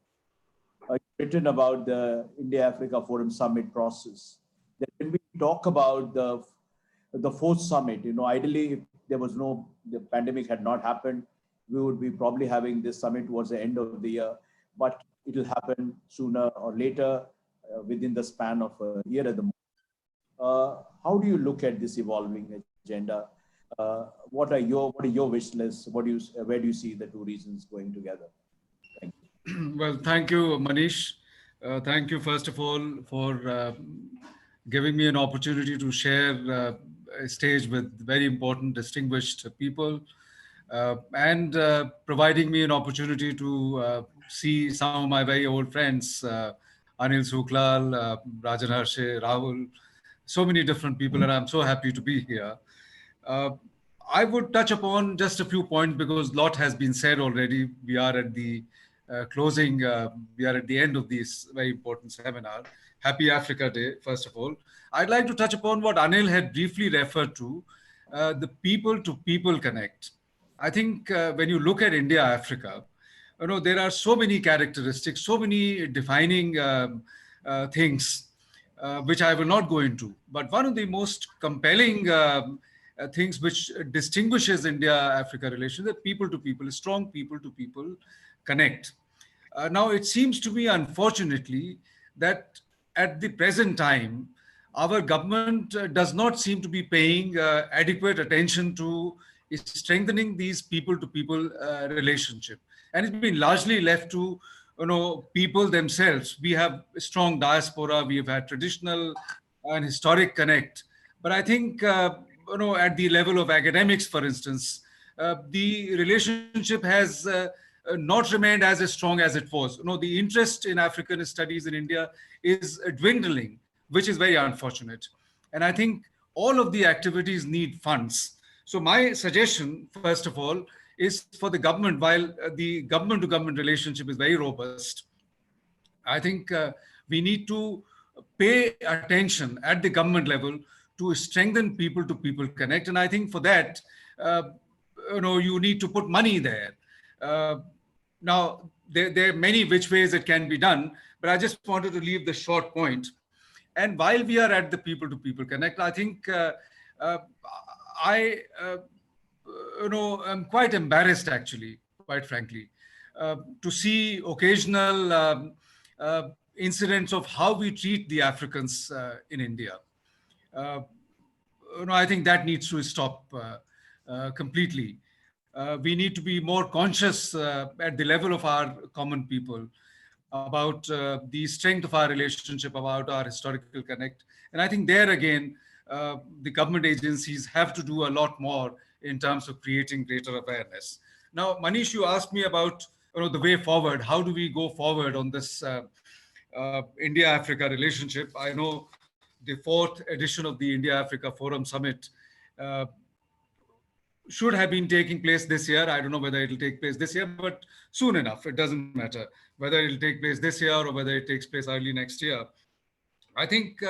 Written about the India-Africa Forum Summit process. That when we talk about the fourth summit, ideally, if there was the pandemic had not happened, we would be probably having this summit towards the end of the year, but it will happen sooner or later within the span of a year at the moment. How do you look at this evolving agenda? What are your wish lists? Where do you see the two regions going together? Thank you. Well, thank you, Manish. Thank you, first of all, for giving me an opportunity to share a stage with very important, distinguished people, and providing me an opportunity to see some of my very old friends, Anil Suklal, Rajan Harshe, Rahul, so many different people, and I'm so happy to be here. I would touch upon just a few points because a lot has been said already. We are at the closing, we are at the end of this very important seminar. Happy Africa Day, first of all. I'd like to touch upon what Anil had briefly referred to, the people-to-people connect. I think when you look at India-Africa, there are so many characteristics, so many defining things, which I will not go into. But one of the most compelling things which distinguishes India-Africa relations is people-to-people, strong people-to-people connect. Now, it seems to me, unfortunately, that at the present time, our government does not seem to be paying adequate attention to strengthening these people-to-people relationship. And it's been largely left to people themselves. We have a strong diaspora, we have had traditional and historic connect. But I think, at the level of academics, for instance, the relationship has not remained as strong as it was. The interest in African studies in India is dwindling, which is very unfortunate. And I think all of the activities need funds. So my suggestion, first of all, is for the government, while the government-to-government relationship is very robust, I think we need to pay attention at the government level to strengthen people-to-people connect. And I think for that, you need to put money there. Now, there are many which ways it can be done, but I just wanted to leave the short point. And while we are at the people-to-people connect, I think I'm quite embarrassed, actually, quite frankly, to see occasional incidents of how we treat the Africans in India. I think that needs to stop completely. We need to be more conscious at the level of our common people about the strength of our relationship, about our historical connect. And I think there again, the government agencies have to do a lot more in terms of creating greater awareness. Now, Manish, you asked me about the way forward. How do we go forward on this India-Africa relationship? I know the 4th edition of the India-Africa Forum Summit should have been taking place this year. I don't know whether it will take place this year, but soon enough. It doesn't matter whether it will take place this year or whether it takes place early next year. I think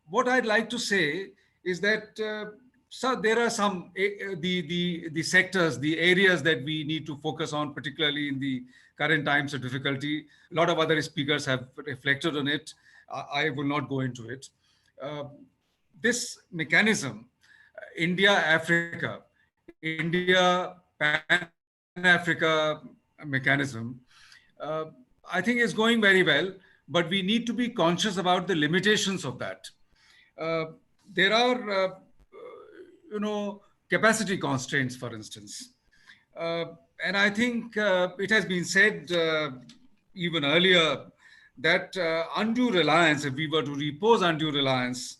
what I'd like to say is that so there are some the sectors, the areas that we need to focus on, particularly in the current times of difficulty. A lot of other speakers have reflected on it. I will not go into it. this mechanism, India-Africa, India-Pan-Africa mechanism, I think is going very well, but we need to be conscious about the limitations of that. There are, capacity constraints, for instance. And I think it has been said even earlier that undue reliance, if we were to repose undue reliance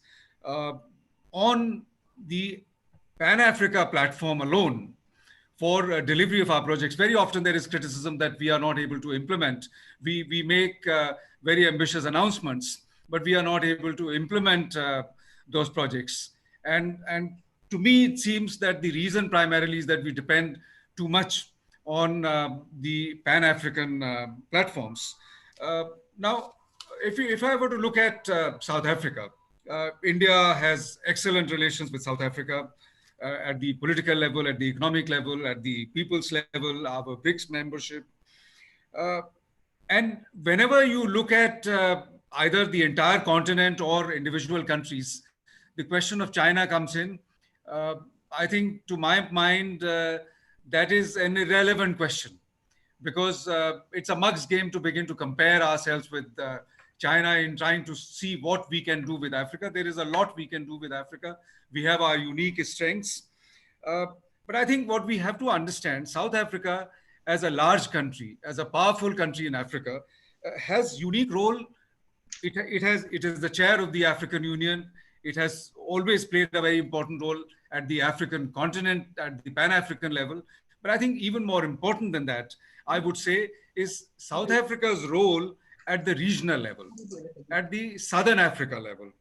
on the Pan-Africa platform alone for delivery of our projects, very often there is criticism that we are not able to implement. We make very ambitious announcements, but we are not able to implement those projects. And to me, it seems that the reason primarily is that we depend too much on the Pan-African platforms. Now, if I were to look at South Africa, India has excellent relations with South Africa at the political level, at the economic level, at the people's level, our BRICS membership. And whenever you look at either the entire continent or individual countries, the question of China comes in. I think to my mind, that is an irrelevant question, because it's a mug's game to begin to compare ourselves with China in trying to see what we can do with Africa. There is a lot we can do with Africa. We have our unique strengths. But I think what we have to understand, South Africa as a large country, as a powerful country in Africa, has unique role. It is the chair of the African Union. It has always played a very important role at the African continent, at the Pan-African level. But I think even more important than that, I would say, is South Africa's role at the regional level, at the Southern Africa level.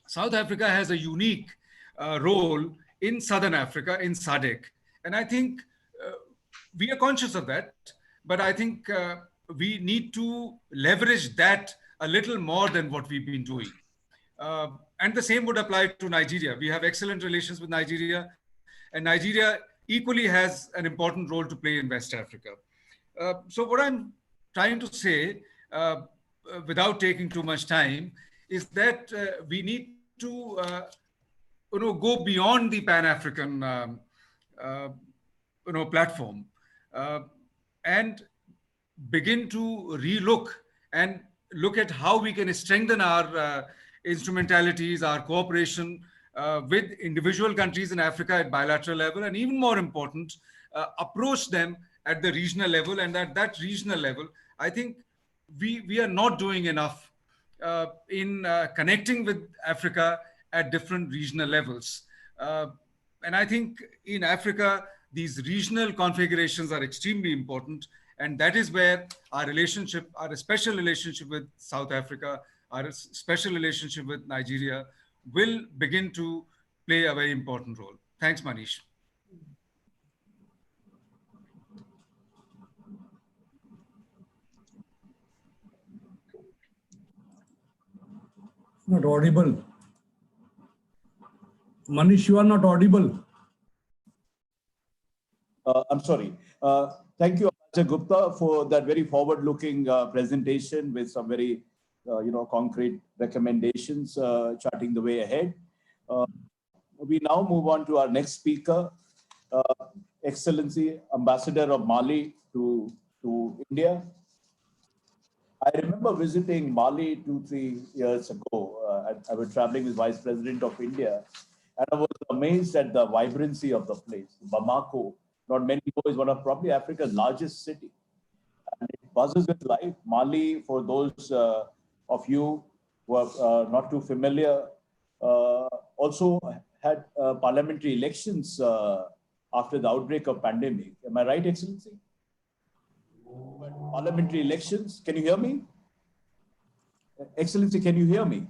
South Africa has a unique role in Southern Africa, in SADC. And I think we are conscious of that, but I think we need to leverage that a little more than what we've been doing. And the same would apply to Nigeria. We have excellent relations with Nigeria, and Nigeria equally has an important role to play in West Africa. So what I'm trying to say, without taking too much time, is that we need to go beyond the Pan-African platform and begin to relook and look at how we can strengthen our instrumentalities, our cooperation with individual countries in Africa at bilateral level, and even more important, approach them at the regional level. And at that regional level, I think we are not doing enough in connecting with Africa at different regional levels. And I think in Africa, these regional configurations are extremely important. And that is where our relationship, our special relationship with South Africa, our special relationship with Nigeria will begin to play a very important role. Thanks, Manish. Not audible. Manish, you are not audible. I'm sorry. Thank you, Ajay Gupta, for that very forward-looking presentation with some very, concrete recommendations charting the way ahead. We now move on to our next speaker, Excellency Ambassador of Mali to India. I remember visiting Mali 2-3 years ago. I was traveling with Vice President of India, and I was amazed at the vibrancy of the place. Bamako, not many know, is one of probably Africa's largest city. And it buzzes with life. Mali, for those of you who are not too familiar, also had parliamentary elections after the outbreak of pandemic. Am I right, Excellency? Parliamentary elections. Can you hear me? Excellency, can you hear me?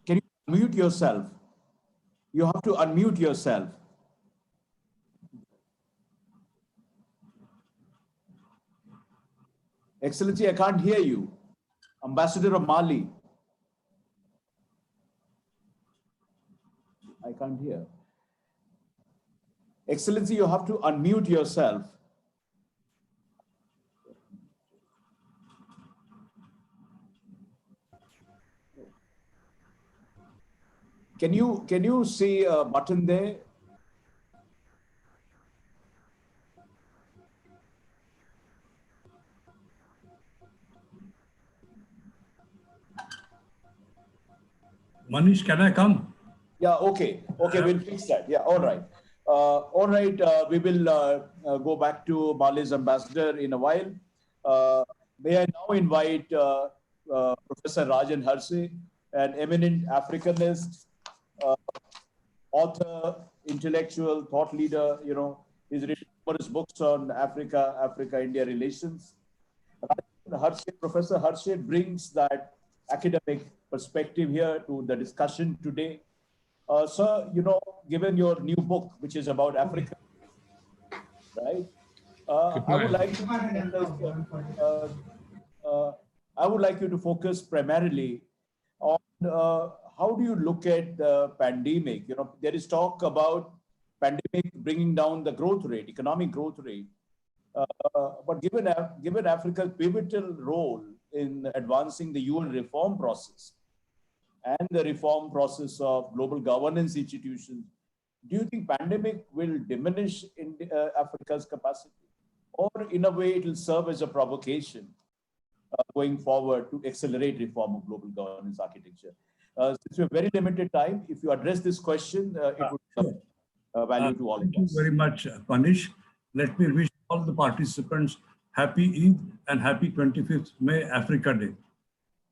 Can you mute yourself? You have to unmute yourself. Excellency, I can't hear you. Ambassador of Mali. I can't hear. Excellency, you have to unmute yourself. Can you see a button there? Manish, can I come? Yeah, okay, we'll fix that. Yeah, all right. We will go back to Mali's ambassador in a while. May I now invite Professor Rajan Harsey, an eminent Africanist, author, intellectual, thought leader. You know, he's written numerous books on Africa-India relations. Professor Harsey brings that academic perspective here to the discussion today. Sir, you know, given your new book, which is about Africa, right? I would like you to focus primarily on how do you look at the pandemic? You know, there is talk about pandemic bringing down the growth rate, economic growth rate. But given Africa's pivotal role in advancing the UN reform process and the reform process of global governance institutions, do you think pandemic will diminish in Africa's capacity? Or in a way, it will serve as a provocation going forward to accelerate reform of global governance architecture? Since we have very limited time, if you address this question, it would have value to all of us. Thank you very much, Manish. Let me wish all the participants happy Eid and happy 25th May Africa Day.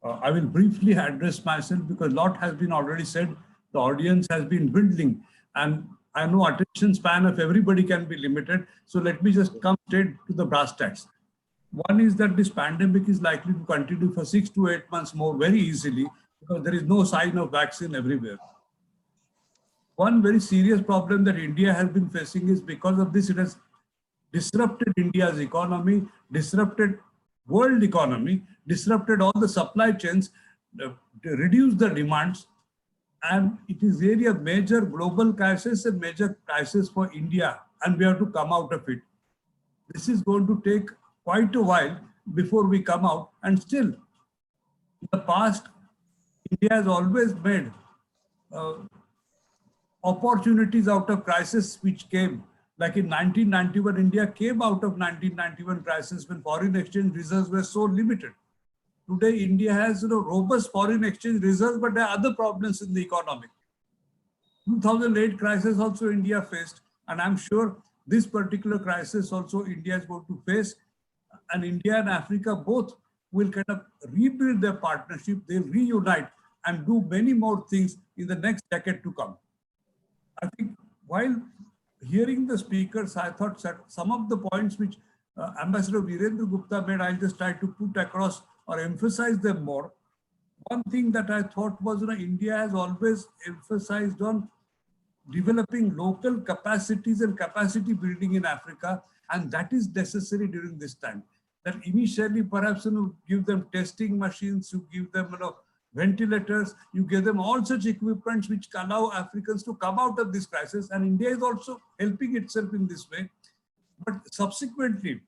I will briefly address myself because a lot has been already said. The audience has been dwindling, and I know attention span of everybody can be limited. So let me just come straight to the brass tacks. One is that this pandemic is likely to continue for 6 to 8 months more very easily because there is no sign of vaccine everywhere. One very serious problem that India has been facing is because of this, it has disrupted India's economy, disrupted world economy, disrupted all the supply chains, reduced the demands, and it is really a major global crisis and major crisis for India, and we have to come out of it. This is going to take quite a while before we come out, and still, in the past, India has always made opportunities out of crisis which came. Like in 1991, India came out of 1991 crisis when foreign exchange reserves were so limited. Today, India has robust foreign exchange reserves, but there are other problems in the economy. 2008 crisis also India faced, and I'm sure this particular crisis also India is going to face. And India and Africa both will kind of rebuild their partnership, they'll reunite and do many more things in the next decade to come. I think while hearing the speakers, I thought that some of the points which Ambassador Virendra Gupta made, I'll just try to put across or emphasize them more. One thing that I thought was, India has always emphasized on developing local capacities and capacity building in Africa, and that is necessary during this time. That initially, perhaps, give them testing machines, you give them, ventilators, you give them all such equipments which allow Africans to come out of this crisis, and India is also helping itself in this way. But subsequently,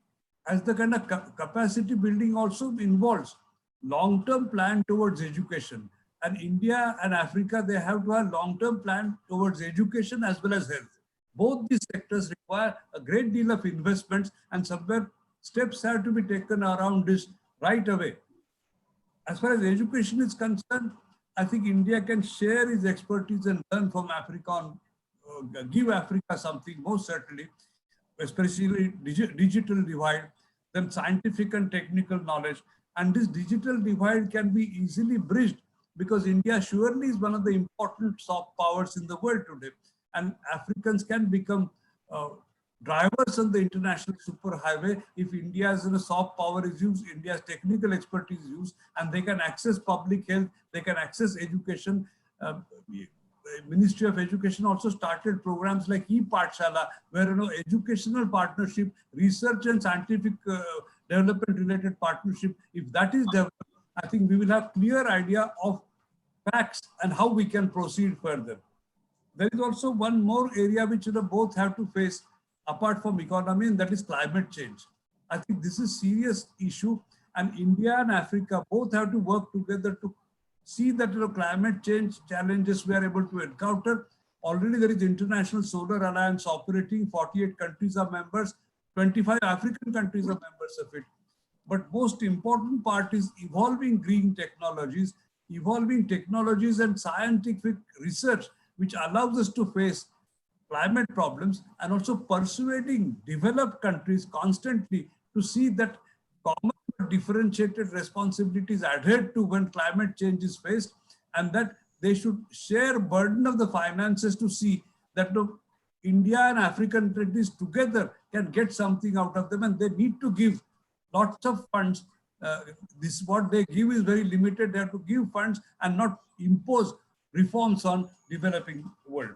as the kind of capacity building also involves long-term plan towards education, and India and Africa, they have to have long-term plan towards education as well as health. Both these sectors require a great deal of investments, and somewhere steps have to be taken around this right away. As far as education is concerned, I think India can share its expertise and learn from Africa, on, give Africa something, most certainly, especially digital divide, then scientific and technical knowledge. And this digital divide can be easily bridged because India surely is one of the important soft powers in the world today. And Africans can become drivers on the international superhighway if India's soft power is used, India's technical expertise is used, and they can access public health, they can access education. Ministry of Education also started programs like ePathshala, where educational partnership, research and scientific development related partnership, if that is developed, I think we will have clear idea of facts and how we can proceed further. There is also one more area which both have to face apart from economy, and that is climate change. I think this is a serious issue, and India and Africa both have to work together to see that climate change challenges we are able to encounter. Already there is International Solar Alliance operating, 48 countries are members, 25 African countries are members of it. But most important part is evolving green technologies and scientific research, which allows us to face climate problems, and also persuading developed countries constantly to see that common differentiated responsibilities adhered to when climate change is faced, and that they should share burden of the finances to see that India and African countries together can get something out of them, and they need to give lots of funds. This what they give is very limited. They have to give funds and not impose reforms on developing world.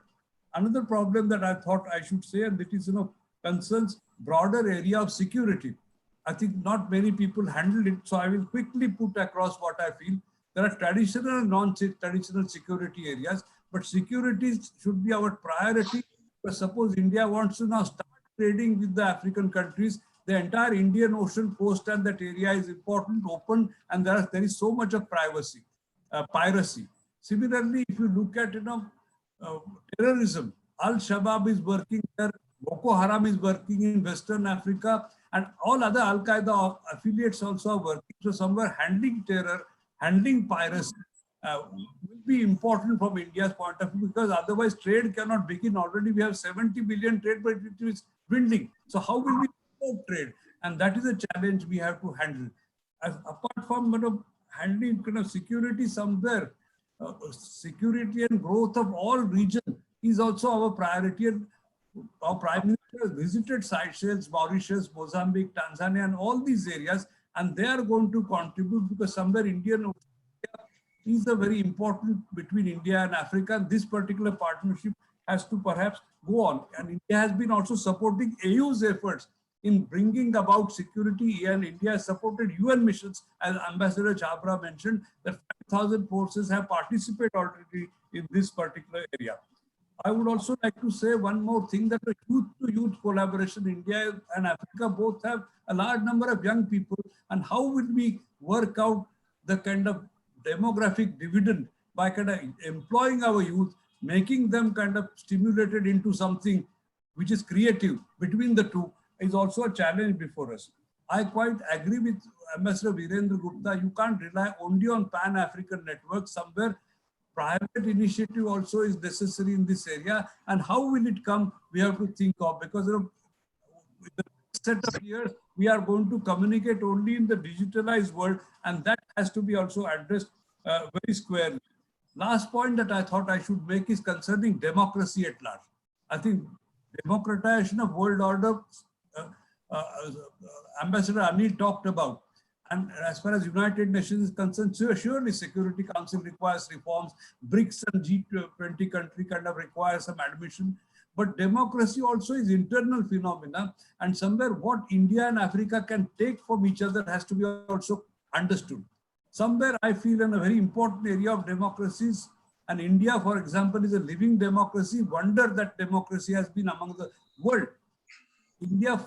Another problem that I thought I should say, and that is, concerns broader area of security. I think not many people handle it, so I will quickly put across what I feel. There are traditional and non-traditional security areas, but security should be our priority. But suppose India wants to now start trading with the African countries, the entire Indian Ocean coast and that area is important, open, and there is so much of piracy. Similarly, if you look at terrorism, Al-Shabaab is working there, Boko Haram is working in Western Africa, and all other Al-Qaeda affiliates also are working. So somewhere handling terror, handling piracy will be important from India's point of view, because otherwise trade cannot begin. Already we have 70 billion trade, but it is dwindling. So how will we promote trade? And that is a challenge we have to handle. Apart from handling security somewhere, security and growth of all regions is also our priority. And our Prime Minister has visited Seychelles, Mauritius, Mozambique, Tanzania, and all these areas, and they are going to contribute, because somewhere Indian Ocean is a very important between India and Africa. This particular partnership has to perhaps go on, and India has been also supporting AU's efforts in bringing about security, and India has supported UN missions, as Ambassador Chabra mentioned, that 5,000 forces have participated already in this particular area. I would also like to say one more thing, that the youth-to-youth collaboration, India and Africa both have a large number of young people, and how will we work out the kind of demographic dividend by kind of employing our youth, making them kind of stimulated into something which is creative between the two, is also a challenge before us. I quite agree with Ambassador Virendra Gupta. You can't rely only on Pan-African networks. Somewhere private initiative also is necessary in this area. And how will it come? We have to think of, because with the next set of years, we are going to communicate only in the digitalized world, and that has to be also addressed very squarely. Last point that I thought I should make is concerning democracy at large. I think democratization of world order, Ambassador Anil talked about. And as far as United Nations is concerned, surely Security Council requires reforms. BRICS and G20 country kind of require some admission. But democracy also is internal phenomena, and somewhere what India and Africa can take from each other has to be also understood. Somewhere I feel in a very important area of democracies, and India, for example, is a living democracy. Wonder that democracy has been among the world. India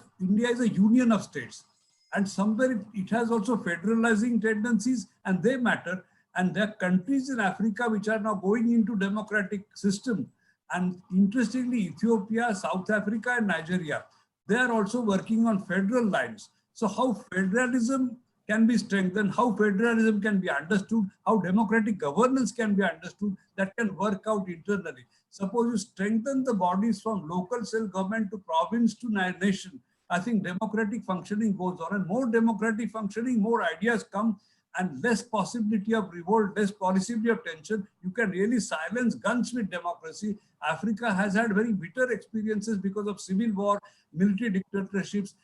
is a union of states, and somewhere it has also federalizing tendencies, and they matter. And there are countries in Africa which are now going into democratic system. And interestingly, Ethiopia, South Africa, and Nigeria, they are also working on federal lines. So how federalism can be strengthened, how federalism can be understood, how democratic governance can be understood, that can work out internally. Suppose you strengthen the bodies from local self-government to province to nation, I think democratic functioning goes on, and more democratic functioning, more ideas come, and less possibility of revolt, less possibility of tension. You can really silence guns with democracy. Africa has had very bitter experiences because of civil war, military dictatorships,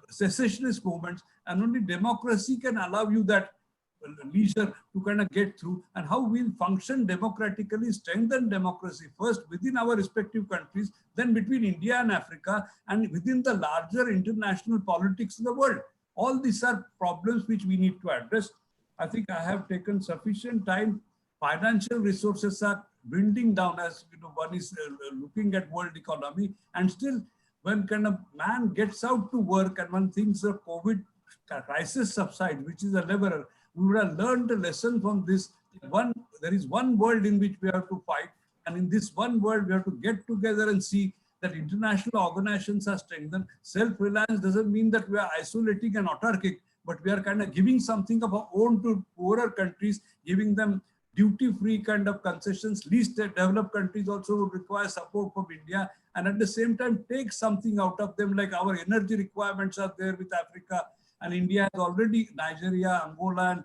secessionist movements, and only democracy can allow you that leisure to kind of get through. And how we'll function democratically, strengthen democracy first within our respective countries, then between India and Africa, and within the larger international politics in the world. All these are problems which we need to address. I think I have taken sufficient time. Financial resources are dwindling down, as one is looking at world economy, and still when kind of man gets out to work and when things the COVID crisis subsides, which is a leveler, we would have learned a lesson from this. One there is one world in which we have to fight. And in this one world, we have to get together and see that international organizations are strengthened. Self-reliance doesn't mean that we are isolating and autarkic, but we are kind of giving something of our own to poorer countries, giving them duty-free kind of concessions. Least developed countries also would require support from India, and at the same time take something out of them, like our energy requirements are there with Africa, and India has already Nigeria, Angola, and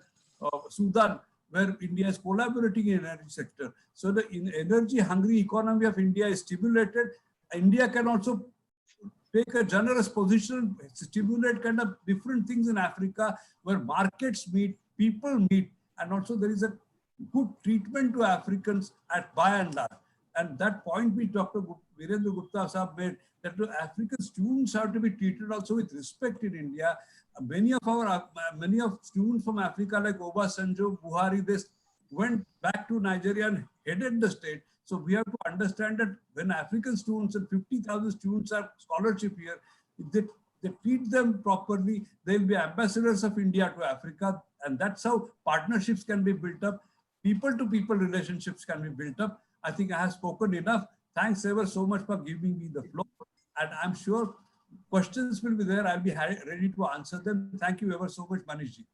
Sudan, where India is collaborating in energy sector. So the energy hungry economy of India is stimulated. India can also take a generous position, stimulate kind of different things in Africa where markets meet, people meet, and also there is a good treatment to Africans by and large. And that point which Dr. Virendra Gupta Sahab made, that the African students have to be treated also with respect in India. Many of students from Africa like Obasanjo, Buhari, they went back to Nigeria and headed the state. So we have to understand that when African students and 50,000 students are scholarship here, if they treat them properly, they'll be ambassadors of India to Africa. And that's how partnerships can be built up. People-to-people relationships can be built up. I think I have spoken enough. Thanks ever so much for giving me the floor. And I'm sure questions will be there. I'll be ready to answer them. Thank you ever so much, Manishji.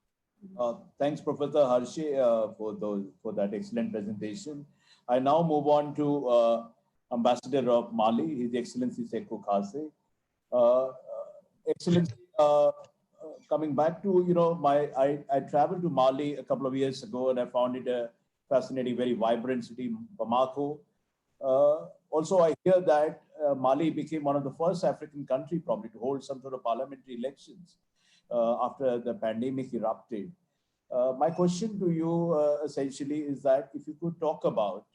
Thanks, Professor Harshe, for that excellent presentation. I now move on to Ambassador of Mali, His Excellency Sekou Kassé. Excellency, coming back to, I traveled to Mali a couple of years ago and I found it a fascinating, very vibrant city, Bamako. Also, I hear that Mali became one of the first African country probably to hold some sort of parliamentary elections after the pandemic erupted. My question to you essentially is that if you could talk about,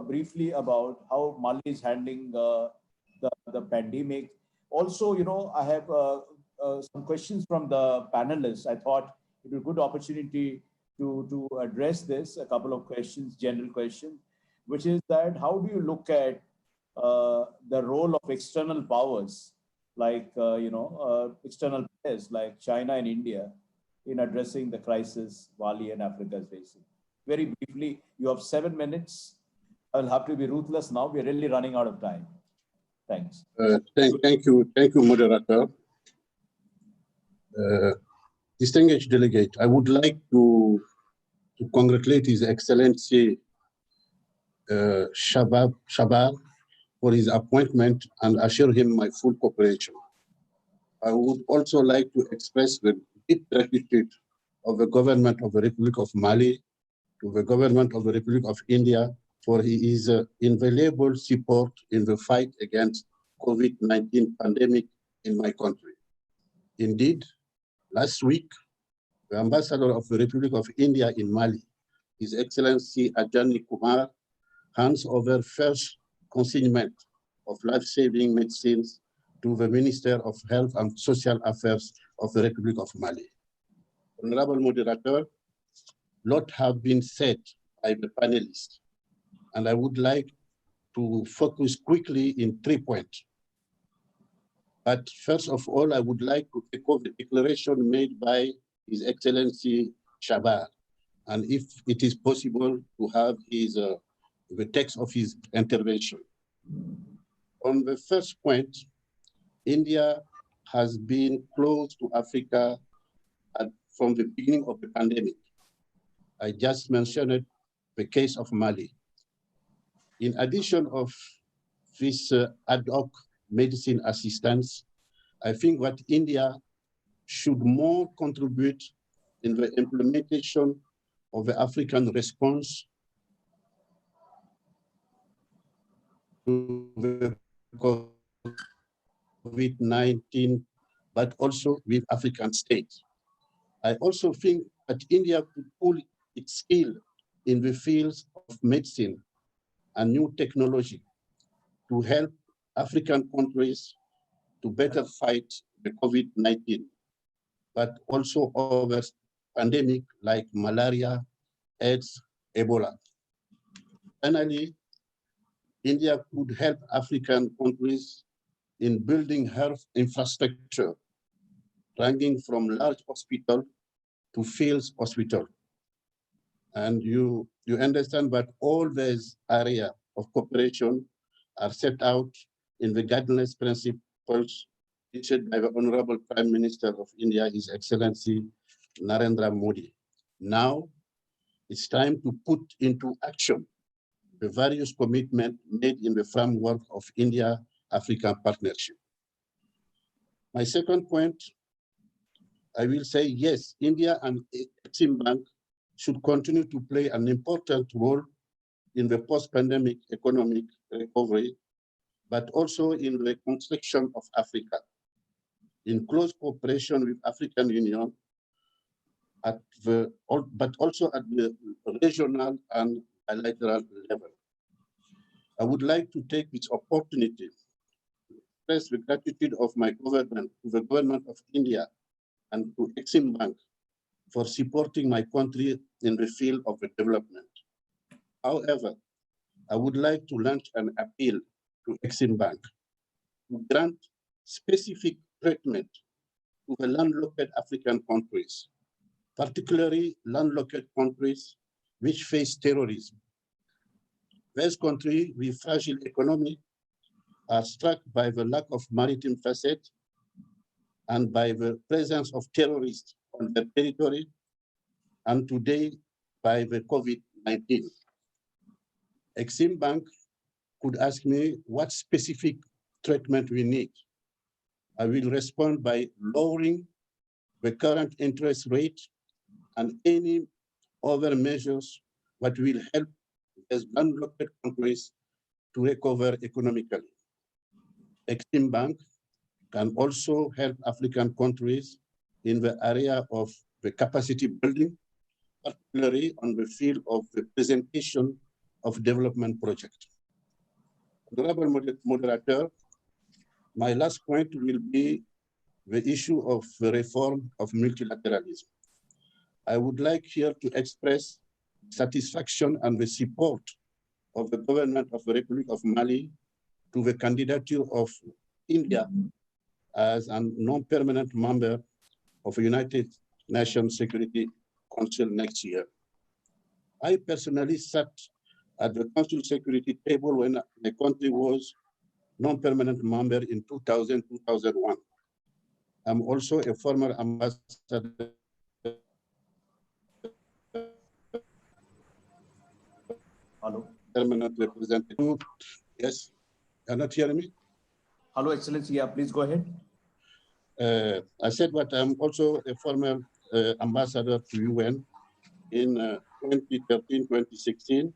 briefly about how Mali is handling the pandemic. Also, I have some questions from the panelists. I thought it was a good opportunity to address this, a couple of questions, general questions, which is that how do you look at the role of external powers like, external players like China and India in addressing the crisis Mali and Africa is facing? Very briefly, you have 7 minutes. I'll have to be ruthless now. We're really running out of time. Thanks. Thank you, moderator. Distinguished delegate, I would like to congratulate His Excellency Shabab for his appointment and assure him my full cooperation. I would also like to express the deep gratitude of the government of the Republic of Mali to the government of the Republic of India for his invaluable support in the fight against COVID-19 pandemic in my country. Indeed, last week, the ambassador of the Republic of India in Mali, His Excellency Ajani Kumar, hands over first consignment of life-saving medicines to the Minister of Health and Social Affairs of the Republic of Mali. Honorable moderator, lot have been said by the panelists, and I would like to focus quickly in 3 points. But first of all, I would like to echo the declaration made by His Excellency Shabab, and if it is possible to have the text of his intervention. On the first point, India has been close to Africa from the beginning of the pandemic. I just mentioned the case of Mali. In addition of this ad hoc medicine assistance, I think that India should more contribute in the implementation of the African response to the COVID-19, but also with African states. I also think that India could pull its skill in the fields of medicine and new technology to help African countries to better fight the COVID-19, but also other pandemic like malaria, AIDS, Ebola. Finally, India could help African countries in building health infrastructure, ranging from large hospital to field hospital. And you understand that all these areas of cooperation are set out in the guidelines principles issued by the Honorable Prime Minister of India, His Excellency Narendra Modi. Now, it's time to put into action the various commitments made in the framework of India-Africa partnership. My second point, I will say yes, India and Exim Bank should continue to play an important role in the post-pandemic economic recovery, but also in the construction of Africa, in close cooperation with African Union, but also at the regional and bilateral level. I would like to take this opportunity to express the gratitude of my government to the government of India and to Exim Bank for supporting my country in the field of the development. However, I would like to launch an appeal to Exim Bank to grant specific treatment to the landlocked African countries, particularly landlocked countries which face terrorism. These countries with fragile economy are struck by the lack of maritime facet and by the presence of terrorists on their territory, and today by the COVID-19. Exim Bank could ask me what specific treatment we need. I will respond by lowering the current interest rate and any other measures that will help these landlocked countries to recover economically. Exim Bank can also help African countries in the area of the capacity building, particularly on the field of the presentation of development projects. Honorable Moderator, my last point will be the issue of the reform of multilateralism. I would like here to express satisfaction and the support of the government of the Republic of Mali to the candidature of India as a non-permanent member of the United Nations Security Council next year. I personally sat at the Council Security table when the country was non-permanent member in 2000-2001. I'm also a former ambassador permanent representative. Yes, you're not hearing me? Hello, Excellency. Yeah, please go ahead. I said that I'm also a former ambassador to UN in 2013-2016.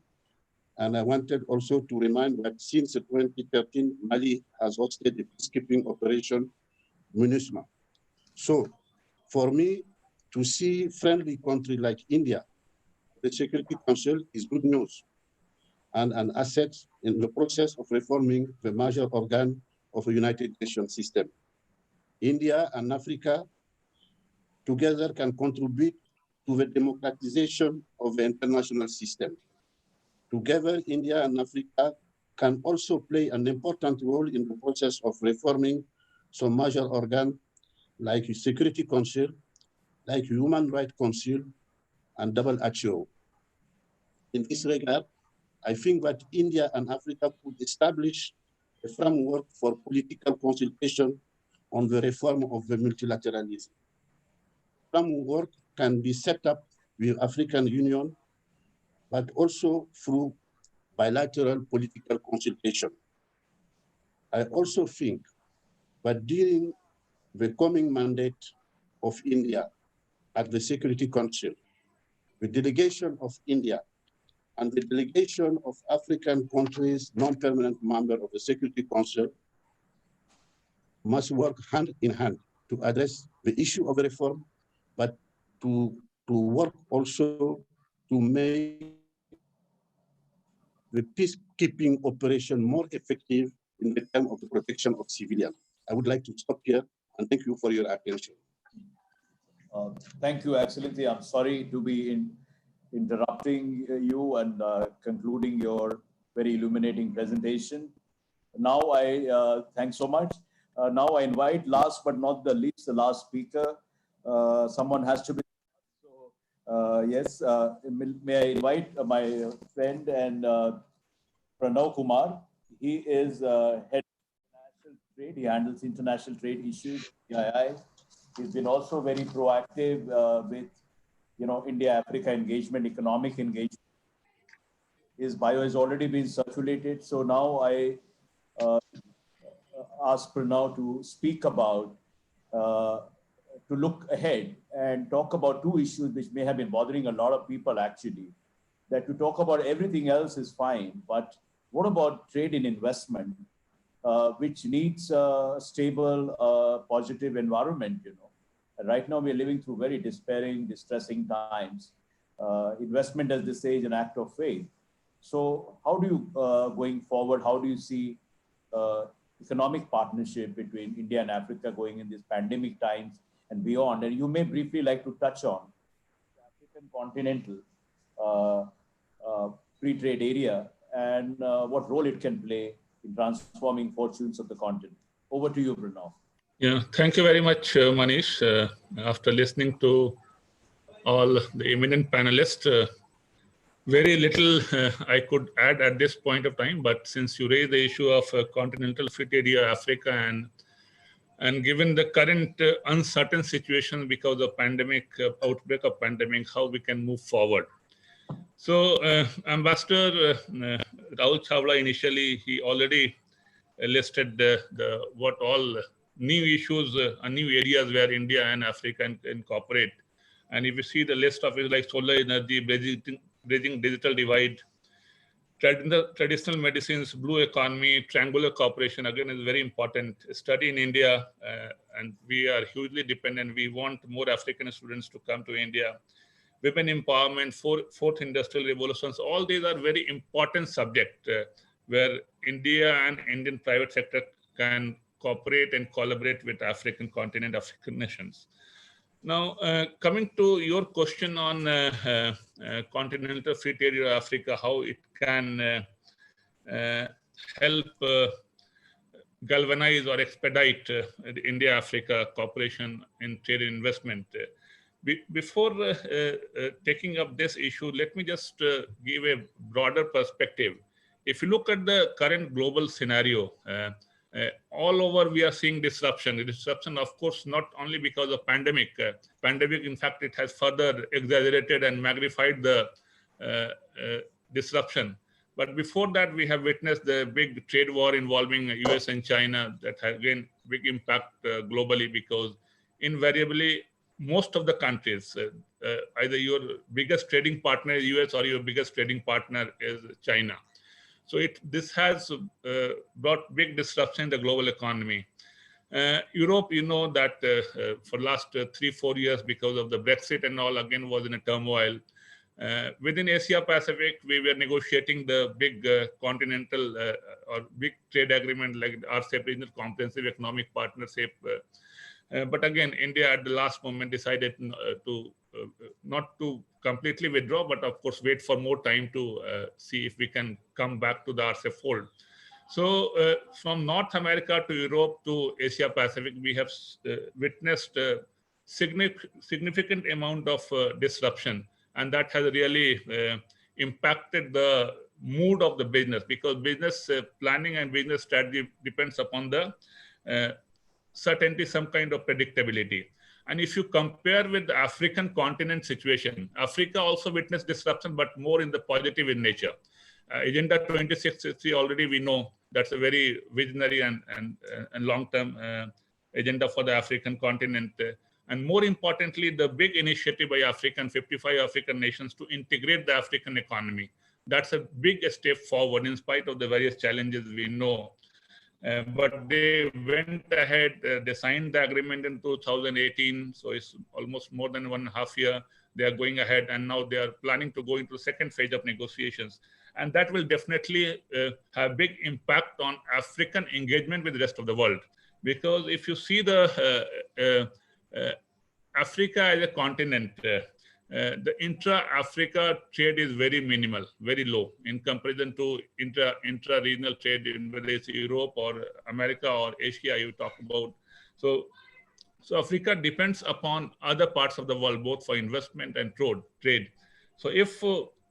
And I wanted also to remind that since 2013, Mali has hosted a peacekeeping operation, MINUSMA. So for me to see friendly country like India, the Security Council is good news and an asset in the process of reforming the major organ of the United Nations system. India and Africa together can contribute to the democratization of the international system. Together, India and Africa can also play an important role in the process of reforming some major organs like the Security Council, like Human Rights Council, and WHO. In this regard, I think that India and Africa could establish a framework for political consultation on the reform of the multilateralism. Framework can be set up with African Union, but also through bilateral political consultation. I also think that during the coming mandate of India at the Security Council, the delegation of India and the delegation of African countries, non-permanent member of the Security Council, must work hand in hand to address the issue of reform, but to work also to make the peacekeeping operation more effective in the term of the protection of civilians. I would like to stop here and thank you for your attention. Thank you, Excellency. I'm sorry to be interrupting you and concluding your very illuminating presentation. Now I thanks so much. Now I invite, last but not the least, the last speaker. Someone has to be. So Yes, may I invite my friend and Pranav Kumar. He is head of international trade. He handles international trade issues, CII. He's been also very proactive with, India-Africa engagement, economic engagement. His bio has already been circulated. So now I ask Pranav to speak about, to look ahead and talk about two issues which may have been bothering a lot of people actually. That to talk about everything else is fine, but what about trade and investment, which needs a stable, positive environment, Right now we're living through very despairing, distressing times. Investment, as they say, is an act of faith. So how do you, going forward, how do you see economic partnership between India and Africa going in these pandemic times and beyond? And you may briefly like to touch on the African continental free trade area and what role it can play in transforming fortunes of the continent. Over to you, Pranav. Yeah, thank you very much, Manish. After listening to all the eminent panelists, very little I could add at this point of time, but since you raised the issue of continental free trade area, Africa, and given the current uncertain situation because of pandemic, outbreak of pandemic, how we can move forward. So Ambassador Rahul Chawla, initially, he already listed what all new issues, new areas where India and Africa can cooperate. And if you see the list of it, like solar energy, bridging digital divide, traditional medicines, blue economy, triangular cooperation, again, is very important. Study in India, and we are hugely dependent. We want more African students to come to India. Women empowerment, fourth industrial revolutions, all these are very important subjects where India and Indian private sector can cooperate and collaborate with African continent, African nations. Now, coming to your question on continental free trade area Africa, how it can help galvanize or expedite the India-Africa cooperation in trade and investment. Before taking up this issue, let me just give a broader perspective. If you look at the current global scenario, all over we are seeing disruption. Disruption, of course, not only because of pandemic. Pandemic, in fact, it has further exaggerated and magnified the disruption. But before that, we have witnessed the big trade war involving US and China that has again big impact globally, because invariably most of the countries, either your biggest trading partner is US or your biggest trading partner is China. So this has brought big disruption in the global economy. Europe, you know that for last 3-4 years, because of the Brexit and all, again was in a turmoil. Within Asia Pacific, we were negotiating the big continental or big trade agreement like RCEP, Regional Comprehensive Economic Partnership. But again, India at the last moment decided not to completely withdraw, but of course wait for more time to see if we can come back to the RCEP fold. So from North America to Europe to Asia Pacific, we have witnessed a significant amount of disruption, and that has really impacted the mood of the business, because business planning and business strategy depends upon the certainty, some kind of predictability. And if you compare with the African continent situation, Africa also witnessed disruption, but more in the positive in nature. Agenda 2063 already we know that's a very visionary and long-term agenda for the African continent. And more importantly, the big initiative by 55 African nations to integrate the African economy. That's a big step forward in spite of the various challenges we know. But they went ahead, they signed the agreement in 2018, so it's almost more than 1.5 years. They are going ahead, and now they are planning to go into the second phase of negotiations. And that will definitely have big impact on African engagement with the rest of the world. Because if you see the Africa as a continent, the intra-Africa trade is very minimal, very low in comparison to intra-regional trade in whether it's Europe or America or Asia you talk about. So So Africa depends upon other parts of the world, both for investment and trade. So if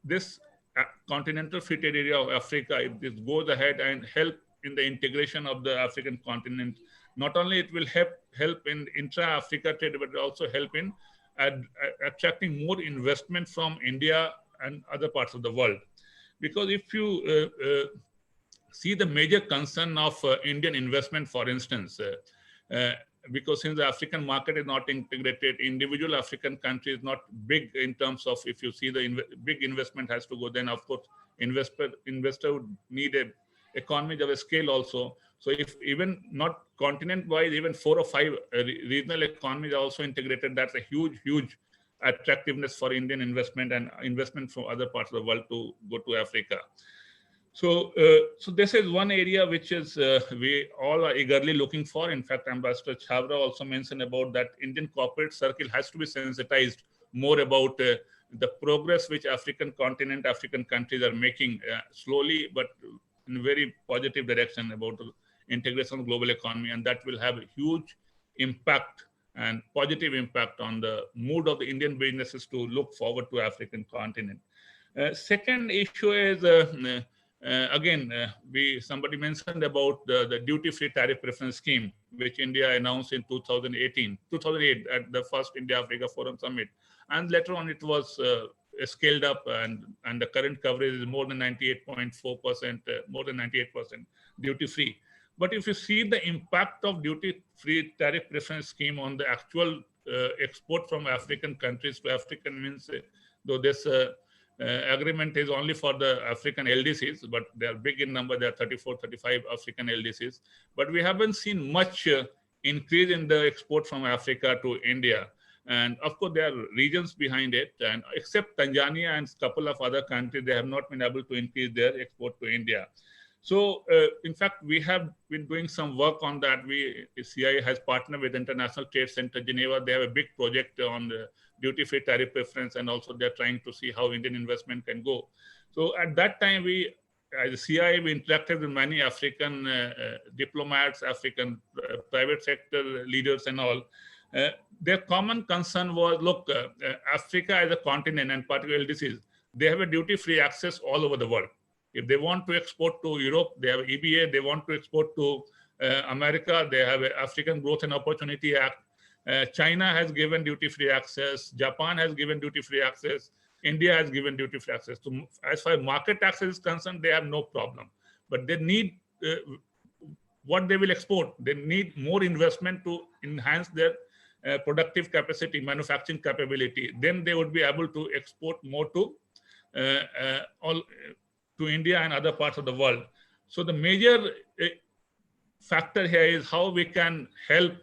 this continental free trade area of Africa, if this goes ahead and help in the integration of the African continent, not only it will help in intra-Africa trade, but also help in attracting more investment from India and other parts of the world. Because if you see the major concern of Indian investment, for instance, because since the African market is not integrated, individual African country is not big in terms of, if you see the big investment has to go, then of course investor would need a economies of a scale also. So if even not continent-wise, even 4 or 5 regional economies are also integrated, that's a huge attractiveness for Indian investment and investment from other parts of the world to go to Africa. So, so this is one area which is we all are eagerly looking for. In fact, Ambassador Chhabra also mentioned about that Indian corporate circle has to be sensitized more about the progress which African continent, African countries are making slowly, but in a very positive direction about the integration of global economy, and that will have a huge impact and positive impact on the mood of the Indian businesses to look forward to African continent. Second issue is again, somebody mentioned about the duty-free tariff preference scheme, which India announced in 2008 at the first India-Africa Forum Summit. And later on, it was scaled up, and the current coverage is more than 98.4%, more than 98% duty-free. But if you see the impact of duty-free tariff preference scheme on the actual export from African countries to African, means though this agreement is only for the African LDCs, but they are big in number. There are 34, 35 African LDCs. But we haven't seen much increase in the export from Africa to India. And of course, there are reasons behind it. And except Tanzania and a couple of other countries, they have not been able to increase their export to India. So, in fact, we have been doing some work on that. CIA has partnered with International Trade Center Geneva. They have a big project on the duty-free tariff preference, and also they're trying to see how Indian investment can go. So at that time, we, as CIA, we interacted with many African diplomats, African private sector leaders and all. Their common concern was, look, Africa as a continent, and particularly LDCs, they have a duty-free access all over the world. If they want to export to Europe, they have EBA. They want to export to America, they have an African Growth and Opportunity Act. China has given duty-free access. Japan has given duty-free access. India has given duty-free access. So as far as market access is concerned, they have no problem. But they need what they will export. They need more investment to enhance their productive capacity, manufacturing capability. Then they would be able to export more to India and other parts of the world. So the major factor here is how we can help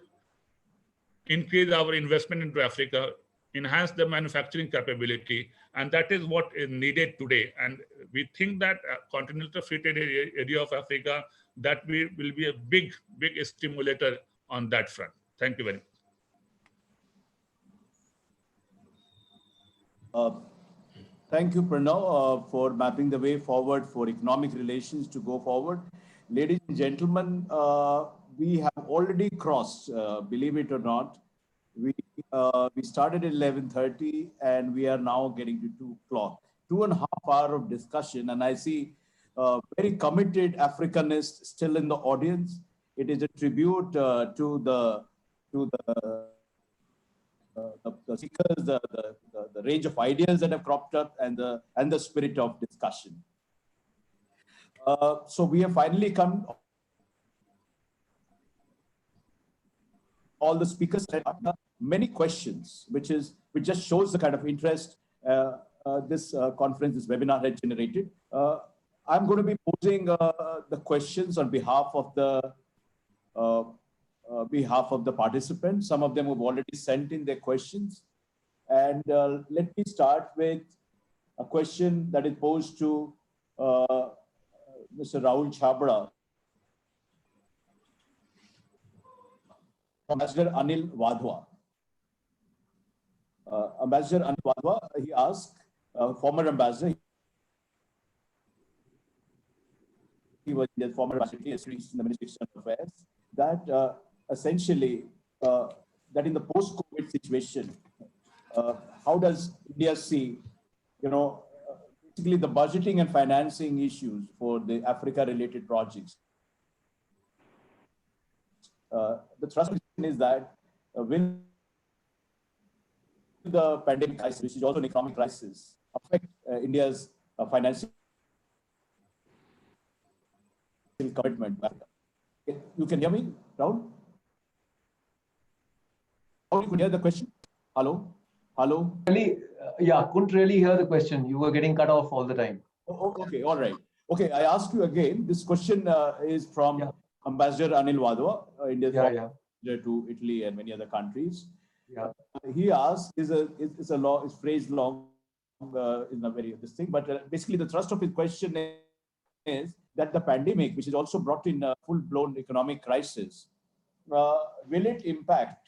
increase our investment into Africa, enhance the manufacturing capability, and that is what is needed today. And we think that continental free trade area of Africa, that will be a big stimulator on that front. Thank you very much. Thank you, Pranav, for mapping the way forward for economic relations to go forward. Ladies and gentlemen, we have already crossed, believe it or not, we started at 11:30 and we are now getting to 2 o'clock. 2.5 hours of discussion, and I see very committed Africanists still in the audience. It is a tribute to the speakers, the range of ideas that have cropped up, and the spirit of discussion. So we have finally come. All the speakers had many questions, which just shows the kind of interest this conference, this webinar had generated. I'm going to be posing the questions on behalf of the participants. Some of them have already sent in their questions. And let me start with a question that is posed to Mr. Rahul Chhabra. Ambassador Anil Wadhwa. Ambassador Anil Wadhwa, he asked, former ambassador, he was the former ambassador in the Ministry of External Affairs, that essentially the that in the post-COVID situation, how does India see, basically the budgeting and financing issues for the Africa-related projects? The thrust is that will the pandemic crisis, which is also an economic crisis, affect India's financial commitment? You can hear me, Rahul? How you could hear the question? Hello? Hello? Really, yeah, couldn't really hear the question. You were getting cut off all the time. Oh, okay, all right. Okay, I asked you again. This question is from Ambassador Anil Wadhwa, India's ambassador to Italy and many other countries. Yeah. He asked, is phrased long in a very this thing, but basically the thrust of his question is that the pandemic, which is also brought in a full-blown economic crisis, will it impact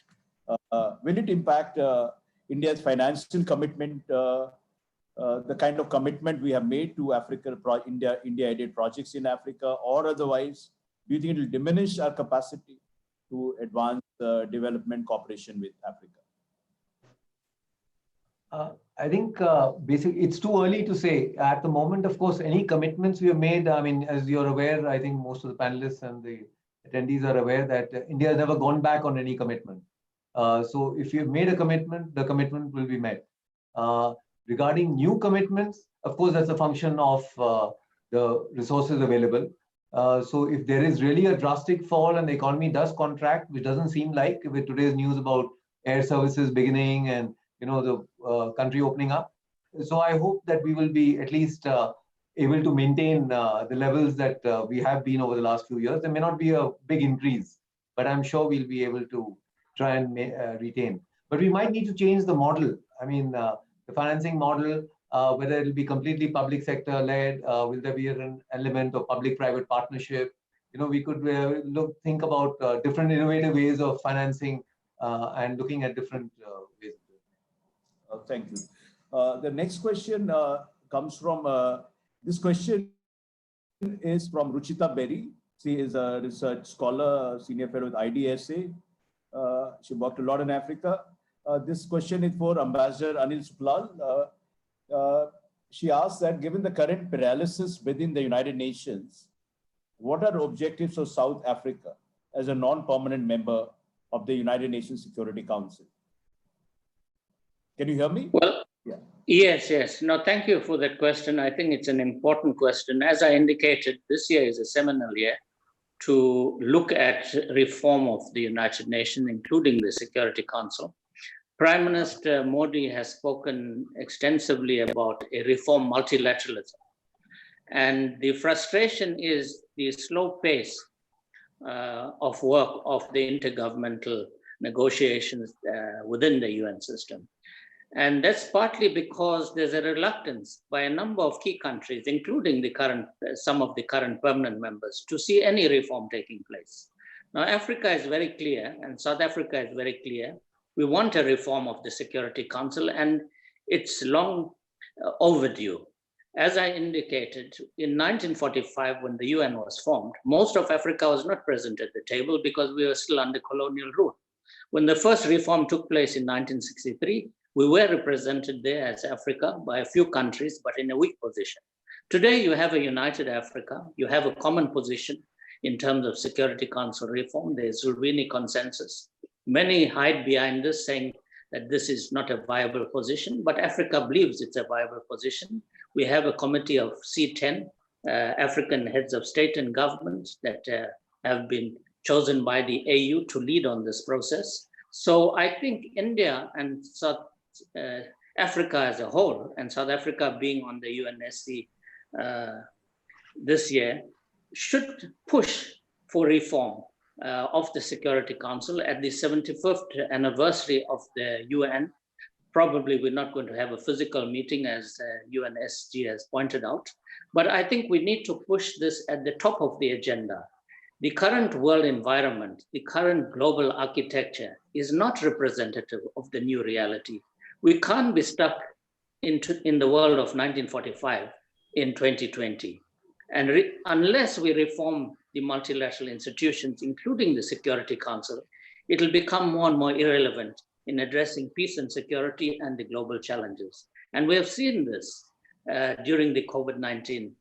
India's financial commitment, the kind of commitment we have made to Africa, India-aided projects in Africa, or otherwise? Do you think it will diminish our capacity to advance development cooperation with Africa? I think basically it's too early to say. At the moment, of course, any commitments we have made, I mean, as you're aware, I think most of the panelists and the attendees are aware that India has never gone back on any commitment. So if you've made a commitment, the commitment will be met. Regarding new commitments, of course, that's a function of the resources available. So if there is really a drastic fall and the economy does contract, which doesn't seem like with today's news about air services beginning and the country opening up. So I hope that we will be at least able to maintain the levels that we have been over the last few years. There may not be a big increase, but I'm sure we'll be able to try and retain. But we might need to change the model. I mean, the financing model, whether it will be completely public sector led, will there be an element of public-private partnership? We could think about different innovative ways of financing and looking at different ways. Thank you. The next question comes from, this question is from Ruchita Berry. She is a research scholar, senior fellow with IDSA. She worked a lot in Africa. This question is for Ambassador Anil Suklal. She asks that given the current paralysis within the United Nations, what are the objectives of South Africa as a non-permanent member of the United Nations Security Council? Can you hear me? Well, yes. No, thank you for that question. I think it's an important question. As I indicated, this year is a seminal year to look at reform of the United Nations, including the Security Council. Prime Minister Modi has spoken extensively about a reform multilateralism. And the frustration is the slow pace of work of the intergovernmental negotiations within the UN system. And that's partly because there's a reluctance by a number of key countries, including some of the current permanent members, to see any reform taking place. Now, Africa is very clear, and South Africa is very clear. We want a reform of the Security Council, and it's long overdue. As I indicated, in 1945, when the UN was formed, most of Africa was not present at the table because we were still under colonial rule. When the first reform took place in 1963, we were represented there as Africa by a few countries, but in a weak position. Today, you have a united Africa. You have a common position in terms of Security Council reform. There's Zulwini consensus. Many hide behind this, saying that this is not a viable position, but Africa believes it's a viable position. We have a committee of C10, African heads of state and governments that have been chosen by the AU to lead on this process. So I think India and South Africa as a whole, and South Africa being on the UNSC this year, should push for reform of the Security Council at the 75th anniversary of the UN. Probably we're not going to have a physical meeting, as UNSG has pointed out, but I think we need to push this at the top of the agenda. The current world environment, the current global architecture is not representative of the new reality. We can't be stuck in the world of 1945 in 2020. And unless we reform the multilateral institutions, including the Security Council, it'll become more and more irrelevant in addressing peace and security and the global challenges. And we have seen this during the COVID-19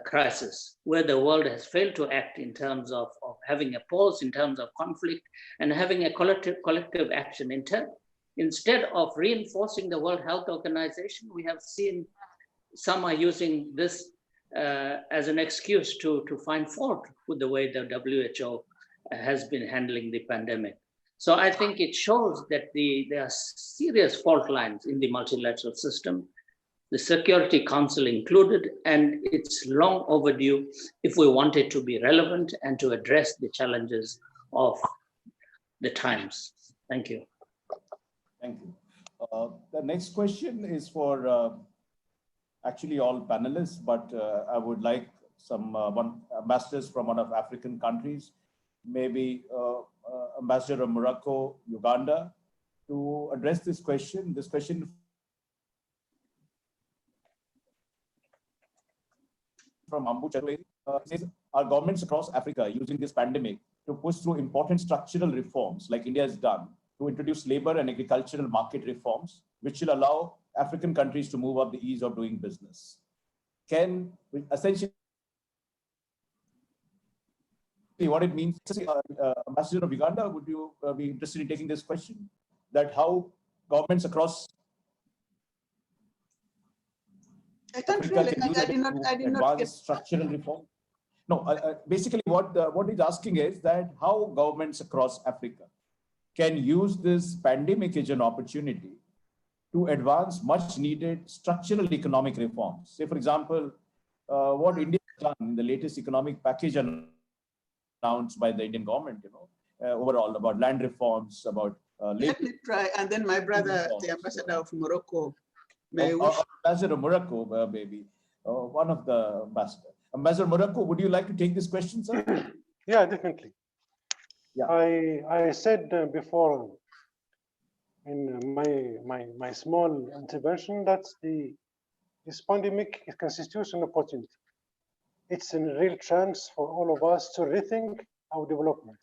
crisis, where the world has failed to act in terms of having a pause, in terms of conflict, and having a collective action. Instead of reinforcing the World Health Organization, we have seen some are using this as an excuse to find fault with the way the WHO has been handling the pandemic. So I think it shows that there are serious fault lines in the multilateral system, the Security Council included, and it's long overdue if we want it to be relevant and to address the challenges of the times. Thank you. Thank you. The next question is for actually all panelists, but I would like some ambassadors from one of African countries, maybe Ambassador of Morocco, Uganda, to address this question. This question from Ambu Chatwari says, are governments across Africa using this pandemic to push through important structural reforms like India has done to introduce labor and agricultural market reforms, which will allow African countries to move up the ease of doing business? Can essentially what it means, Ambassador of Uganda, would you be interested in taking this question? That how governments across Africa can advance structural reform? No, basically what he's asking is that how governments across Africa can use this pandemic as an opportunity to advance much needed structural economic reforms. Say, for example, what India has done in the latest economic package announced by the Indian government, overall about land reforms, about let me try, and then my brother, the ambassador of Morocco, may Ambassador of Morocco, maybe one of the ambassadors. Ambassador of Morocco, would you like to take this question, sir? Yeah, definitely. Yeah. I said before in my small intervention that this pandemic constitutes an opportunity. It's a real chance for all of us to rethink our development.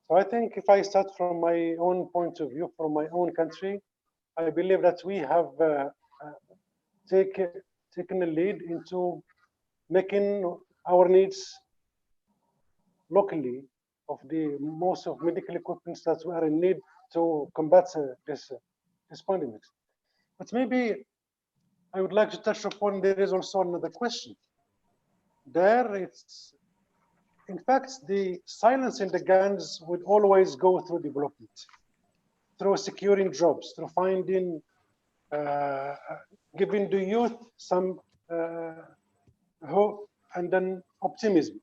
So I think if I start from my own point of view, from my own country, I believe that we have taken a lead into making our needs locally of the most of medical equipment that we are in need to combat this pandemic. But maybe I would like to touch upon, there is also another question. There it's, in fact, the silence in the guns would always go through development, through securing jobs, through finding, giving the youth some hope and then optimism.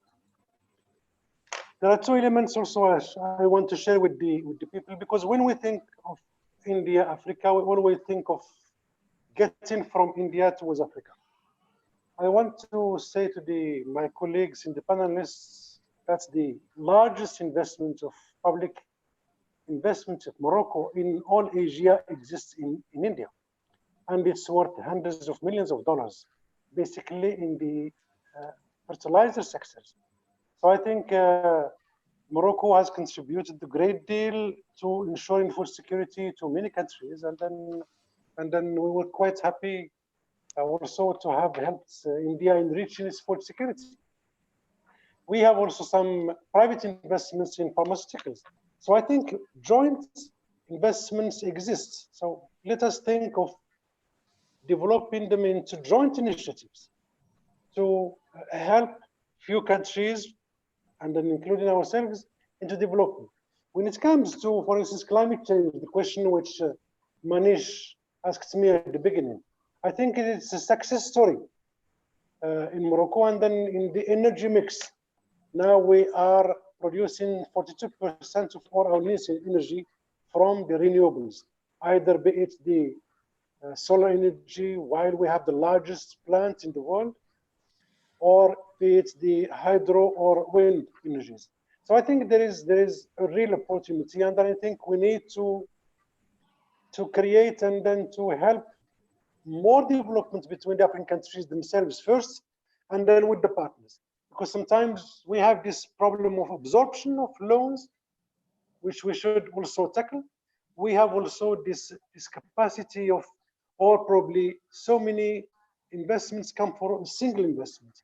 There are two elements also I want to share with the people, because when we think of India, Africa, we always think of getting from India towards Africa. I want to say to my colleagues in the panelists, that's the largest investment of public investment of Morocco in all Asia exists in India. And it's worth hundreds of millions of dollars, basically in the fertilizer sectors. So I think Morocco has contributed a great deal to ensuring food security to many countries. And then we were quite happy also to have helped India in reaching its food security. We have also some private investments in pharmaceuticals. So I think joint investments exist. So let us think of developing them into joint initiatives to help few countries, and then including ourselves, into development. When it comes to, for instance, climate change, the question which Manish asked me at the beginning, I think it's a success story in Morocco. And then in the energy mix, now we are producing 42% of all our needs in energy from the renewables, either be it the solar energy, while we have the largest plant in the world, or be it the hydro or wind energies. So I think there is a real opportunity, and I think we need to create and then to help more development between the African countries themselves first, and then with the partners. Because sometimes we have this problem of absorption of loans. which we should also tackle. We have also this capacity of, or probably so many investments come for a single investment.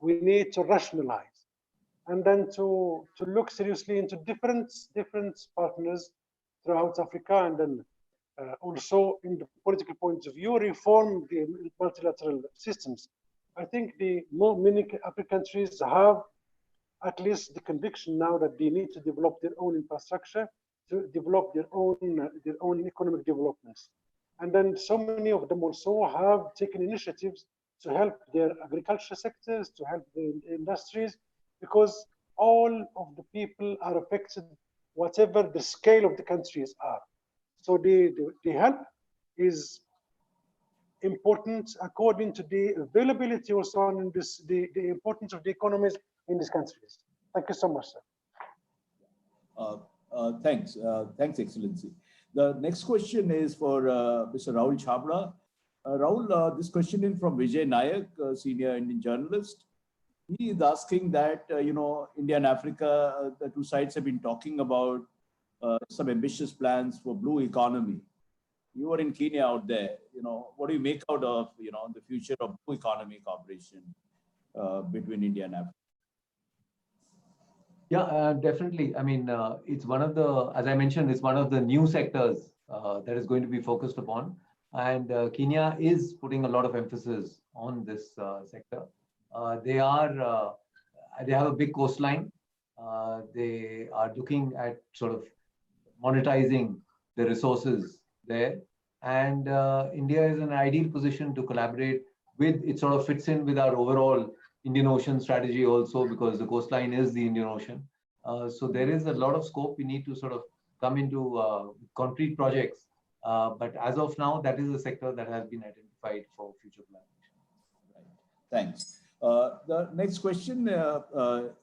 We need to rationalize and then to look seriously into different partners throughout Africa, and then also in the political point of view, reform the multilateral systems. I think many African countries have at least the conviction now that they need to develop their own infrastructure, to develop their own economic developments. And then so many of them also have taken initiatives to help their agriculture sectors, to help the industries, because all of the people are affected, whatever the scale of the countries are. So the help is important according to the availability also, and the importance of the economies in these countries. Thank you so much, sir. Thanks, Excellency. The next question is for Mr. Rahul Chhabra. Rahul, this question is from Vijay Nayak, senior Indian journalist. He is asking that, India and Africa, the two sides have been talking about some ambitious plans for blue economy. You are in Kenya out there, what do you make out of, the future of blue economy cooperation between India and Africa? Yeah, definitely. I mean, it's one of the, as I mentioned, it's one of the new sectors that is going to be focused upon. And Kenya is putting a lot of emphasis on this sector. They have a big coastline. They are looking at sort of monetizing the resources there. And India is in an ideal position to collaborate with, it sort of fits in with our overall Indian Ocean strategy also, because the coastline is the Indian Ocean. So there is a lot of scope. We need to sort of come into concrete projects. But as of now, that is a sector that has been identified for future planning. Right. Thanks. The next question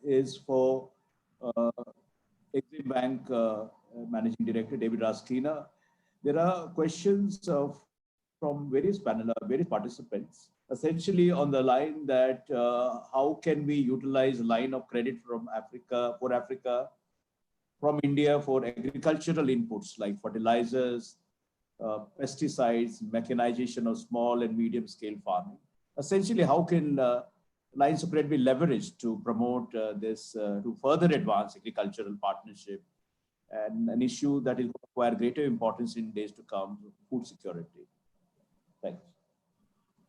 is for Exim Bank Managing Director David Rastina. There are questions from various participants, essentially on the line that how can we utilize line of credit from Africa, from India for agricultural inputs like fertilizers, pesticides, mechanization of small and medium scale farming. Essentially, how can lines of credit be leveraged to promote this, to further advance agricultural partnership, and an issue that will require greater importance in days to come, food security. Thanks.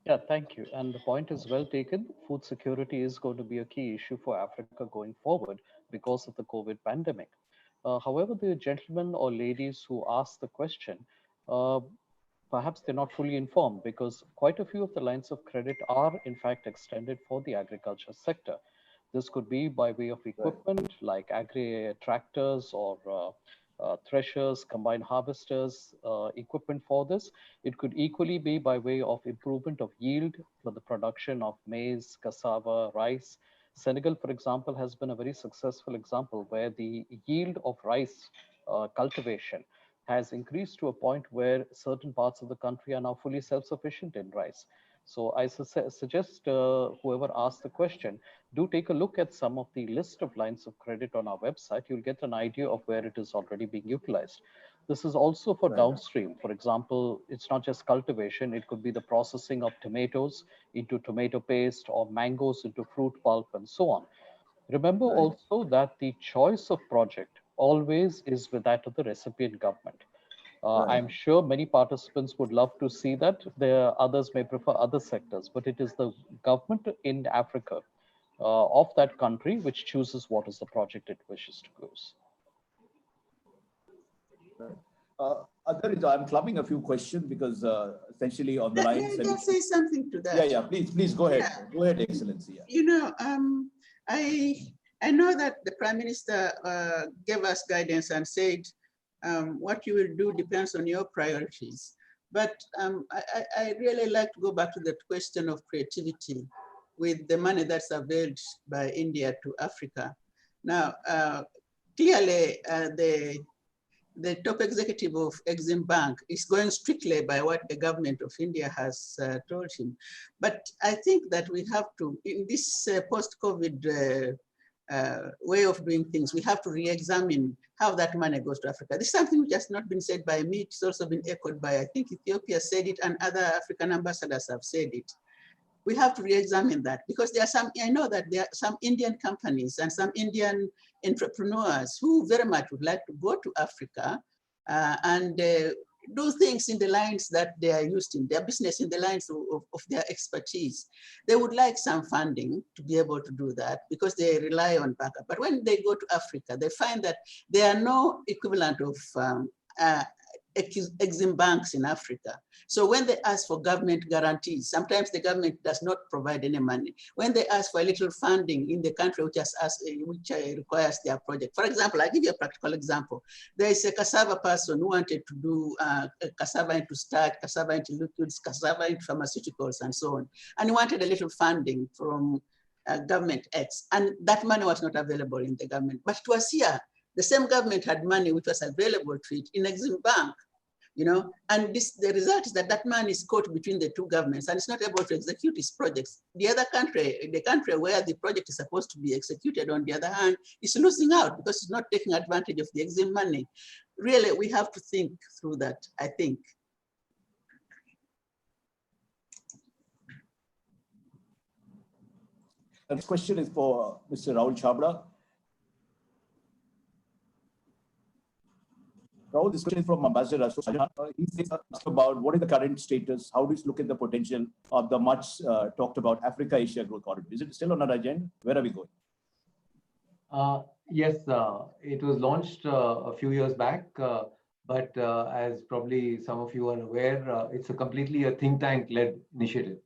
Yeah, thank you. And the point is well taken. Food security is going to be a key issue for Africa going forward because of the COVID pandemic. However, the gentlemen or ladies who asked the question, perhaps they're not fully informed, because quite a few of the lines of credit are in fact extended for the agriculture sector. This could be by way of equipment like agri tractors or threshers, combined harvesters, equipment for this. It could equally be by way of improvement of yield for the production of maize, cassava, rice. Senegal, for example, has been a very successful example where the yield of rice cultivation has increased to a point where certain parts of the country are now fully self-sufficient in rice. So I suggest whoever asked the question, do take a look at some of the list of lines of credit on our website. You'll get an idea of where it is already being utilized. This is also for downstream. For example, it's not just cultivation. It could be the processing of tomatoes into tomato paste, or mangoes into fruit pulp, and so on. Remember also that the choice of project always is with that of the recipient government. I'm sure many participants would love to see that. Others may prefer other sectors, but it is the government in Africa of that country which chooses what is the project it wishes to go. I'm clubbing a few questions because essentially on the line. Can I say something to that? Yeah, please go ahead. Yeah. Go ahead, Excellency. Yeah. I know that the Prime Minister gave us guidance and said, what you will do depends on your priorities. But I really like to go back to the question of creativity with the money that's availed by India to Africa. Now, clearly, the top executive of Exim Bank is going strictly by what the government of India has told him. But I think that we have to, in this post-COVID way of doing things. We have to re-examine how that money goes to Africa. This is something which has not been said by me. It's also been echoed by, I think Ethiopia said it and other African ambassadors have said it. We have to re-examine that because there are some, I know that there are some Indian companies and some Indian entrepreneurs who very much would like to go to Africa and do things in the lines that they are used in, their business in the lines of their expertise. They would like some funding to be able to do that because they rely on backup. But when they go to Africa, they find that there are no equivalent of Exim banks in Africa. So when they ask for government guarantees, sometimes the government does not provide any money. When they ask for a little funding in the country which requires their project. For example, I'll give you a practical example. There is a cassava person who wanted to do cassava into starch, cassava into liquids, cassava into pharmaceuticals and so on. And he wanted a little funding from government X. And that money was not available in the government, but it was here. The same government had money which was available to it in Exim Bank, you know, and the result is that that money is caught between the two governments and it's not able to execute its projects. The other country, the country where the project is supposed to be executed, on the other hand, is losing out because it's not taking advantage of the Exim money. Really, we have to think through that, I think. The next question is for Mr. Rahul Chhabra. Rahul, this question is from Ambassador Ashok. He says about what is the current status, how do you look at the potential of the much talked about Africa-Asia growth corridor? Is it still on our agenda? Where are we going? Yes, it was launched a few years back, but as probably some of you are aware, it's completely a think tank-led initiative.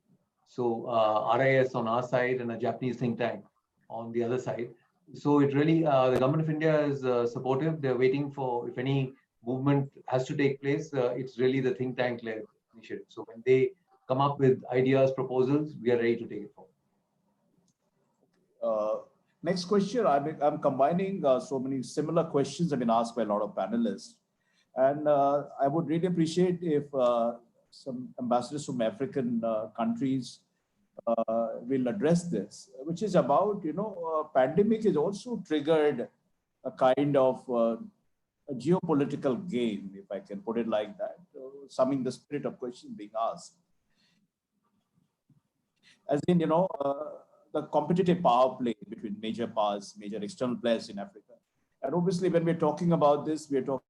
So RIS on our side and a Japanese think tank on the other side. So it really, the government of India is supportive. They're waiting for, if any movement has to take place, it's really the think tank-led initiative. So when they come up with ideas, proposals, we are ready to take it forward. Next question, I'm combining so many similar questions have been asked by a lot of panelists. And I would really appreciate if some ambassadors from African countries will address this, which is about, you know, pandemic has also triggered a kind of a geopolitical game, if I can put it like that, summing the spirit of question being asked. As in, you know, the competitive power play between major powers, major external players in Africa. And obviously, when we're talking about this, we're talking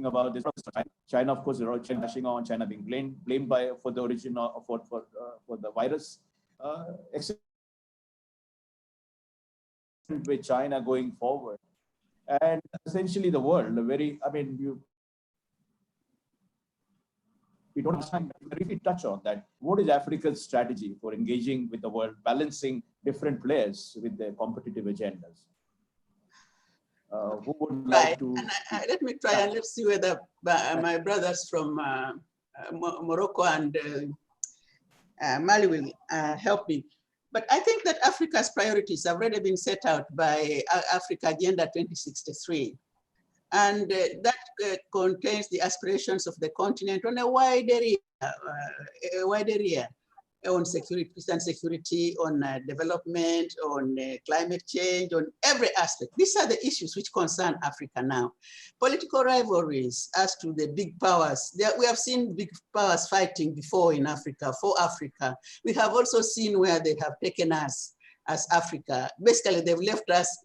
about this. China, of course, they're all bashing on China being blamed by for the origin of for the virus. With China going forward, and essentially the world, we don't have time to really touch on that. What is Africa's strategy for engaging with the world, balancing different players with their competitive agendas? Who would like to? And let me try and let's see whether my brothers from Morocco and Mali will help me. But I think that Africa's priorities have already been set out by Africa Agenda 2063. And that contains the aspirations of the continent on a wide area, on security, peace and security, on development, on climate change, on every aspect. These are the issues which concern Africa now. Political rivalries as to the big powers. We have seen big powers fighting before in Africa, for Africa. We have also seen where they have taken us as Africa. Basically, they've left us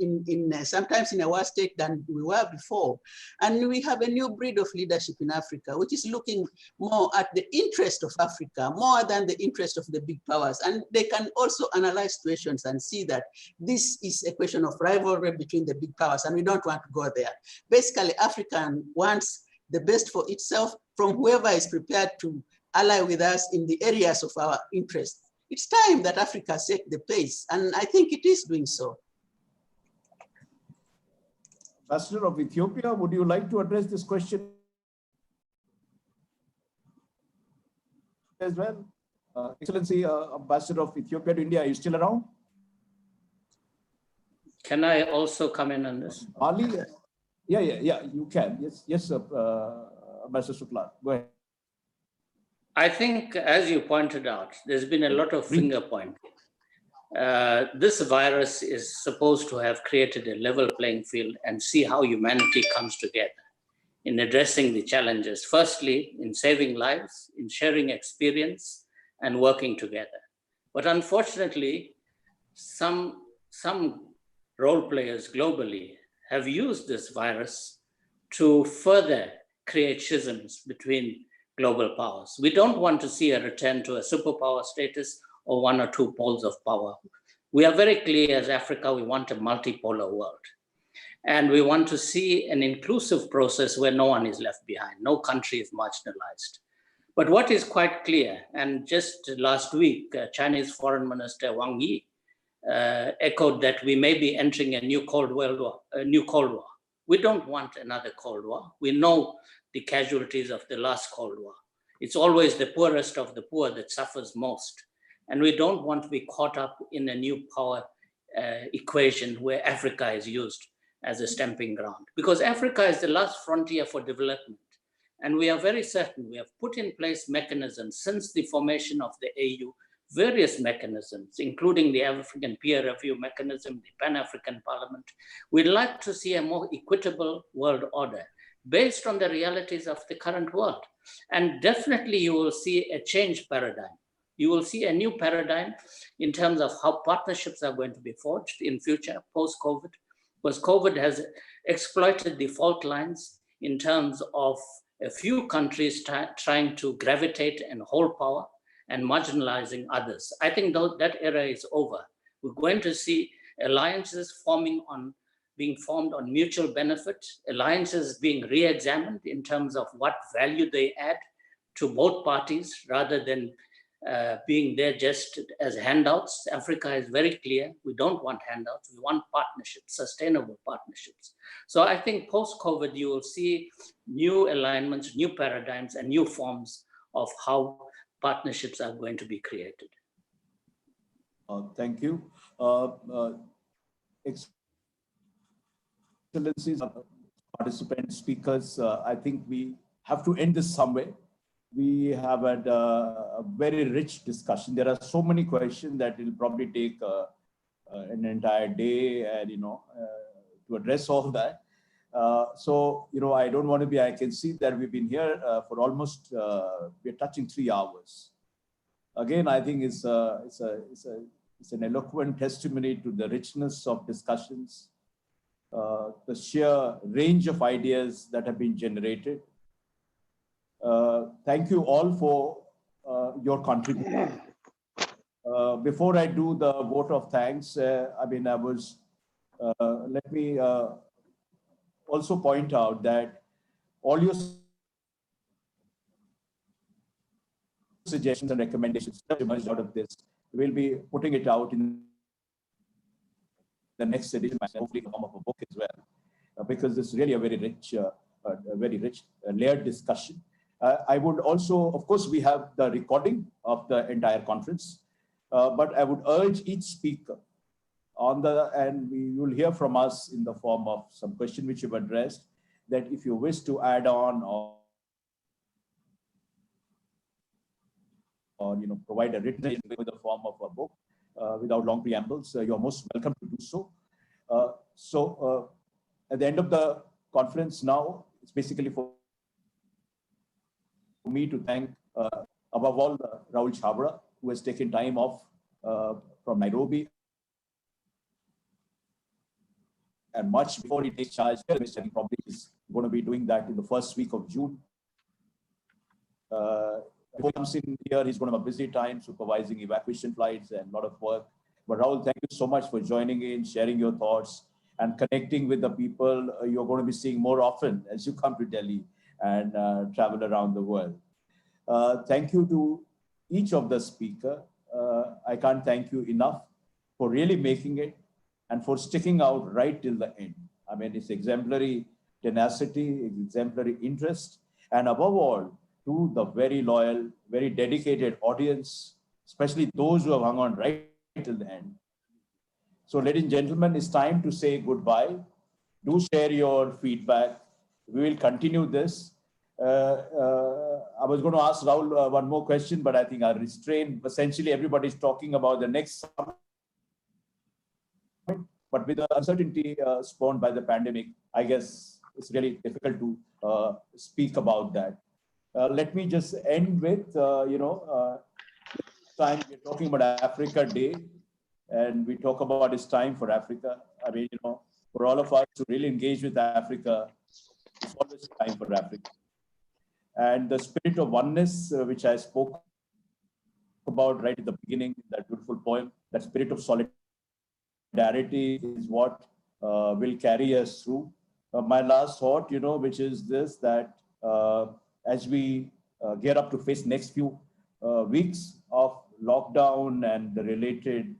sometimes in a worse state than we were before. And we have a new breed of leadership in Africa, which is looking more at the interest of Africa, more than the interest of the big powers. And they can also analyze situations and see that this is a question of rivalry between the big powers, and we don't want to go there. Basically, Africa wants the best for itself from whoever is prepared to ally with us in the areas of our interest. It's time that Africa set the pace, and I think it is doing so. Ambassador of Ethiopia, would you like to address this question as well? Excellency, Ambassador of Ethiopia to India, are you still around? Can I also come in on this? Ali, yeah, you can. Yes, Ambassador Shukla, go ahead. I think, as you pointed out, there's been a lot of finger pointing. This virus is supposed to have created a level playing field and see how humanity comes together in addressing the challenges. Firstly, in saving lives, in sharing experience, and working together. But unfortunately, some role players globally have used this virus to further create schisms between global powers. We don't want to see a return to a superpower status or one or two poles of power. We are very clear as Africa, we want a multipolar world. And we want to see an inclusive process where no one is left behind, no country is marginalized. But what is quite clear, and just last week, Chinese Foreign Minister Wang Yi echoed that we may be entering a new Cold War. We don't want another Cold War. We know the casualties of the last Cold War. It's always the poorest of the poor that suffers most. And we don't want to be caught up in a new power equation where Africa is used as a stamping ground. Because Africa is the last frontier for development. And we are very certain we have put in place mechanisms since the formation of the AU, various mechanisms, including the African peer review mechanism, the Pan-African Parliament. We'd like to see a more equitable world order based on the realities of the current world. And definitely you will see a changed paradigm. You will see a new paradigm in terms of how partnerships are going to be forged in future post-COVID, because COVID has exploited the fault lines in terms of a few countries trying to gravitate and hold power and marginalizing others. I think that era is over. We're going to see alliances being formed on mutual benefit, alliances being re-examined in terms of what value they add to both parties rather than being there just as handouts. Africa is very clear. We don't want handouts. We want partnerships, sustainable partnerships. So I think post-COVID, you will see new alignments, new paradigms, and new forms of how partnerships are going to be created. Thank you. Excellencies, participants, speakers, I think we have to end this somewhere. We have had a very rich discussion. There are so many questions that will probably take an entire day, and to address all that. So I don't want to be. I can see that we've been here for almost we're touching 3 hours. Again, I think it's an eloquent testimony to the richness of discussions, the sheer range of ideas that have been generated. Thank you all for your contribution. Before I do the vote of thanks, let me also point out that all your suggestions and recommendations that emerged out of this, we'll be putting it out in the next edition, hopefully in the form of a book as well, because this is really a very rich, layered discussion. I would also, of course, we have the recording of the entire conference, but I would urge each speaker and you will hear from us in the form of some question which you've addressed, that if you wish to add on or provide a written in the form of a book without long preambles, you're most welcome to do so. At the end of the conference now, it's basically for me to thank above all Rahul Chhabra, who has taken time off from Nairobi, and much before he takes charge, he probably is going to be doing that in the first week of June. Before he comes in here, he's going to have a busy time supervising evacuation flights and a lot of work. But Rahul, thank you so much for joining in, sharing your thoughts, and connecting with the people you're going to be seeing more often as you come to Delhi and travel around the world. Thank you to each of the speakers. I can't thank you enough for really making it and for sticking out right till the end. I mean, it's exemplary tenacity, exemplary interest, and above all, to the very loyal, very dedicated audience, especially those who have hung on right till the end. So, ladies and gentlemen, it's time to say goodbye. Do share your feedback. We will continue this. I was going to ask Rahul one more question, but I think I'll restrain. Essentially, everybody's talking about the next summit, but with the uncertainty spawned by the pandemic, I guess it's really difficult to speak about that. Let me just end with, this time we're talking about Africa Day, and we talk about it's time for Africa. I mean, for all of us to really engage with Africa, it's always time for Africa. And the spirit of oneness, which I spoke about right at the beginning, that beautiful poem, that spirit of solidarity is what will carry us through. My last thought, which is this, that as we gear up to face next few weeks of lockdown and the related,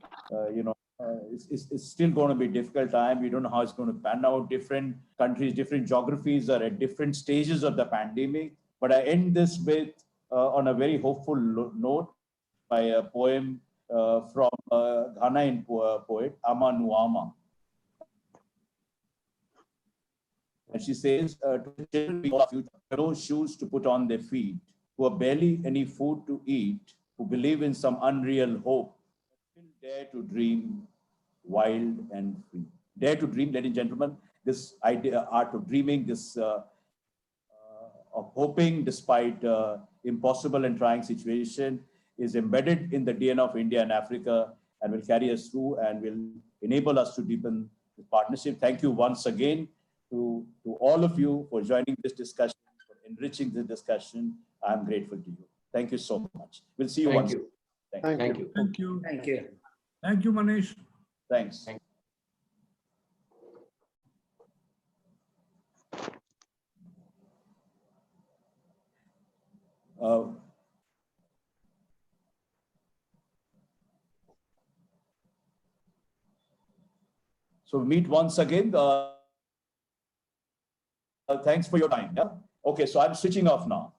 it's still going to be a difficult time. We don't know how it's going to pan out. Different countries, different geographies are at different stages of the pandemic. But I end this with, on a very hopeful note, by a poem from a Ghanaian poet, Ama Nuama. And she says, to the children of future, no shoes to put on their feet, who have barely any food to eat, who believe in some unreal hope, still dare to dream wild and free. Dare to dream, ladies and gentlemen, this idea, art of dreaming, this of hoping despite impossible and trying situation is embedded in the DNA of India and Africa and will carry us through and will enable us to deepen the partnership. Thank you once again to all of you for joining this discussion, for enriching the discussion. I'm grateful to you. Thank you so much. We'll see you once again. Thank you. Thank you. Thank you. Thank you, Manish. Thanks. So meet once again. Thanks for your time. Yeah. Okay, so I'm switching off now.